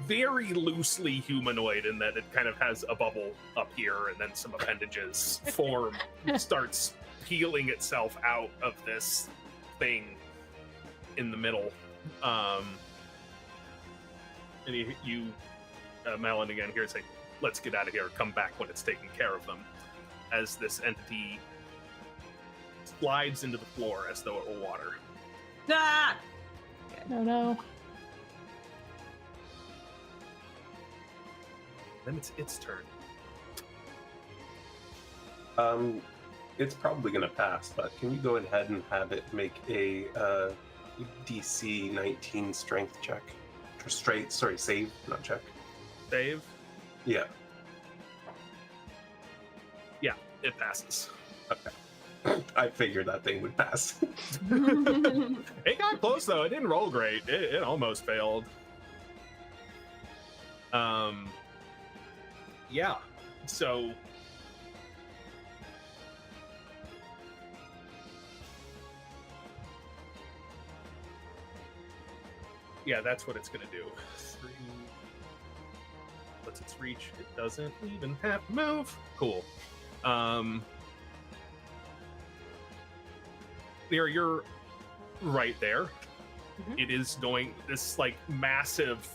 very loosely humanoid, in that it kind of has a bubble up here and then some appendages form, starts peeling itself out of this thing in the middle. And you Malin again here say, let's get out of here, come back when it's taken care of them, as this entity slides into the floor as though it were water. Ah! Oh no. Then it's its turn. It's probably going to pass, but can you go ahead and have it make a DC 19 strength check? Save, not check. Save? Yeah. Yeah, it passes. Okay. I figured that thing would pass. It got close, though. It didn't roll great. It almost failed. Yeah. So Yeah, that's what it's going to do. 3. What's its reach? It doesn't even have to move. Cool. There, you're right there. Mhm. It is going, this like massive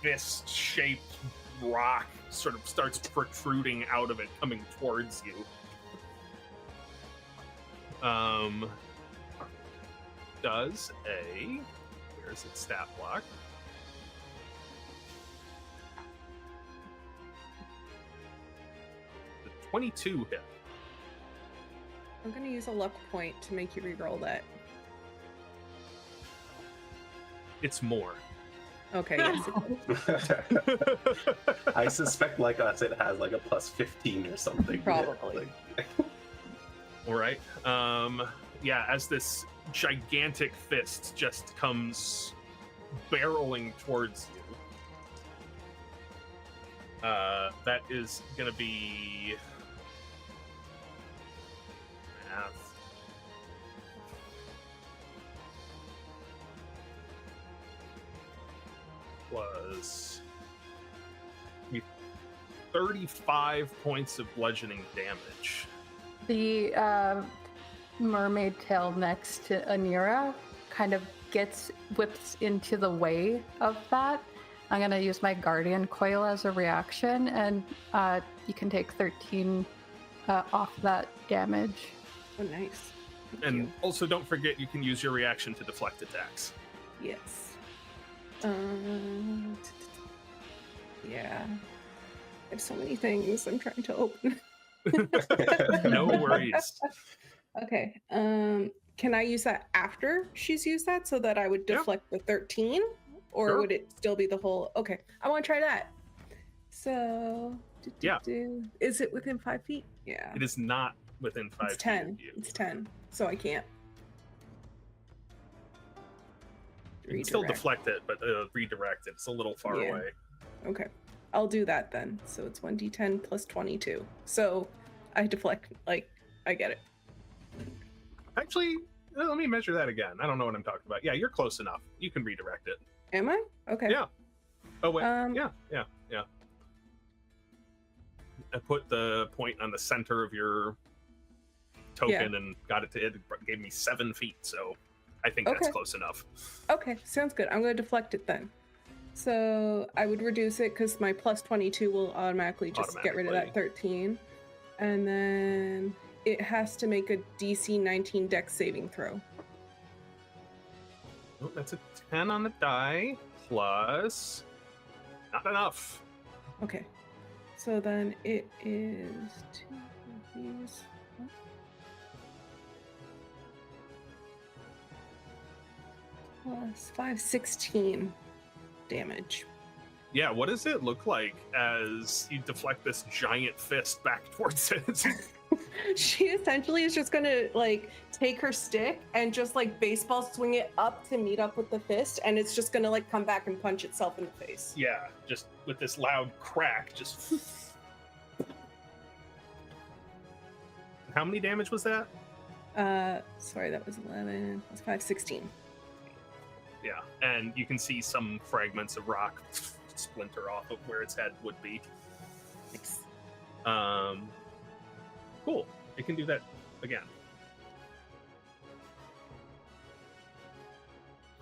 fist-shaped rock sort of starts protruding out of it, coming towards you. Does a, where's its stat block? The 22 hit. I'm gonna use a luck point to make you reroll that. It's more. Okay, yes. I suspect, like us, it has like a plus 15 or something. Probably. Like, All right. Yeah, as this gigantic fist just comes barreling towards you. That is going to be math. Plus 35 points of bludgeoning damage. The mermaid tail next to Anira kind of whips into the way of that. I'm going to use my guardian coil as a reaction, and you can take 13 off that damage. Oh, nice. Thank And you. also don't forget you can use your reaction to deflect attacks. Yes. Yeah. I have so many things I'm trying to open. No worries. Okay. Can I use that after she's used that so that I would Yeah. deflect the 13? Or Sure. would it still be the whole? Okay. I want to try that. So, Yeah. Is it within 5 feet? Yeah. It is not within 5 It's feet 10. of you. It's 10. So I can't. You can still Redirect. deflect it, but redirect it. It's a little far Yeah. away. Okay. I'll do that then. So it's 1d10 plus 22. So I deflect, like, I get it. Actually, let me measure that again. I don't know what I'm talking about. Yeah, you're close enough. You can redirect it. Am I? Okay. Yeah. Oh, wait. Um, Yeah. I put the point on the center of your token and got it to, it gave me 7 feet, so I think that's Okay. close enough. Okay, sounds good. I'm going to deflect it then. So I would reduce it because my plus 22 will automatically just get rid of that 13. And then it has to make a DC 19 Dex saving throw. Oh, that's a 10 on the die, plus... Not enough. Okay. So then it is 2 of these. Plus 5, 16 damage. Yeah, what does it look like as you deflect this giant fist back towards it? She essentially is just gonna like take her stick and just like baseball swing it up to meet up with the fist, and it's just gonna like come back and punch itself in the face. Yeah, just with this loud crack, just... How many damage was that? Sorry, that was 11 plus 5, 16. Yeah, and you can see some fragments of rock splinter off of where its head would be. Nice. Cool. It can do that again.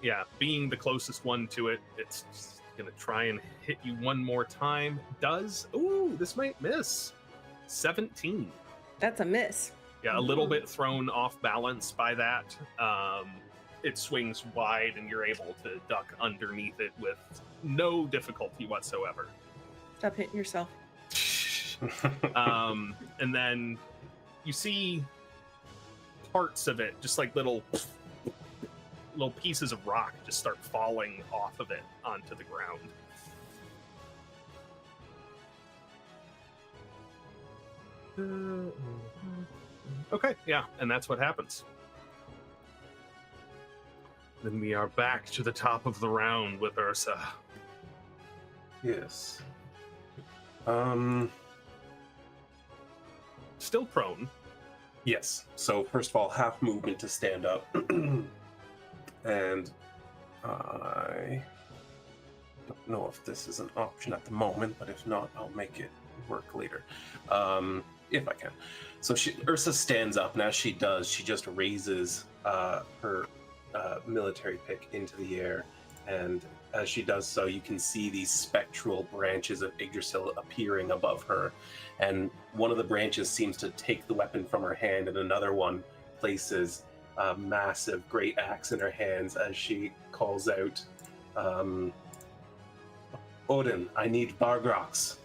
Yeah, being the closest one to it, it's just gonna try and hit you one more time. Does. Ooh, this might miss. 17. That's a miss. Yeah, a little bit thrown off balance by that. It swings wide and you're able to duck underneath it with no difficulty whatsoever. Stop hitting yourself. And then you see parts of it, just like little pieces of rock just start falling off of it onto the ground. Okay, yeah, and that's what happens. Then we are back to the top of the round with Yrsa. Yes. Still prone. Yes. So first of all, half movement to stand up, and I don't know if this is an option at the moment, but if not, I'll make it work later. If I can. So Yrsa stands up, and as she does, she just raises her military pick into the air, and as she does so, you can see these spectral branches of Yggdrasil appearing above her, and one of the branches seems to take the weapon from her hand, and another one places a massive great axe in her hands as she calls out, Odin, I need Bargrox.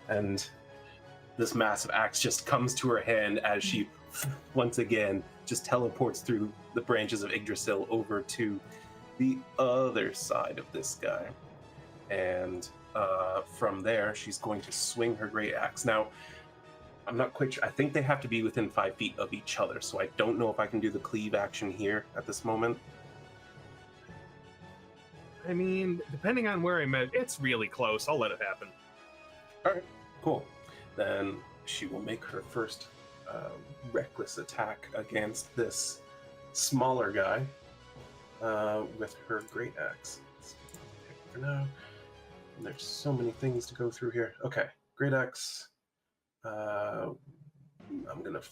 And this massive axe just comes to her hand as she once again just teleports through the branches of Yggdrasil over to the other side of this guy. And from there, she's going to swing her great axe. Now, I'm not quite sure. I think they have to be within 5 feet of each other, so I don't know if I can do the cleave action here at this moment. I mean, depending on where I'm at, it's really close. I'll let it happen. All right, cool. Then she will make her first reckless attack against this smaller guy with her great axe. For now, and there's so many things to go through here. Okay, great axe. I'm gonna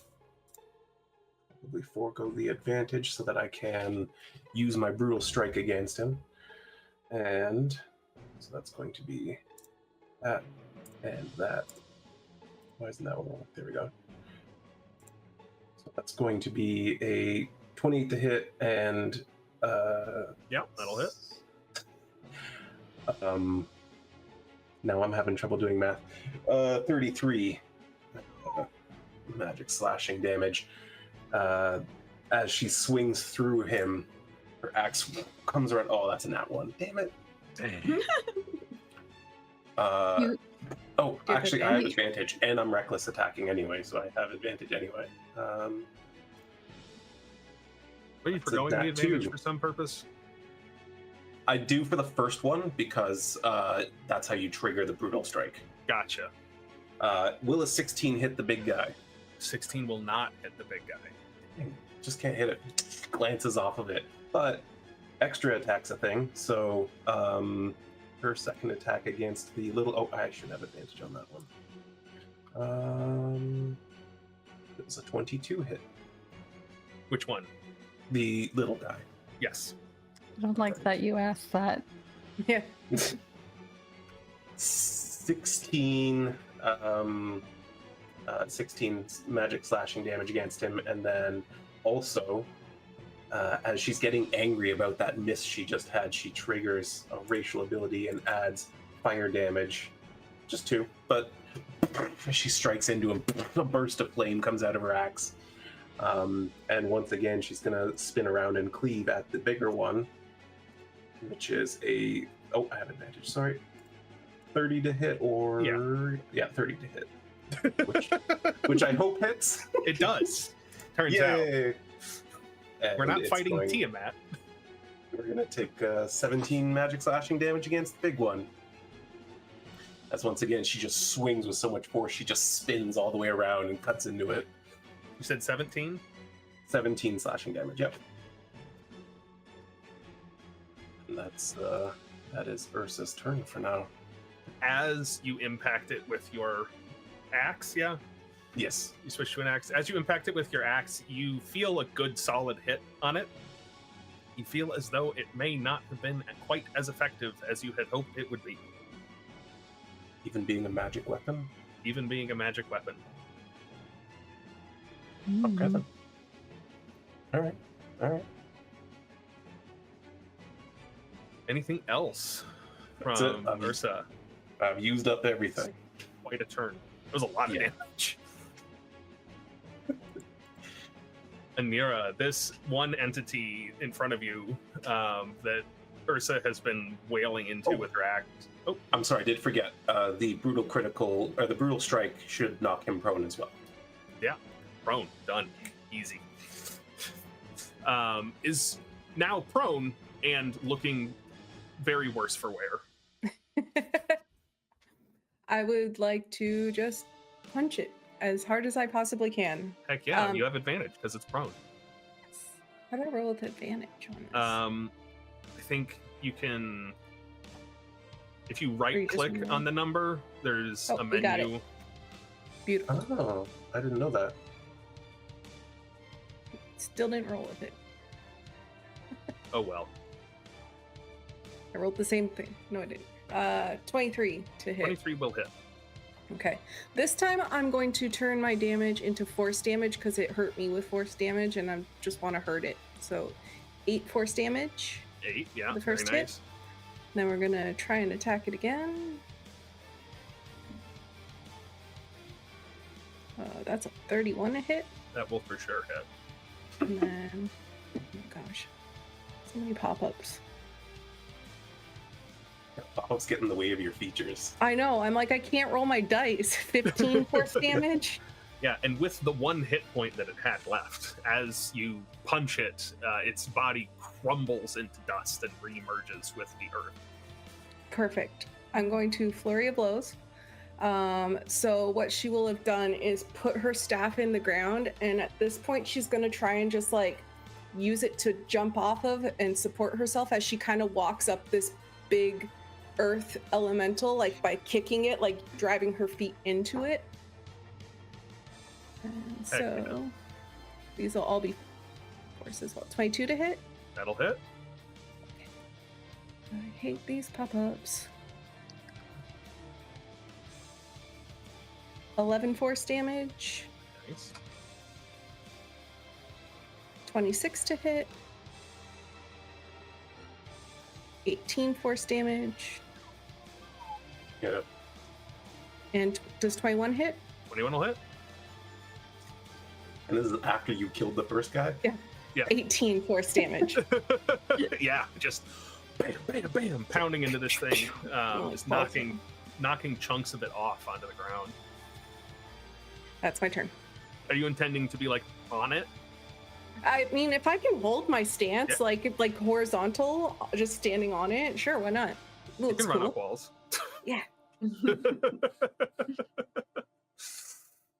probably forego the advantage so that I can use my brutal strike against him. And so that's going to be that and that. Why isn't that one wrong? There we go. So that's going to be a 28 to hit and Yep, that'll hit. Now I'm having trouble doing math. 33 magic slashing damage. As she swings through him, her axe comes around. Oh, that's a nat one. Damn it. Actually, I have advantage, and I'm reckless attacking anyway, so I have advantage anyway. Are you forgoing the advantage for some purpose? I do for the first one because that's how you trigger the brutal strike. Gotcha. Will a 16 hit the big guy? 16 will not hit the big guy. Just can't hit it. Glances off of it. But extra attack's a thing, so her second attack against the little... Oh, I should have advantage on that one. It was a 22 hit. Which one? The little guy. Yes. I don't like that you asked that. Yeah. 16 magic slashing damage against him, and then also as she's getting angry about that miss she just had, she triggers a racial ability and adds fire damage. Just 2, but as she strikes into him, a burst of flame comes out of her axe. And once again, she's gonna spin around and cleave at the bigger one, which is a... Oh, I have advantage, sorry. 30 to hit, or... Yeah, 30 to hit. Which I hope hits. It does. Turns Yay! out. We're not fighting Tiamat. We're gonna take 17 magic slashing damage against the big one. As once again, she just swings with so much force, she just spins all the way around and cuts into it. You said 17? 17 slashing damage, yep. And that is Yrsa's turn for now. As you impact it with your axe, yeah? Yes. You switch to an axe. As you impact it with your axe, you feel a good solid hit on it. You feel as though it may not have been quite as effective as you had hoped it would be. Even being a magic weapon? Even being a magic weapon. Okay then. Alright. Anything else from Yrsa? I've used up everything. Quite a turn. It was a lot of damage. Anira, this one entity in front of you that Yrsa has been wailing into with her axe. Oh, I'm sorry, I did forget. The brutal critical, or the brutal strike should knock him prone as well. Yeah, prone, done, easy. Is now prone and looking very worse for wear. I would like to just punch it as hard as I possibly can. Heck yeah, you have advantage because it's prone. Yes. How do I roll with advantage on this? I think you can If you you right just click remove- on the number, there's Oh, a we got it. menu. Beautiful. Oh, I didn't know that. Still didn't roll with it. Oh well. I rolled the same thing. No, I didn't. 23 to hit. 23 will hit. Okay. This time I'm going to turn my damage into force damage because it hurt me with force damage and I just want to hurt it. So 8 force damage. 8, yeah, The very first hit? nice. Then we're going to try and attack it again. That's a 31 to hit. That will for sure hit. And then, oh gosh, so many pop-ups. Pop-ups get in the way of your features. I know, I'm like, I can't roll my dice. 15 force damage. Yeah, and with the 1 hit point that it had left, as you punch it, its body crumbles into dust and re-emerges with the earth. Perfect. I'm going to flurry of blows. So what she will have done is put her staff in the ground, and at this point she's going to try and just like use it to jump off of and support herself as she kind of walks up this big earth elemental, like by kicking it, like driving her feet into it. And so these will all be forces. Well, 22 to hit. That'll hit. I hate these pop-ups. 11 force damage. Nice. 26 to hit. 18 force damage. Yeah. And does 21 hit? 21 will hit. And this is after you killed the first guy? Yeah. 18 force damage. Yeah, just bam, bam, bam, pounding into this thing, just knocking chunks of it off onto the ground. That's my turn. Are you intending to be like on it? I mean, if I can hold my stance, Yeah. like horizontal, just standing on it, sure, why not? It You looks can run cool. up walls. Yeah.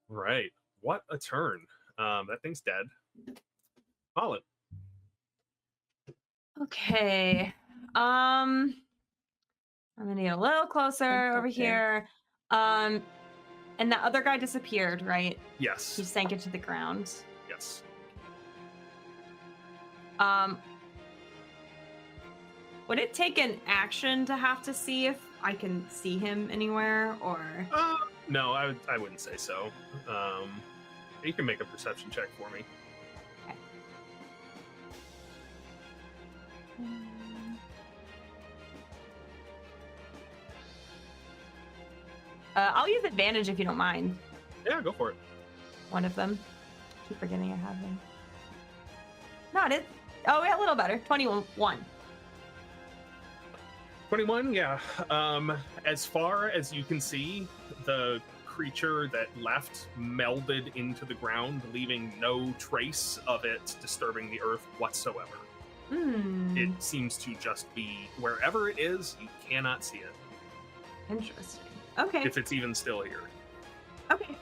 Right. What a turn. That thing's dead. Malin. Okay. I'm gonna get a little closer over here. And the other guy disappeared, right? He Yes. sank into the ground. Yes. Would it take an action to have to see if I can see him anywhere, or? No, I wouldn't say so. You can make a perception check for me. Okay. I'll use advantage if you don't mind. Yeah, go for it. One of them. Keep forgetting I have them. No, it is. Oh, yeah, a little better. 21. 21, yeah. As far as you can see, the creature that left melded into the ground, leaving no trace of it disturbing the earth whatsoever. It seems to just be wherever it is, you cannot see it. Interesting. Okay. If it's even still here. Okay.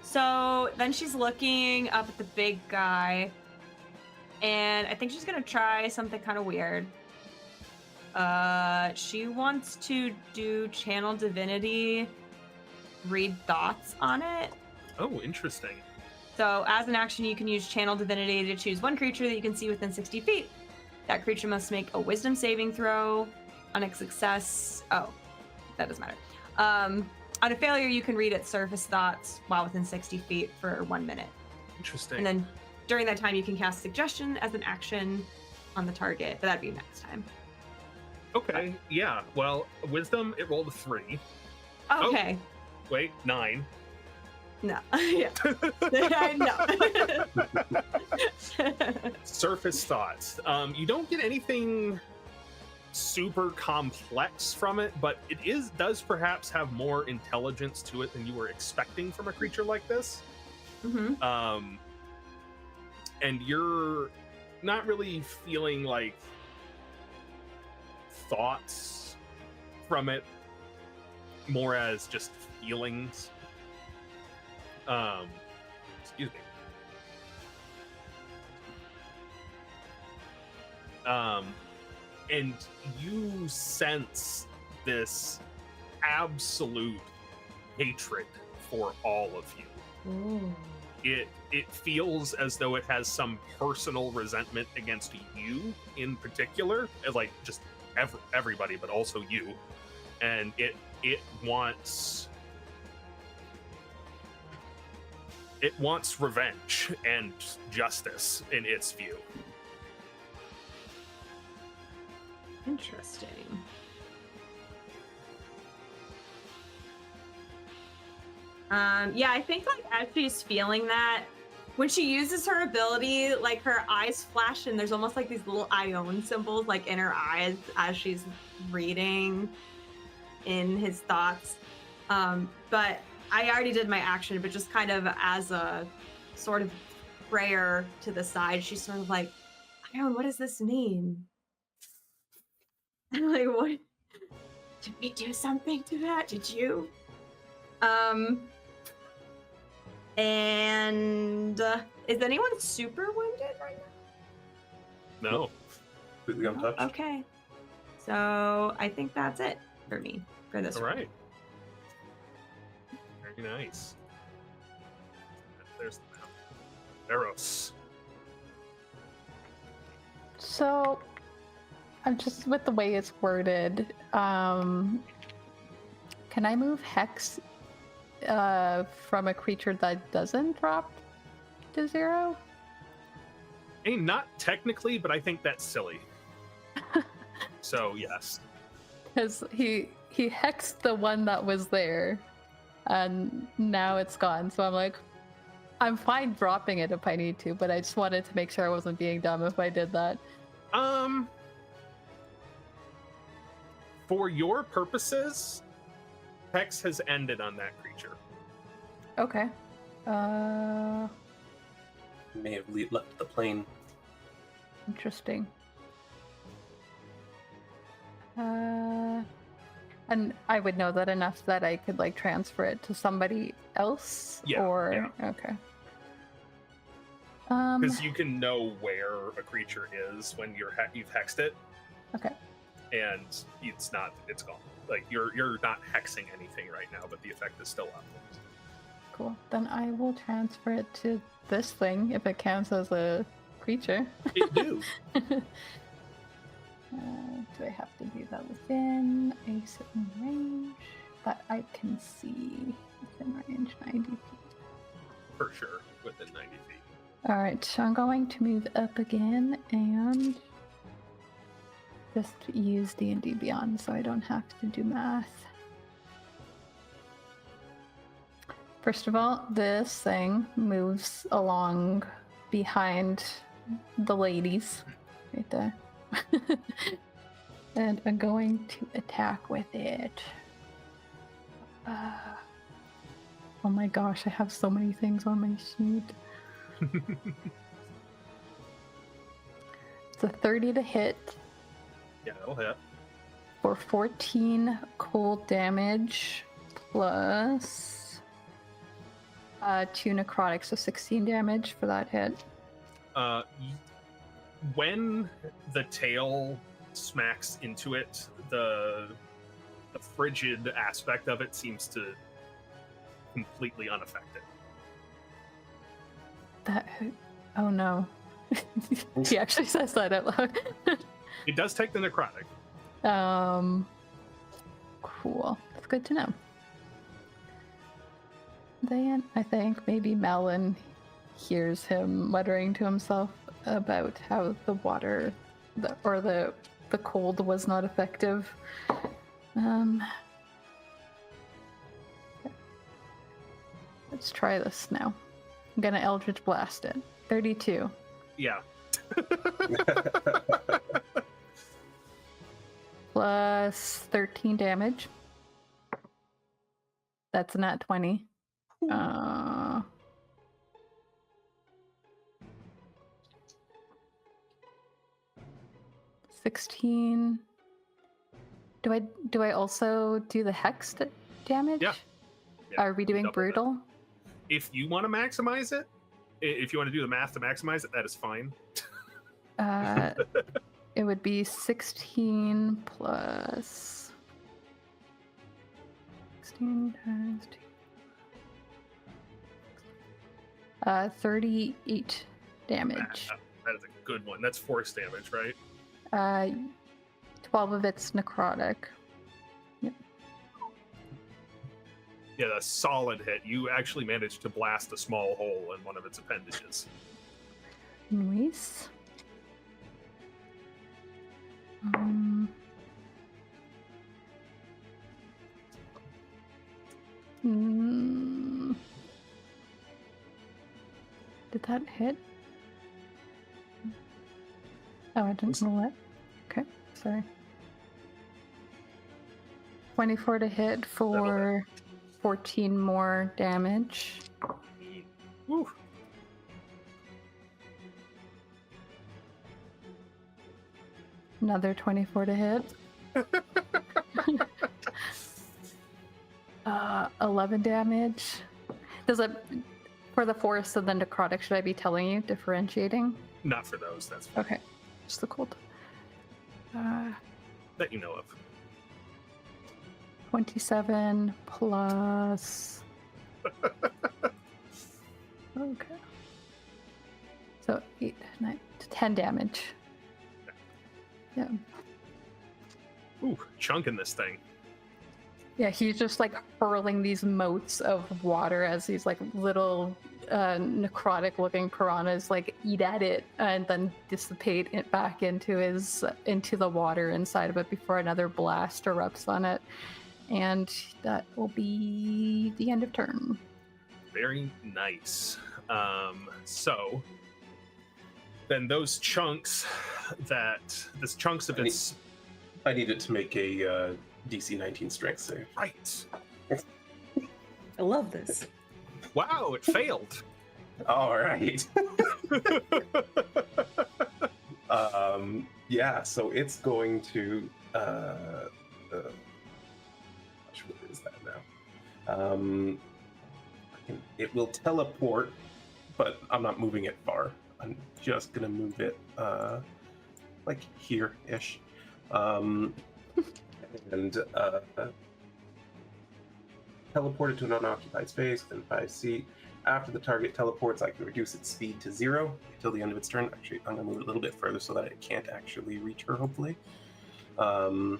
So then she's looking up at the big guy, and I think she's gonna try something kind of weird. She wants to do Channel Divinity, read thoughts on it. Oh, interesting. So as an action, you can use Channel Divinity to choose one creature that you can see within 60 feet. That creature must make a Wisdom saving throw. On a success, oh, that doesn't matter. On a failure, you can read its surface thoughts while within 60 feet for 1 minute. Interesting. And then during that time, you can cast Suggestion as an action on the target, but that'd be next time. Okay, yeah. Well, Wisdom, it rolled a 3. Okay. Wait, 9. No. Yeah. No. Surface thoughts. You don't get anything super complex from it, but it does perhaps have more intelligence to it than you were expecting from a creature like this. Mm-hmm. And you're not really feeling like thoughts from it, more as just feelings. Excuse me. and you sense this absolute hatred for all of you. Ooh. It feels as though it has some personal resentment against you in particular, like just everybody, but also you, and it wants revenge and justice in its view. Interesting. Yeah, I think like as she's feeling that, when she uses her ability, like her eyes flash and there's almost like these little Ion symbols like in her eyes as she's reading in his thoughts. But I already did my action, but just kind of as a sort of prayer to the side, she's sort of like, Ion, what does this mean? I'm like, what? Did we do something to that? Did you? And is anyone super wounded right now? No. Completely untouched. Okay. So I think that's it for me for this All one. right. Very nice. There's the map. Veros. So, I'm just with the way it's worded. Can I move Hex from a creature that doesn't drop to 0? Hey, not technically, but I think that's silly. So yes. Because he hexed the one that was there, and now it's gone. So I'm like, I'm fine dropping it if I need to, but I just wanted to make sure I wasn't being dumb if I did that. For your purposes, Hex has ended on that creature. Okay. May have left the plane. Interesting. And I would know that enough that I could like transfer it to somebody else, Yeah, or okay. Because you can know where a creature is when you've hexed it. Okay. And it's gone. Like you're not hexing anything right now, but the effect is still up. Cool. Then I will transfer it to this thing if it counts as a creature. It do. Do I have to do that within a certain range that I can see? Within range 90 feet. For sure, within 90 feet. Alright, so I'm going to move up again and just use D&D Beyond so I don't have to do math. First of all, this thing moves along behind the ladies right there. And I'm going to attack with it. Oh my gosh, I have so many things on my sheet. It's a 30 to hit. Yeah, that'll hit. For 14 cold damage plus 2 necrotic, so 16 damage for that hit. When the tail smacks into it, the frigid aspect of it seems to completely unaffected. Oh no. He actually says that out loud. It does take the necrotic. Cool. That's good to know. Then I think maybe Malin hears him muttering to himself about how the water or the cold was not effective. Let's try this now. I'm gonna Eldritch Blast it. 32. Yeah. Plus 13 damage. That's a nat 20. 16. Do I also do the hex damage? Yeah. Are we doing double brutal? If you want to maximize it, if you want to do the math to maximize it, that is fine. it would be 16 plus 16 times 2. 38 damage. That is a good one. That's force damage, right? 12 of it's necrotic. Yep. Yeah, a solid hit. You actually managed to blast a small hole in one of its appendages. Nice. Did that hit? Oh, I didn't roll it. Okay, sorry. 24 to hit for 14 more damage. Woo. Another 24 to hit. 11 damage. Does it, for the force and then necrotic, should I be telling you, differentiating? Not for those, that's fine. Okay, just the cold. That you know of. 27 plus... Okay. So 8, 9, 10 damage. Yeah. Ooh, chunking this thing. Yeah, he's just like hurling these motes of water as these like little necrotic looking piranhas like eat at it and then dissipate it back into the water inside of it before another blast erupts on it. And that will be the end of turn. Very nice. So then those chunks of its... I need it to make a DC 19 strength save. Right. I love this. Wow, it failed. All right. Yeah, so it's going to... where is that now? It will teleport, but I'm not moving it far. I'm just going to move it like here-ish. And teleport it to an unoccupied space within 5 feet. After the target teleports, I can reduce its speed to 0 until the end of its turn. Actually, I'm going to move it a little bit further so that it can't actually reach her, hopefully. Yeah,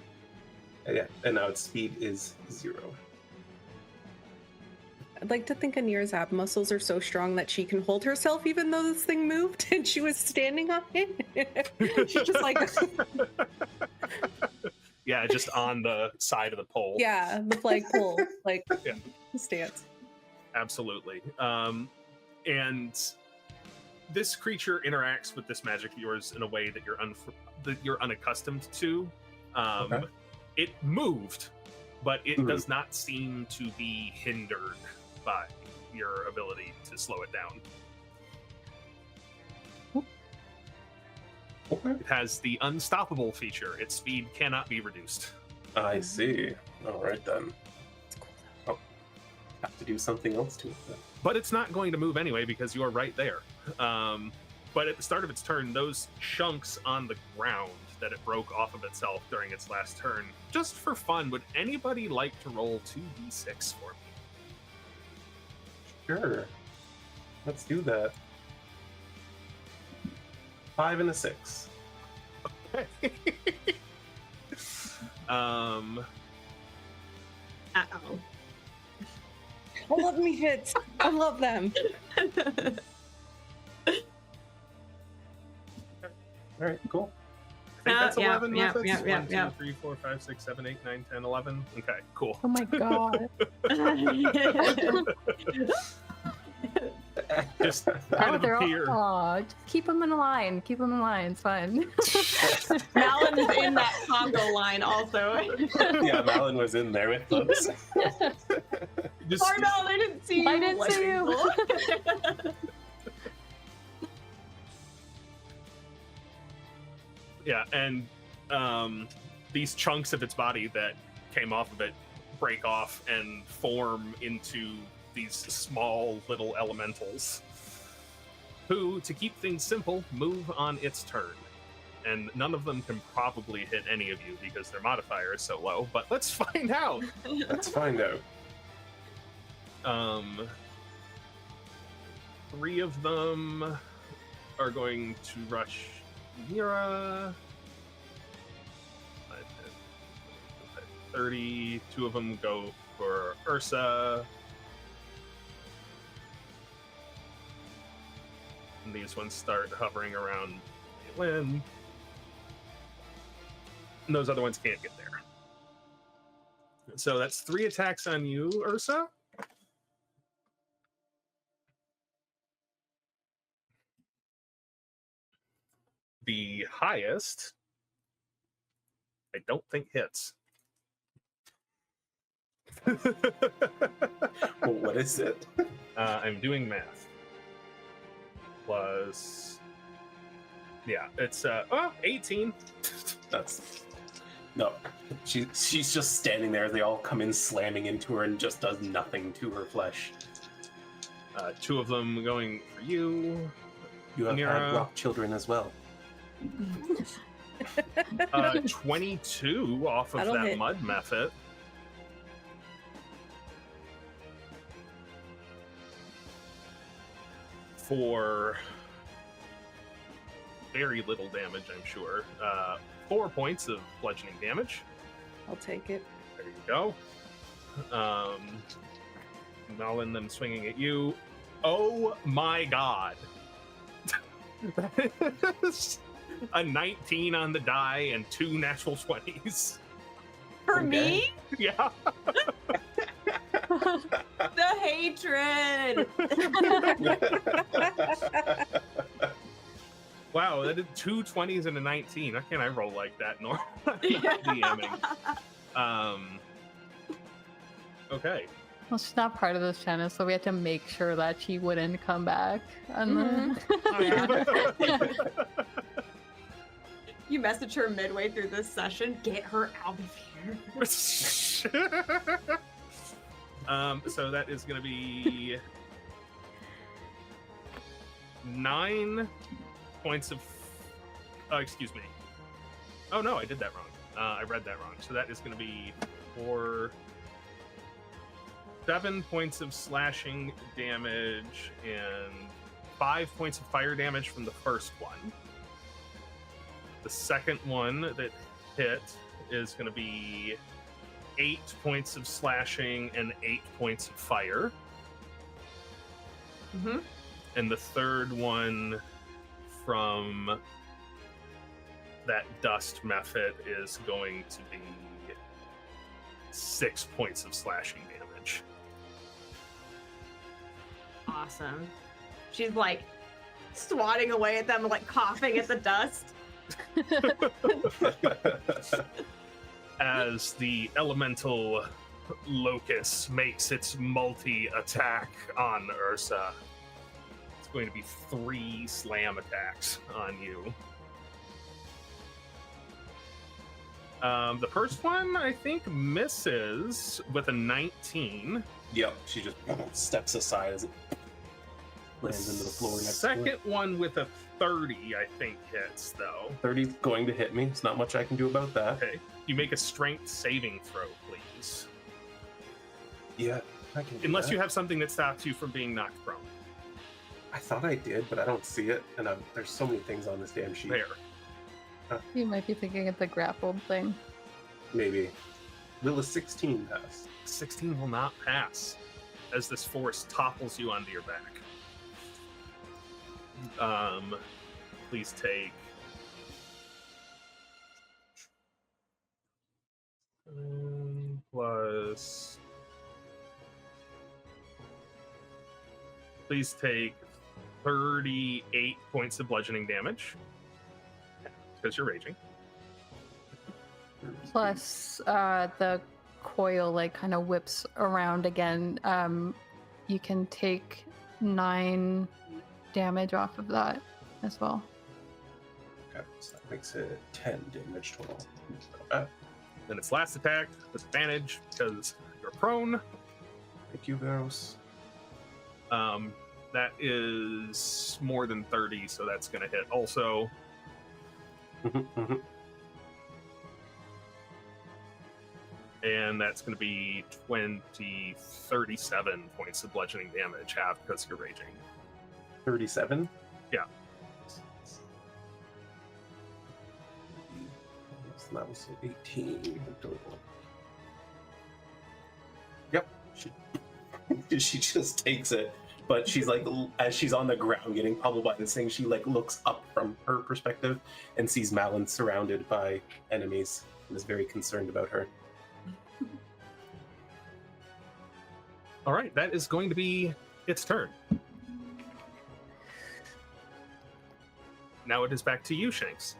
and now its speed is 0. I'd like to think Anira's ab muscles are so strong that she can hold herself even though this thing moved and she was standing on it. She's just like... Yeah, just on the side of the pole. Yeah, the flagpole, like Yeah. stance. Absolutely. And this creature interacts with this magic of yours in a way that you're unaccustomed to. Okay. It moved, but it does not seem to be hindered by your ability to slow it down. Okay. It has the unstoppable feature. Its speed cannot be reduced. I see. All right, then. Oh, have to do something else to it, then. But it's not going to move anyway because you're right there. But at the start of its turn, those chunks on the ground that it broke off of itself during its last turn, just for fun, would anybody like to roll 2d6 for me? Sure. Let's do that. 5 and a 6. Uh-oh. I love me hits. I love them. All right, cool. I think that's Yeah, 11 yeah, with it. yeah, 1, 2, yeah. 3, 4, 5, 6, 7, 8, 9, 10, 11. Okay, cool. Oh my god. Just kind of appear. Just keep them in line. Keep them in line. It's fine. Malin is in that Congo line also. Yeah, Malin was in there with us. Just, Oh no, they didn't see you. I didn't see you. yeah, and these chunks of its body that came off of it break off and form into these small little elementals who, to keep things simple, move on its turn. and none of them can probably hit any of you because their modifier is so low, but let's find out. Let's find out. 3 of them are going to rush Anira. 30. 2 of them go for Yrsa. And these ones start hovering around Malin. And those other ones can't get there. So that's 3 attacks on you, Yrsa. The highest, I don't think hits. Well, what is it? I'm doing math. Plus, yeah, it's 18. That's no. She's just standing there. They all come in slamming into her and just does nothing to her flesh. 2 of them going for you. You have Anira. had rock children as well. 22 off of That'll that hit. mud method. For very little damage, I'm sure. 4 points of bludgeoning damage. I'll take it. There you go. Malin, then swinging at you. Oh my god. That is a 19 on the die and 2 natural 20s. For Okay. me? Yeah. The hatred! Wow, that did 2 20s and a 19. How can I roll like that? Nor DMing. Okay. Well, she's not part of this channel, so we had to make sure that she wouldn't come back. And then... You message her midway through this session, get her out of here. So that is going to be 9 points of. Excuse me. Oh no, I did that wrong. I read that wrong. So that is going to be 7 points of slashing damage and 5 points of fire damage from the first one. The second one that hit is going to be 8 points of slashing and 8 points of fire. Mm-hmm. And the third one from that dust method is going to be 6 points of slashing damage. Awesome. She's like swatting away at them, like coughing at the dust. As the elemental locust makes its multi-attack on Yrsa. It's going to be 3 slam attacks on you. The first one, I think, misses with a 19. Yep, she just steps aside as it lands into the floor next to Second her. one with a 30, I think, hits, though. 30's going to hit me. There's not much I can do about that. Okay. You make a strength saving throw, please. Yeah, I can do Unless that. you have something that stops you from being knocked prone. I thought I did, but I don't see it, and there's so many things on this damn sheet. There. You might be thinking of the grappled thing. Maybe. Will a 16 pass? 16 will not pass as this force topples you onto your back. Please take plus. Please take 38 points of bludgeoning damage because you're raging. Plus, the coil like kind of whips around again. You can take 9 damage off of that as well. Okay, so that makes it 10 damage total. Not bad. Then its last attack with advantage because you're prone. Thank you, Veros. That is more than 30, so that's going to hit also. And that's going to be 37 points of bludgeoning damage, half because you're raging. 37? Yeah. So that was 18 total. Yep. She just takes it, but she's like, as she's on the ground getting pummeled by this thing, she like looks up from her perspective and sees Malin surrounded by enemies and is very concerned about her. All right, that is going to be its turn. Now it is back to you, Shanks.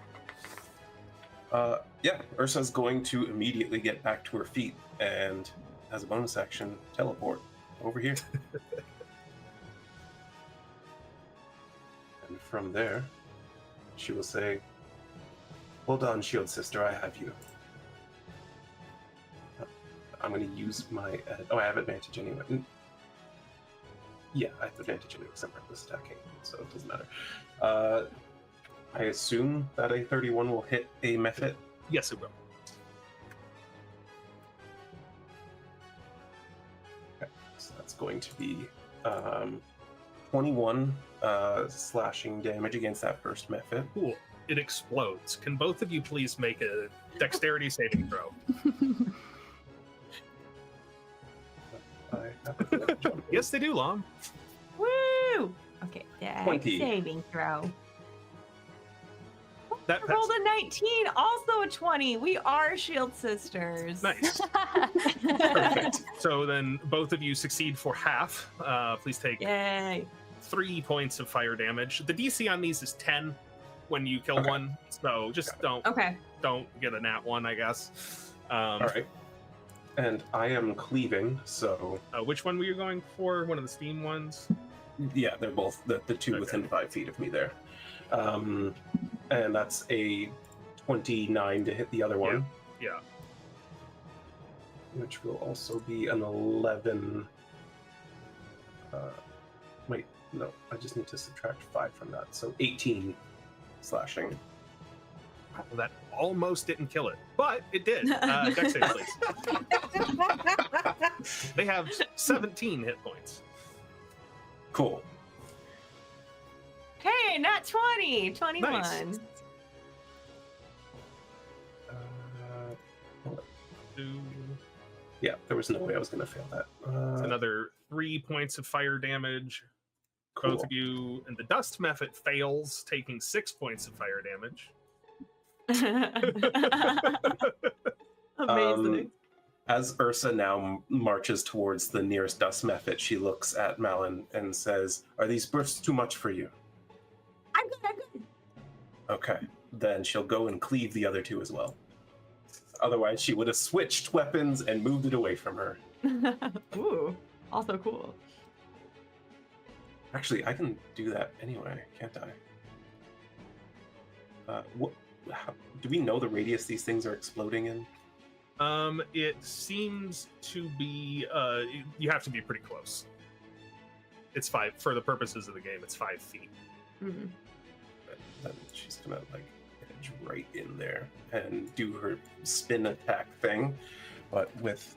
Yeah, Yrsa's going to immediately get back to her feet and, as a bonus action, teleport over here. And from there, she will say, "Hold on, Shield Sister, I have you." I'm going to use my... I have advantage anyway. Yeah, I have advantage anyway because I'm reckless attacking, so it doesn't matter. I assume that a 31 will hit a method. Yes, it will. Okay, so that's going to be 21 slashing damage against that first method. Cool. It explodes. Can both of you please make a dexterity saving throw? I have advantage on Yes, they do, Lom. Woo! Okay, yeah, 20. saving throw. That I rolled a 19, also a 20. We are Shield Sisters. Nice. Perfect. So then both of you succeed for half. Please take Yay. 3 points of fire damage. The DC on these is 10 when you kill Okay. one. So just don't get a nat 1, I guess. All right. And I am cleaving, so... Which one were you going for? One of the steam ones? Yeah, they're both the two Okay. within 5 feet of me there. And that's a 29 to hit the other one. Yeah. Which will also be an 11. Wait, no, I just need to subtract 5 from that. So 18 slashing. Wow, that almost didn't kill it, but it did. Dex save, please. They have 17 hit points. Cool. Hey, not 20, 21. Nice. Yeah, there was no way I was going to fail that. Another 3 points of fire damage. Cool. Both of you, and the dust method fails, taking 6 points of fire damage. Amazing. As Yrsa now marches towards the nearest dust method, she looks at Malin and says, "Are these bursts too much for you?" I'm good. Okay, then she'll go and cleave the other two as well. Otherwise, she would have switched weapons and moved it away from her. Ooh, also cool. Actually, I can do that anyway, can't I? Do we know the radius these things are exploding in? It seems to be, you have to be pretty close. It's 5, for the purposes of the game, it's 5 feet. Mm-hmm. Then she's gonna like edge right in there and do her spin attack thing. But with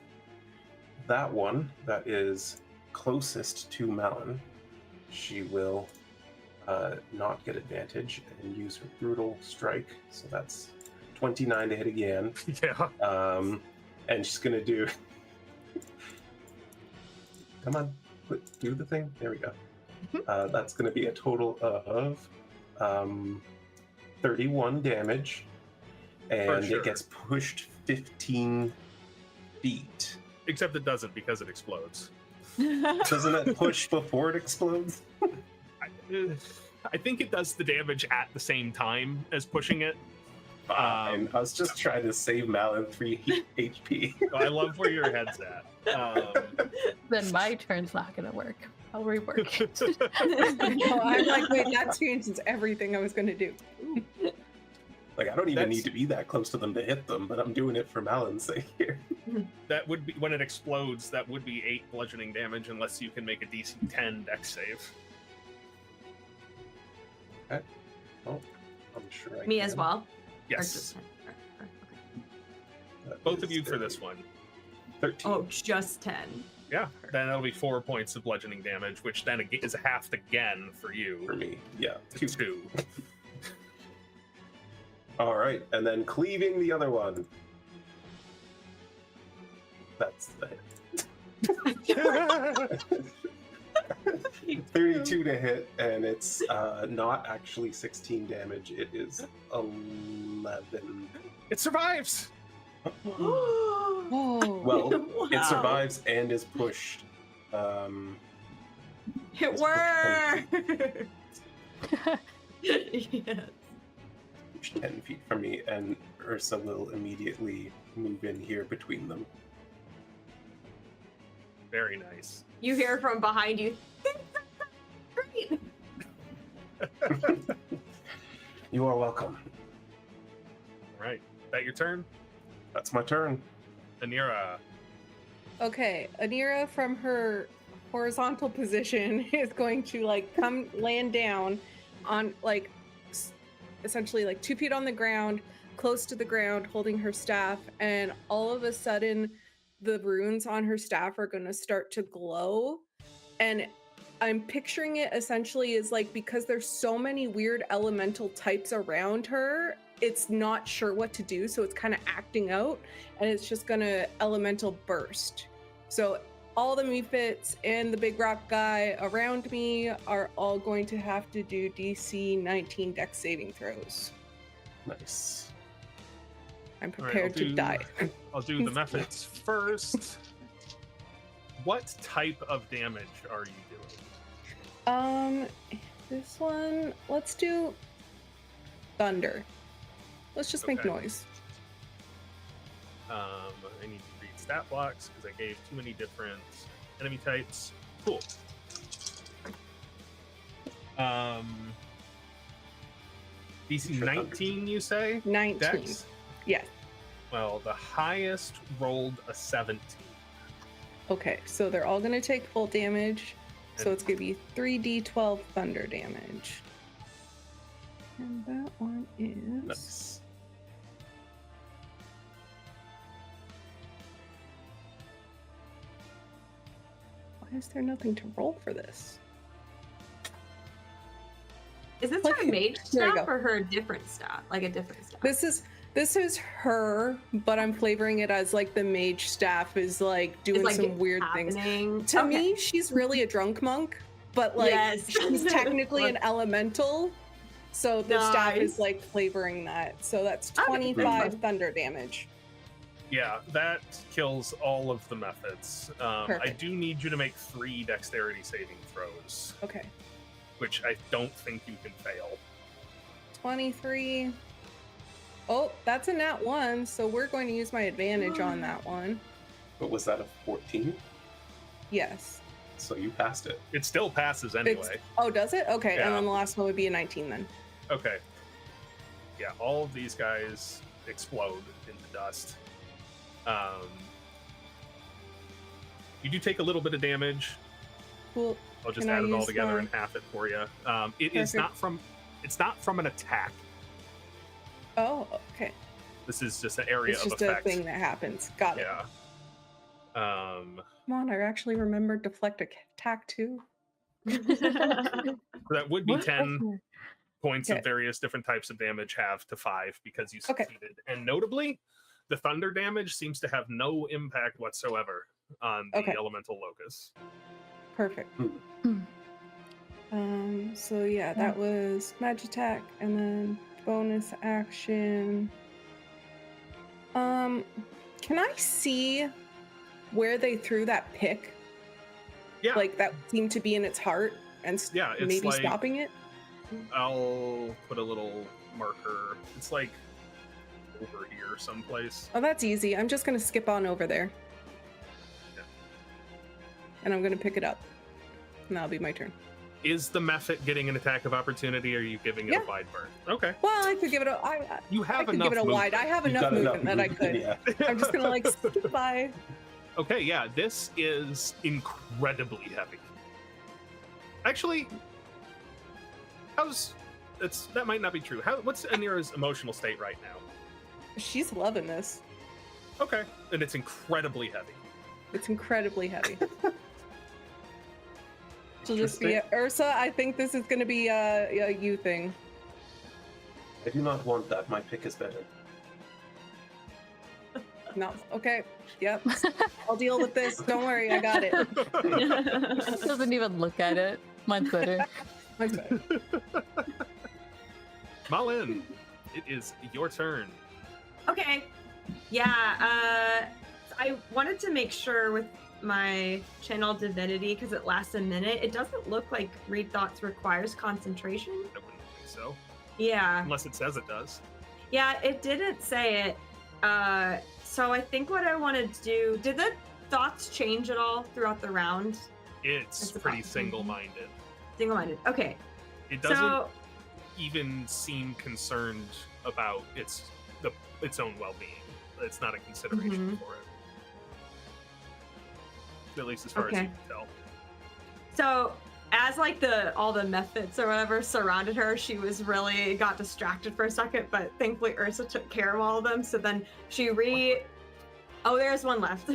that one that is closest to Malin, she will not get advantage and use her brutal strike. So that's 29 to hit again. Yeah. And she's gonna do. Come on, do the thing. There we go. That's gonna be a total of 31 damage, and sure. it gets pushed 15 feet. Except it doesn't because it explodes. Doesn't it push before it explodes? I think it does the damage at the same time as pushing it. Fine. I was just trying to save Malin 3 HP. I love where your head's at. Then my turn's not gonna work. I'll rework it. No, I'm like, wait, that changes everything I was going to do. Like, I don't even need to be that close to them to hit them, but I'm doing it for Malin's sake here. That would be, when it explodes, that would be 8 bludgeoning damage unless you can make a DC 10 dex save. Okay. Well, I'm sure I Me can. as well. Or Yes. just 10? Okay. That Both of is you for this one. 13. Oh, just 10. Yeah. Then that'll be 4 points of bludgeoning damage, which then is halved again for for you me. Yeah. to 2. All right, and then cleaving the other one. That's the hit. 32 to hit, and it's not actually 16 damage. It is 11. It survives. Oh. Well, Wow. it survives and is pushed. It worked! Yes. Pushed 10 feet from me, and Yrsa will immediately move in here between them. Very nice. You hear from behind you. Great. You are welcome. All right. That your turn? That's my turn. Anira. Okay, Anira from her horizontal position is going to like come land down on like essentially like 2 feet on the ground, close to the ground, holding her staff, and all of a sudden the runes on her staff are going to start to glow. And I'm picturing it essentially as like, because there's so many weird elemental types around her, it's not sure what to do, so it's kind of acting out, and it's just gonna elemental burst. So all the mephits and the big rock guy around me are all going to have to do DC 19 dex saving throws. Nice. I'm All right, prepared to die. I'll do the methods first. What type of damage are you doing? This one, let's do thunder. Let's just make Okay. noise. I need to read stat blocks because I gave too many different enemy types. Cool. DC Sure, 19, you say? 19. Dex? Yes. Well, the highest rolled a 17. Okay, so they're all gonna take full damage. So And- it's gonna be 3d12 thunder damage. And that one is Nice. why is there nothing to roll for this? Is this Look, her mage there you staff go. or her different staff? Like a different staff? This is her, but I'm flavoring it as like the mage staff is like doing It's, like, some weird things. happening. To Okay. me, she's really a drunk monk, but like Yes. she's technically an elemental. So the staff is Nice. like flavoring that. So that's Okay. 25 thunder damage. Yeah, that kills all of the methods. I Perfect. do need you to make 3 dexterity saving throws, Okay. which I don't think you can fail. 23. Oh, that's a nat 1, so we're going to use my advantage on that one. But was that a 14? Yes. So you passed it. It still passes anyway. Oh, does it? Okay, Yeah. and then the last one would be a 19 then. Okay. Yeah, all of these guys explode into dust. You do take a little bit of damage. Cool. I'll just Can I add it all use together my- and half it for you. It is Perfect. not from. It's not from an attack. Oh, okay. This is just an area It's of just effect. a thing that happens. Got it. Yeah. Come on, I actually remembered deflect attack too. That would be What? 10 points Okay. of various different types of damage half to 5 because you Okay. succeeded. And notably, the thunder damage seems to have no impact whatsoever on the Okay. elemental locus. Perfect. Hmm. So yeah, that was magic attack and then bonus action. Can I see where they threw that pick? Yeah, Like that seemed to be in its heart and Yeah, it's maybe like- stopping it? I'll put a little marker. It's like over here someplace. Oh, that's easy. I'm just gonna skip on over there. Yeah. And I'm gonna pick it up. And that'll be my turn. Is the Mephit getting an attack of opportunity, or are you giving it Yeah. a wide berth? Okay. Well, I could give it a You I have could enough give it a wide. I movement. have You've enough got movement that I could. Yeah. I'm just gonna like skip by. Okay, yeah, this is incredibly heavy. Actually, how's that might not be true. What's Anira's emotional state right now? She's loving this. Okay, and it's incredibly heavy. It's incredibly heavy. She'll just be Yrsa. I think this is going to be a you thing. I do not want that. My pick is better. No. Okay. Yep. I'll deal with this. Don't worry. I got it. Doesn't even look at it. Mine's better. Mine's better. Malin, it is your turn. Okay. Yeah. I wanted to make sure with my channel divinity, because it lasts a minute, it doesn't look like read thoughts requires concentration. I wouldn't think so. Yeah. Unless it says it does. Yeah, it didn't say it. So I think what I wanted to do, did the thoughts change at all throughout the round? It's pretty single-minded. Single-minded. Okay. It doesn't even seem concerned about its own well-being. It's not a consideration for it. At least as far as you can tell. So as like all the methods or whatever surrounded her, she was really got distracted for a second, but thankfully Yrsa took care of all of them. So then she oh, there's one left.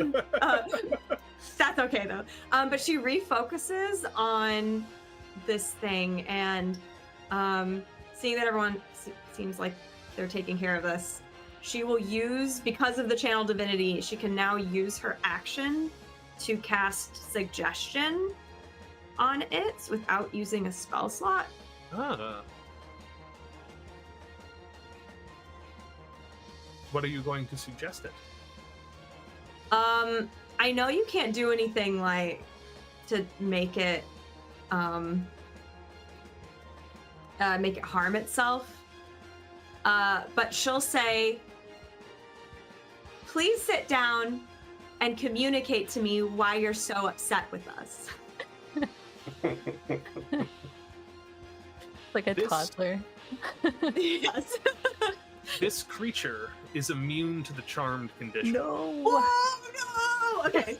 That's okay though. But she refocuses on this thing and seeing that everyone seems like they're taking care of this, she will use, because of the channel divinity, she can now use her action to cast suggestion on it without using a spell slot. What are you going to suggest it? I know you can't do anything like to make it harm itself. But she'll say, please sit down and communicate to me why you're so upset with us. Like a toddler. Yes. This creature is immune to the charmed condition. No. Whoa, no. Okay.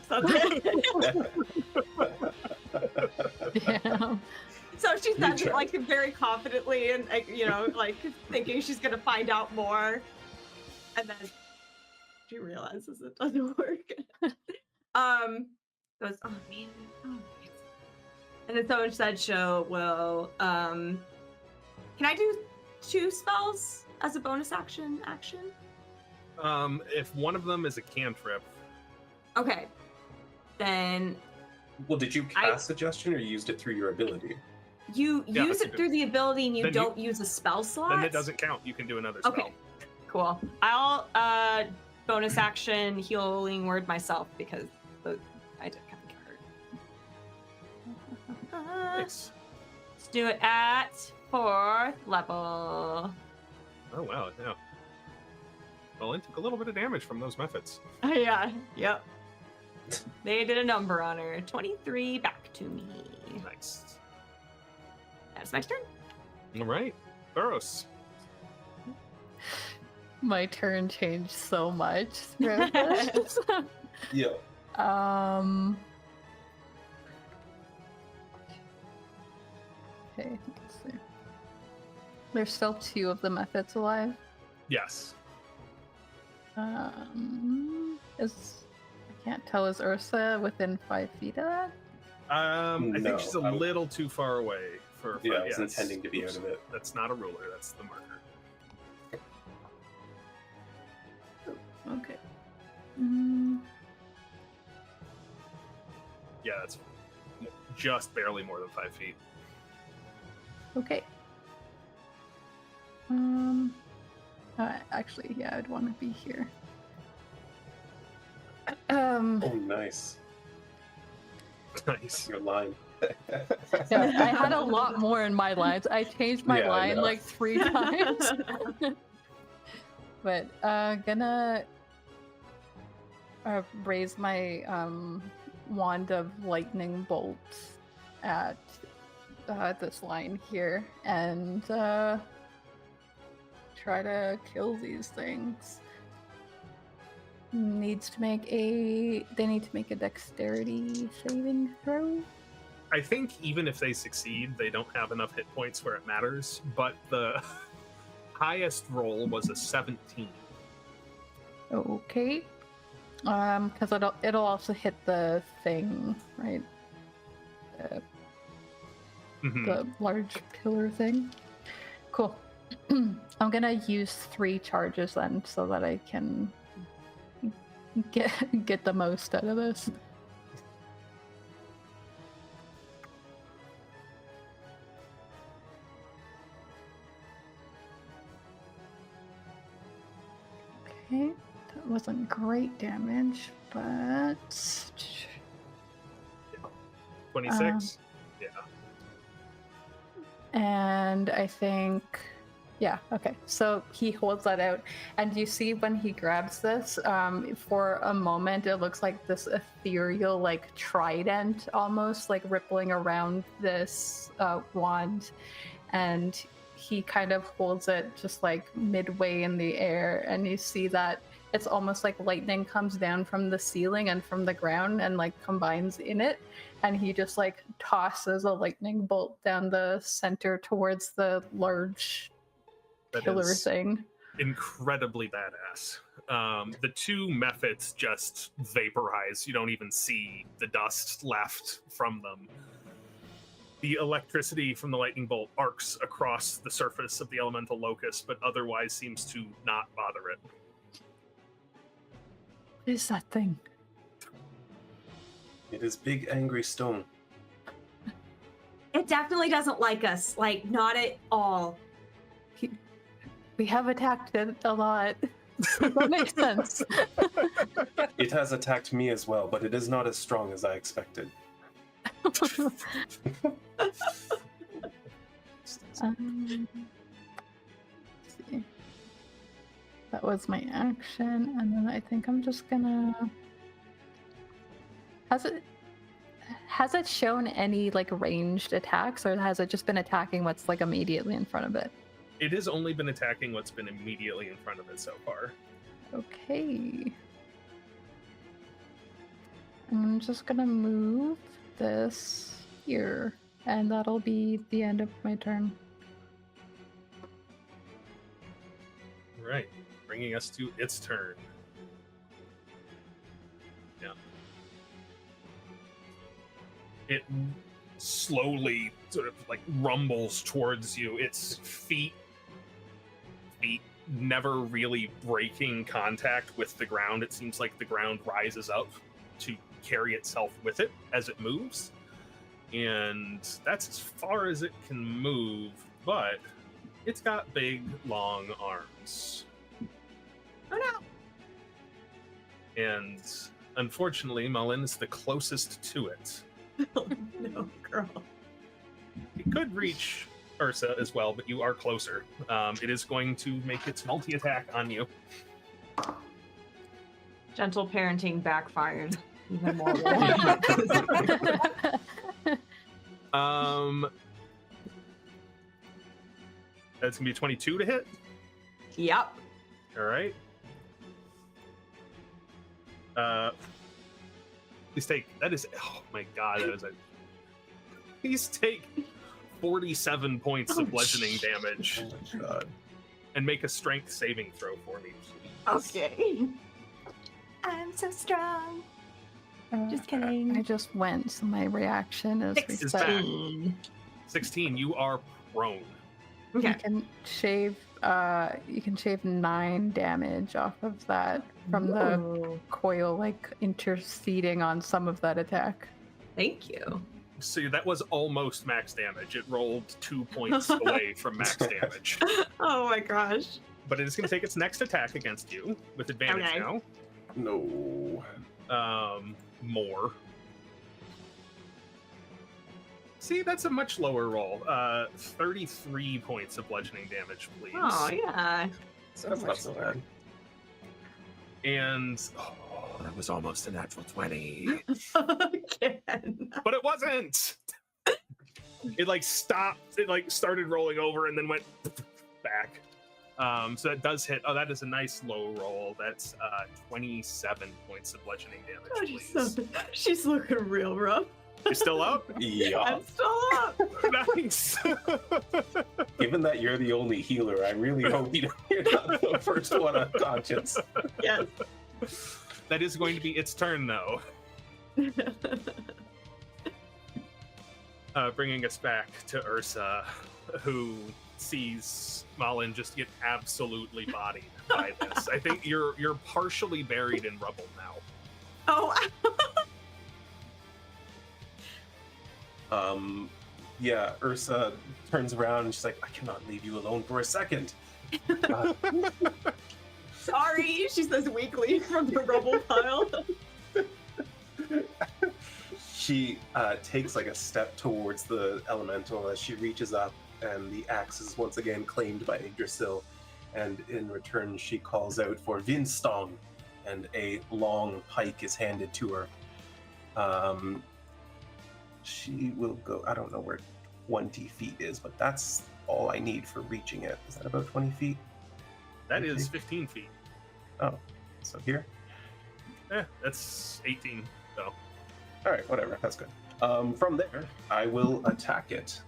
Damn. So she says it like very confidently and like, like thinking she's gonna find out more, and then she realizes it doesn't work. Goes, oh man, and then someone said she will. Can I do 2 spells as a bonus action? If one of them is a cantrip. Okay. Then. Well, did you cast suggestion or you used it through your ability? You use it through the ability and you don't use a spell slot? Then it doesn't count. You can do another spell. Okay, cool. I'll bonus action healing word myself because I did kind of get hurt. Nice. Let's do it at 4th level. Oh, wow. Yeah. Well, it took a little bit of damage from those methods. Yeah, yep. They did a number on her. 23 back to me. Nice. That's my turn. All right. Veros. My turn changed so much throughout this. Yeah. Okay, let's see. There's still 2 of the methods alive. Yes. I can't tell, is Yrsa within 5 feet of that? I think she's a little too far away for. Yeah, I was intending to be out of it. That's not a ruler. That's the marker. Okay. Yeah, that's just barely more than 5 feet. Okay. Actually, yeah, I'd want to be here. Oh, nice. Nice. Your line. Yeah, I had a lot more in my lines. I changed my line like 3 times. But gonna raise my wand of lightning bolts at this line here and try to kill these things. They need to make a dexterity saving throw. I think even if they succeed, they don't have enough hit points where it matters, but the highest roll was a 17. Okay. Because it'll also hit the thing, right? The large pillar thing. Cool. I'm gonna use 3 charges then, so that I can get the most out of this. Okay, that wasn't great damage, but 26? Yeah. And I think, yeah, okay. So he holds that out, and you see when he grabs this, for a moment, it looks like this ethereal, like trident, almost like rippling around this wand, and he kind of holds it just like midway in the air, and you see that it's almost like lightning comes down from the ceiling and from the ground and like combines in it, and he just like tosses a lightning bolt down the center towards the large pillar thing. Incredibly badass. The 2 methods just vaporize. You don't even see the dust left from them. The electricity from the lightning bolt arcs across the surface of the elemental locust, but otherwise seems to not bother it. What is that thing? It is big angry stone. It definitely doesn't like us. Like, not at all. We have attacked it a lot. That makes sense. It has attacked me as well, but it is not as strong as I expected. Let's see. That was my action, and then I think I'm just gonna. Has it shown any like ranged attacks, or has it just been attacking what's like immediately in front of it? It has only been attacking what's been immediately in front of it so far. Okay. I'm just gonna move this here, and that'll be the end of my turn. Right, bringing us to its turn. Yeah. It slowly sort of like rumbles towards you. Its feet never really breaking contact with the ground. It seems like the ground rises up to carry itself with it as it moves. And that's as far as it can move, but it's got big, long arms. Oh no! And unfortunately, Malin is the closest to it. Oh, no, girl. It could reach Yrsa as well, but you are closer. It is going to make its multi-attack on you. Gentle parenting backfired even more. That's gonna be 22 to hit. Yep. All right. Please take. That is. Oh my god. That is a. Please take 47 points of bludgeoning damage. Oh my god. And make a strength saving throw for me, please. Okay. I'm so strong. Just kidding. I just went, so my reaction is 16. 16. You are prone. Okay. You can shave 9 damage off of that from the coil like interceding on some of that attack. Thank you. So that was almost max damage. It rolled 2 points away from max damage. Oh my gosh. But it is going to take its next attack against you with advantage Okay. now. No. More. See, that's a much lower roll. 33 points of bludgeoning damage, please. Oh yeah. So That's not much so more. bad. And that was almost a natural 20. Again. But it wasn't. It like stopped. It like started rolling over and then went back. So that does hit. Oh, that is a nice low roll. That's 27 points of bludgeoning damage, please. She's looking real rough. You're still up? Yeah. I'm still up. Nice. Given that you're the only healer, I really hope you're not the first one unconscious. Yes. That is going to be its turn, though. Bringing us back to Yrsa, who sees Malin just get absolutely bodied by this. I think you're partially buried in rubble now. Oh, Yeah, Yrsa turns around and she's like, I cannot leave you alone for a second. sorry, she says weakly from the rubble pile. She takes like a step towards the elemental as she reaches up, and the axe is once again claimed by Yggdrasil, and in return she calls out for Vinstong, and a long pike is handed to her. She will go, I don't know where 20 feet is, but that's all I need for reaching it. Is that about 20 feet? That is 15 feet. Oh, so here? That's 18, though. All right, whatever, that's good. From there, I will attack it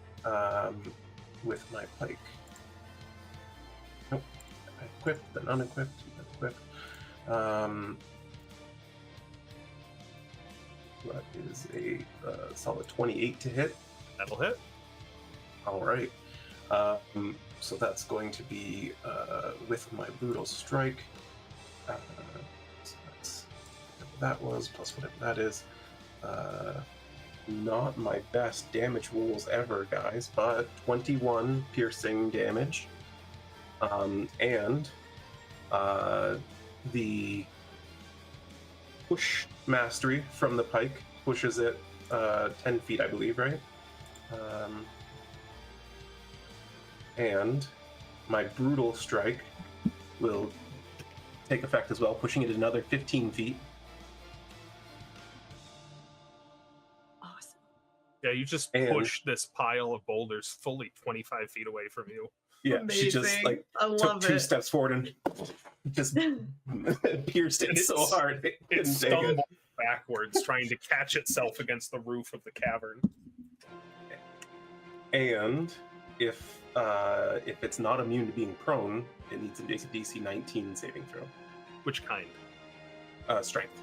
with my pike. Nope. Equipped, then unequipped, then equipped. That is a solid 28 to hit. That'll hit. All right. So that's going to be with my brutal strike. So that's whatever that was, plus whatever that is. Not my best damage rolls ever, guys, but 21 piercing damage. And the push mastery from the pike pushes it 10 feet, I believe, right? And my brutal strike will take effect as well, pushing it another 15 feet. Awesome. Yeah, you just And- pushed this pile of boulders fully 25 feet away from you. Yeah, she just Amazing. like I took love 2 it. steps forward and just pierced it And so it's- hard it It couldn't take stumbled it. backwards, trying to catch itself against the roof of the cavern. And if it's not immune to being prone, it needs a DC 19 saving throw. Which kind? Strength.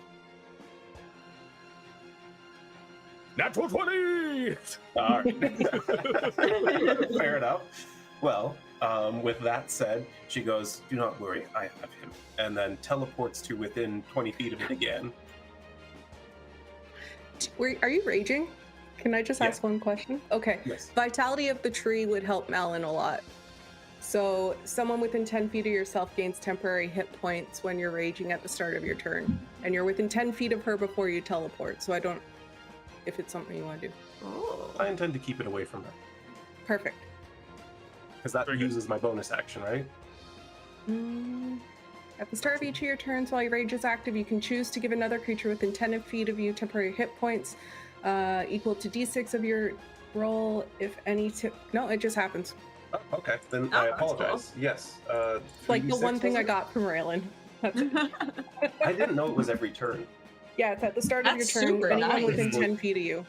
Natural 20! All right. Fair enough. Well, with that said, she goes, do not worry, I have him. And then teleports to within 20 feet of it again. Are you raging? Can I just Yeah. ask one question? Okay. Yes. Vitality of the tree would help Malin a lot. So someone within 10 feet of yourself gains temporary hit points when you're raging at the start of your turn. And you're within 10 feet of her before you teleport. So I don't, if it's something you want to do. Oh. I intend to keep it away from her. Perfect. Because that Very good. uses my bonus action, right? At the start of each of your turns while your rage is active, you can choose to give another creature within 10 feet of you temporary hit points equal to d6 of your roll, if any. No, it just happens. Oh, okay. Then Oh, I that's cool. apologize. Yes. It's like the 3d6 one thing was I it? got from Raylan. I didn't know it was every turn. Yeah, it's at the start of your That's turn. super Anyone nice. within 10 feet of you.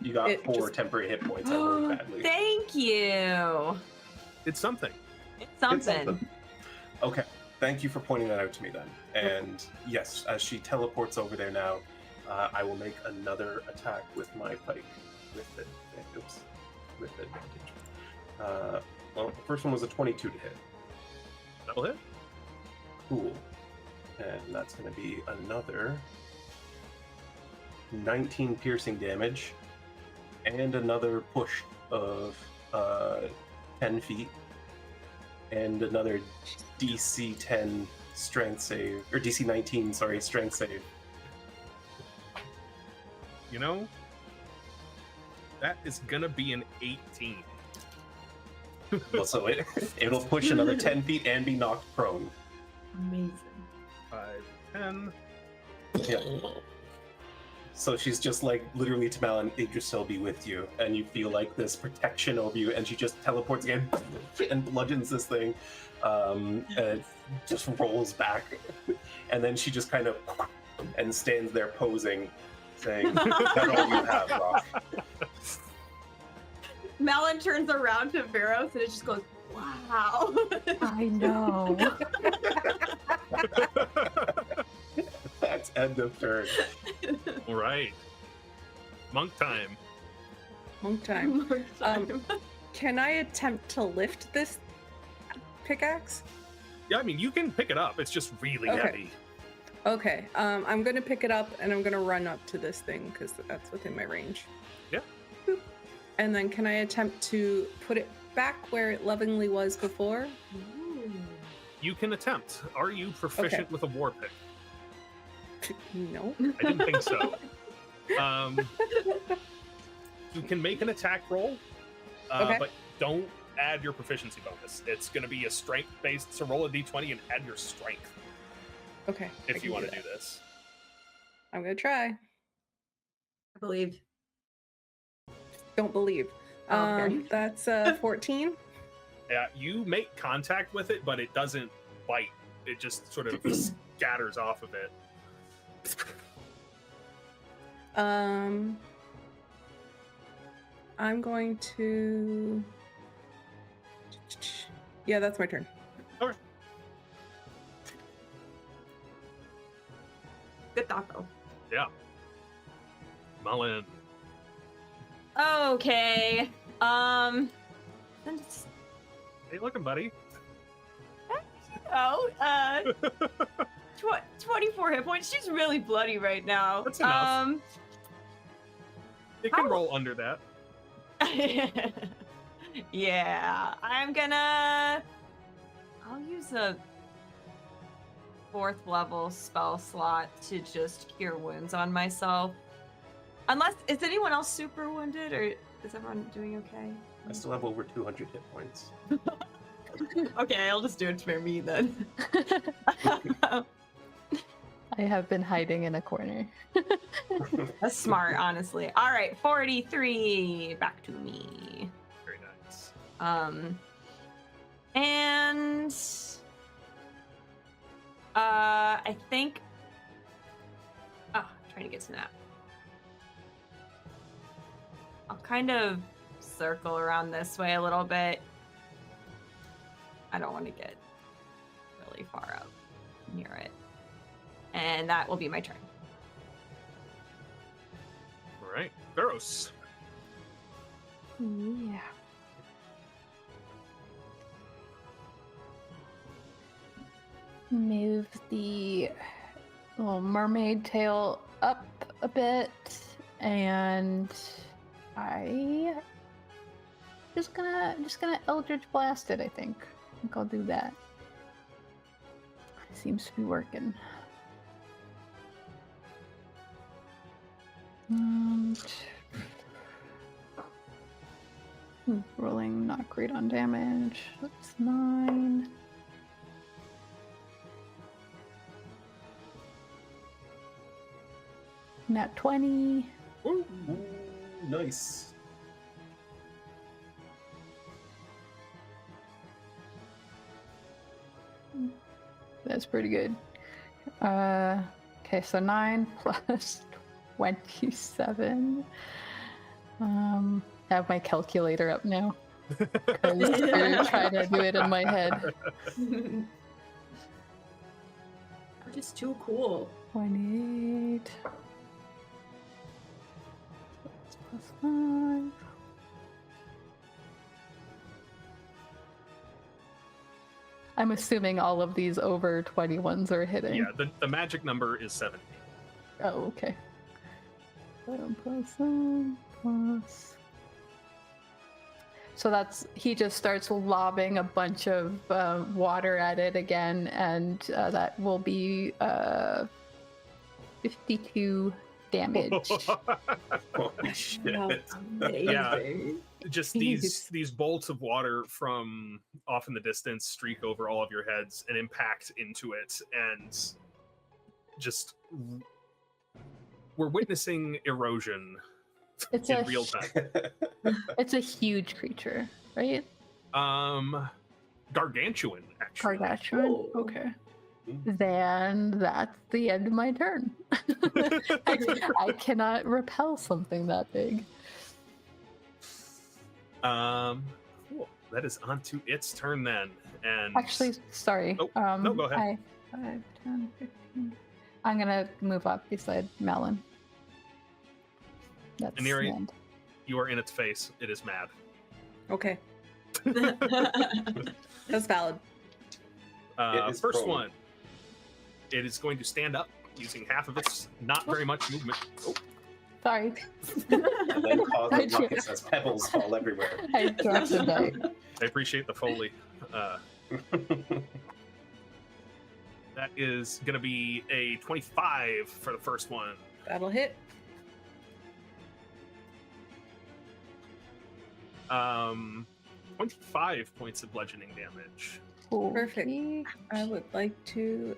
You got It 4 just- temporary hit points. I rolled badly. Thank you. It's something. It's It's something. Okay. Thank you for pointing that out to me then. And yes, as she teleports over there now, I will make another attack with my pike with advantage. Well, the first one was a 22 to hit. That'll hit. Cool. And that's going to be another 19 piercing damage and another push of 10 feet and another DC 10 strength save, or DC 19, sorry, strength save. You know, that is gonna be an 18. Well, so it'll push another 10 feet and be knocked prone. Amazing. 5, 10. Yeah. So she's just like literally to Malin, Yggdrasil be with you, and you feel like this protection over you, and she just teleports again and bludgeons this thing, and it just rolls back, and then she just kind of and stands there posing, saying, "That's all you have, Rock." Malin turns around to Veros and it just goes, wow. I know. That's end of turn. All right. Monk time. Long time. Can I attempt to lift this pickaxe? Yeah, I mean, you can pick it up. It's just really Okay. heavy. Okay, I'm gonna pick it up and I'm gonna run up to this thing because that's within my range. Yeah. Boop. And then can I attempt to put it back where it lovingly was before? You can attempt. Are you proficient with a war pick? No. I didn't think so. You can make an attack roll, Okay. but don't add your proficiency bonus. It's going to be a strength based, so roll a d20 and add your strength Okay. I if you can want to that. do this. I'm gonna try. I believe. Don't believe. Oh, okay. That's 14. Yeah, you make contact with it, but it doesn't bite. It just sort of scatters off of it. I'm going to. Yeah, that's my turn. Okay. Good thought, though. Yeah. Malin. Okay. Then just, Hey, looking, buddy. oh, 24 hit points. She's really bloody right now. That's enough. It can How- roll under that. Yeah, I'll use a 4th level spell slot to just cure wounds on myself. Unless, is anyone else super wounded or is everyone doing okay? I still have over 200 hit points. Okay, I'll just do it for me then. I have been hiding in a corner. That's smart, honestly. All right, 43. Back to me. Very nice. And I think. Oh, trying to get to that. I'll kind of circle around this way a little bit. I don't want to get really far up near it. And that will be my turn. All right. Veros. Yeah. Move the little mermaid tail up a bit, and I just gonna Eldritch Blast it. I think I'll do that. Seems to be working. And rolling not great on damage. That's 9. Nat 20. Ooh, nice. That's pretty good. Okay, so 9 plus 27. I have my calculator up now. 'Cause I'm trying to do it in my head. You're just too cool. 28. Plus 5. I'm assuming all of these over 21s are hitting. Yeah, the magic number is 17. Oh, okay. 7 plus 7 plus. So that's, he just starts lobbing a bunch of water at it again, and that will be 52 damage. Holy shit. Yeah. Just these bolts of water from off in the distance streak over all of your heads and impact into it, and just we're witnessing erosion It's in real time. It's a huge creature, right? Gargantuan, actually. Gargantuan? Oh. Okay. then that's the end of my turn. I cannot repel something that big. Cool. That is onto its turn then. And Actually, sorry. no, go ahead. 5, 10, 15. I'm gonna move up beside Malin. That's Anira, the end. you are in its face. It is mad. Okay, that's valid. It is First prone. one. It is going to stand up using half of its not very much movement. Oh, Sorry. And then cause a ruckus as pebbles fall everywhere. I dropped a die. I appreciate the Foley. That is going to be a 25 for the first one. That'll hit. 25 points of bludgeoning damage. Perfect. Okay. I would like to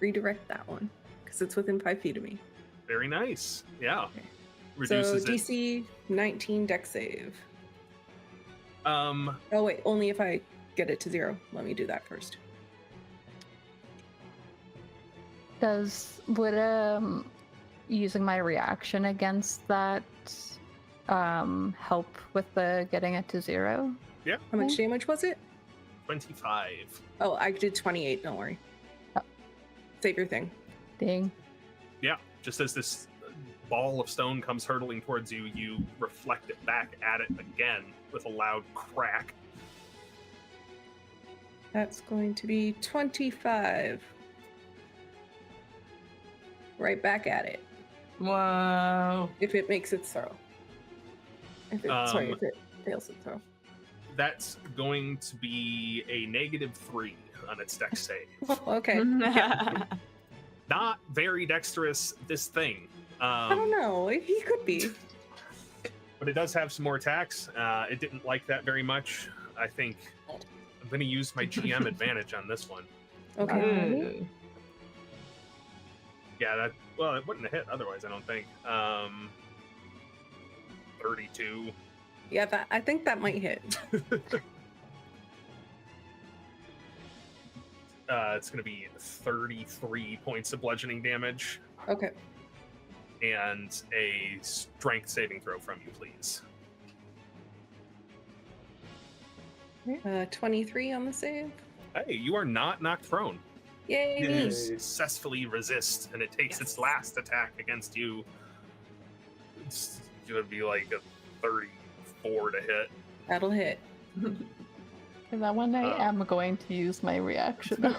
redirect that one because it's within 5 feet of me. Very nice. Yeah. Okay. Reduces So DC 19 dex save. it. Oh wait, only if I get it to 0. Let me do that first. Would using my reaction against that help with the getting it to 0? Yeah. How much damage was it? 25. Oh, I did 28. Don't worry. Oh. Save your thing. Dang. Yeah. Just as this ball of stone comes hurtling towards you, you reflect it back at it again with a loud crack. That's going to be 25. Right back at it. Whoa. If it makes its throw. If it fails its throw. That's going to be a -3 on its dex save. Okay. Not very dexterous, this thing. I don't know. He could be. But it does have some more attacks. It didn't like that very much. I think I'm going to use my GM advantage on this one. Okay. Ooh. Yeah, it wouldn't have hit otherwise, I don't think. 32. Yeah, I think that might hit. It's going to be 33 points of bludgeoning damage Okay. and a strength saving throw from you, please. 23 on the save. Hey, you are not knocked prone. Yay, You me. successfully resist, and it takes its Yes. last attack against you. It's going to be like a 34 to hit. That'll hit. For that one, I am going to use my reaction. That's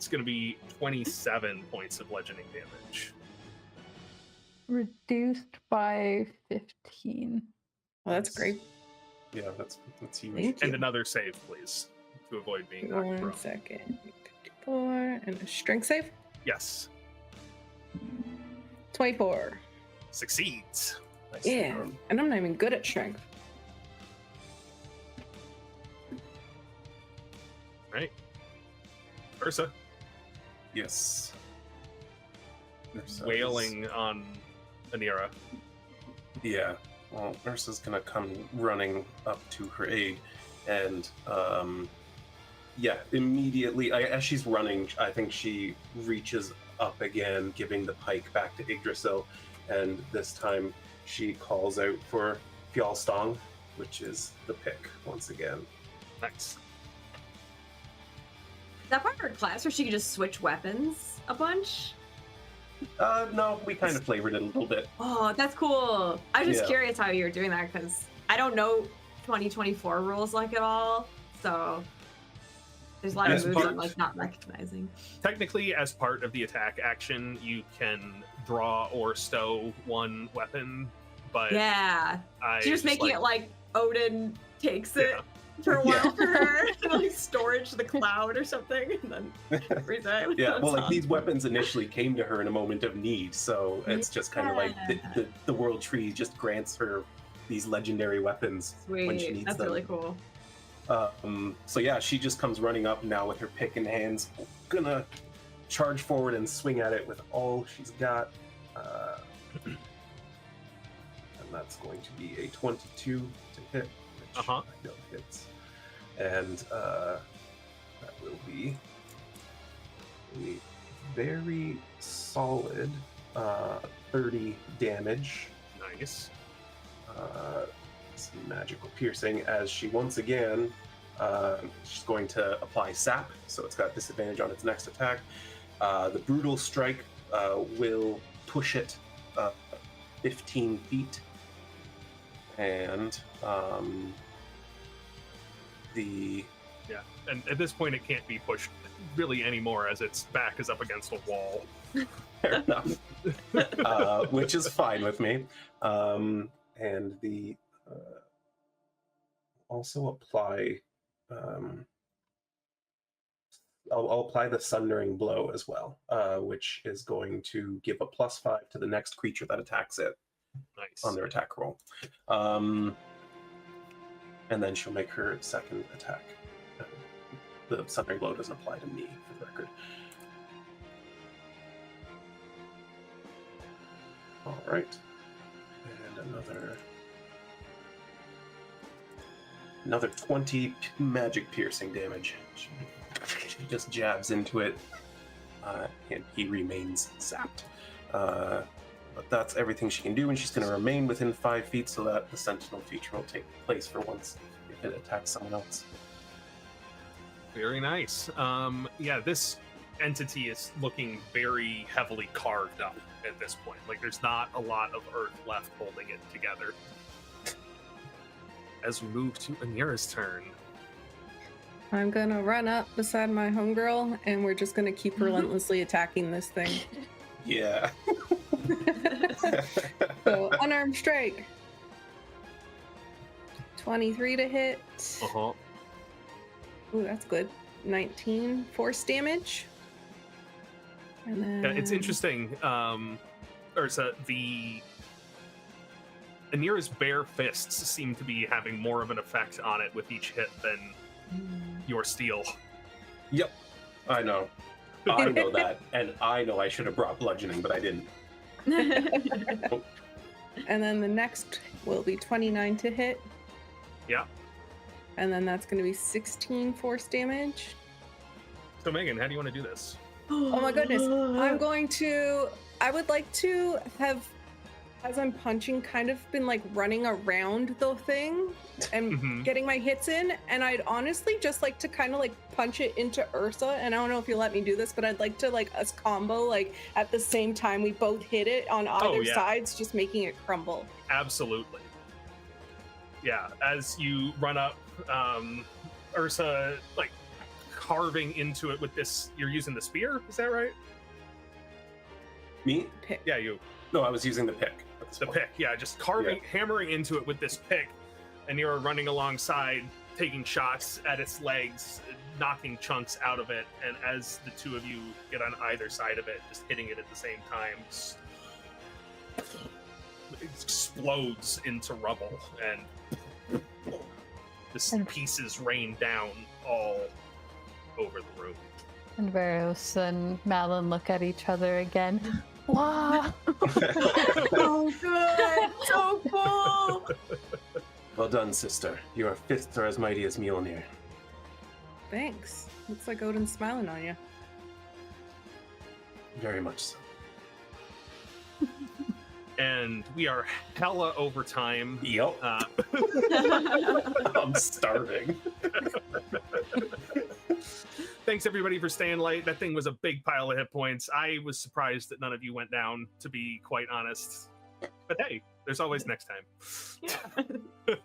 going to be 27 points of bludgeoning damage. Reduced by 15. Well, that's great. Yeah, that's huge. Thank And you. another save, please, to avoid being knocked 1 prone. second. 54 and a strength save. Yes, 24. succeeds. Nice. Yeah, and I'm not even good at strength. Right. Yrsa, Yes. Yrsa is- wailing on Anira. Yeah. Well, Ursa's gonna come running up to her aid, and immediately as she's running, I think she reaches up again, giving the pike back to Yggdrasil, and this time she calls out for Fjalstang, which is the pick once again. Nice. Is that part of her class where she could just switch weapons a bunch? No, we kind of flavored it a little bit. Oh, that's cool. I was just Yeah. curious how you were doing that because I don't know 2024 rules like at all. So there's a lot As of moves part- I'm like not recognizing. Technically, as part of the attack action, you can draw or stow one weapon, but Yeah. I She's just making it like Odin takes it for a while Yeah. for her and like storage the cloud or something and then reset. Yeah, well, like That's these weapons initially came to her in a moment of need, so it's just kind of like the world tree just grants her these legendary weapons when she sweet. needs That's them. really cool. So yeah, she just comes running up now with her pick in hands, gonna charge forward and swing at it with all she's got. And that's going to be a 22 to hit, which Uh-huh. I know hits. And That will be a very solid 30 damage. Nice. Some magical piercing as she once again, she's going to apply sap, so it's got disadvantage on its next attack. The brutal strike will push it 15 feet, and and at this point it can't be pushed really anymore as its back is up against a wall. fair enough, which is fine with me. And the also apply. I'll apply the Sundering Blow as well, which is going to give a +5 to the next creature that attacks it Nice. on their attack roll. And then she'll make her second attack. The Sundering Blow doesn't apply to me, for the record. All right. And another 20 magic piercing damage. She just jabs into it, and he remains sapped. But that's everything she can do, and she's going to remain within 5 feet so that the Sentinel feature will take place for once if it attacks someone else. Very nice. Yeah, this entity is looking very heavily carved up at this point. Like, there's not a lot of earth left holding it together. As we move to Anira's turn. I'm gonna run up beside my homegirl, and we're just gonna keep relentlessly attacking this thing. Yeah. So, unarmed strike. 23 to hit. Uh-huh. Ooh, that's good. 19 force damage. And then... Yeah, it's interesting. Yrsa, the Anira's bare fists seem to be having more of an effect on it with each hit than your steel. Yep. I know. I know that. And I know I should have brought bludgeoning, but I didn't. And then the next will be 29 to hit. Yeah. And then that's going to be 16 force damage. So Megan, how do you want to do this? Oh my goodness. I would like to have, as I'm punching, kind of been like running around the thing and getting my hits in. And I'd honestly just like to kind of like punch it into Yrsa. And I don't know if you'll let me do this, but I'd like to like us combo, like at the same time we both hit it on either sides, just making it crumble. Absolutely. Yeah, as you run up, Yrsa, like, carving into it with this, you're using the spear, is that right? Me? Pick. Yeah, you. No, I was using the pick. The pick, yeah, just carving, hammering into it with this pick, and you're running alongside, taking shots at its legs, knocking chunks out of it, and as the two of you get on either side of it, just hitting it at the same time, it explodes into rubble, and the pieces rain down all over the room. And Veros and Malin look at each other again. Wow! Oh, good! So cool! Well done, sister. Your fists are as mighty as Mjolnir. Thanks. Looks like Odin's smiling on you. Very much so. And we are hella over time. Yep. I'm starving. Thanks everybody for staying late. That thing was a big pile of hit points. I was surprised that none of you went down, to be quite honest. But hey, there's always next time. Yeah.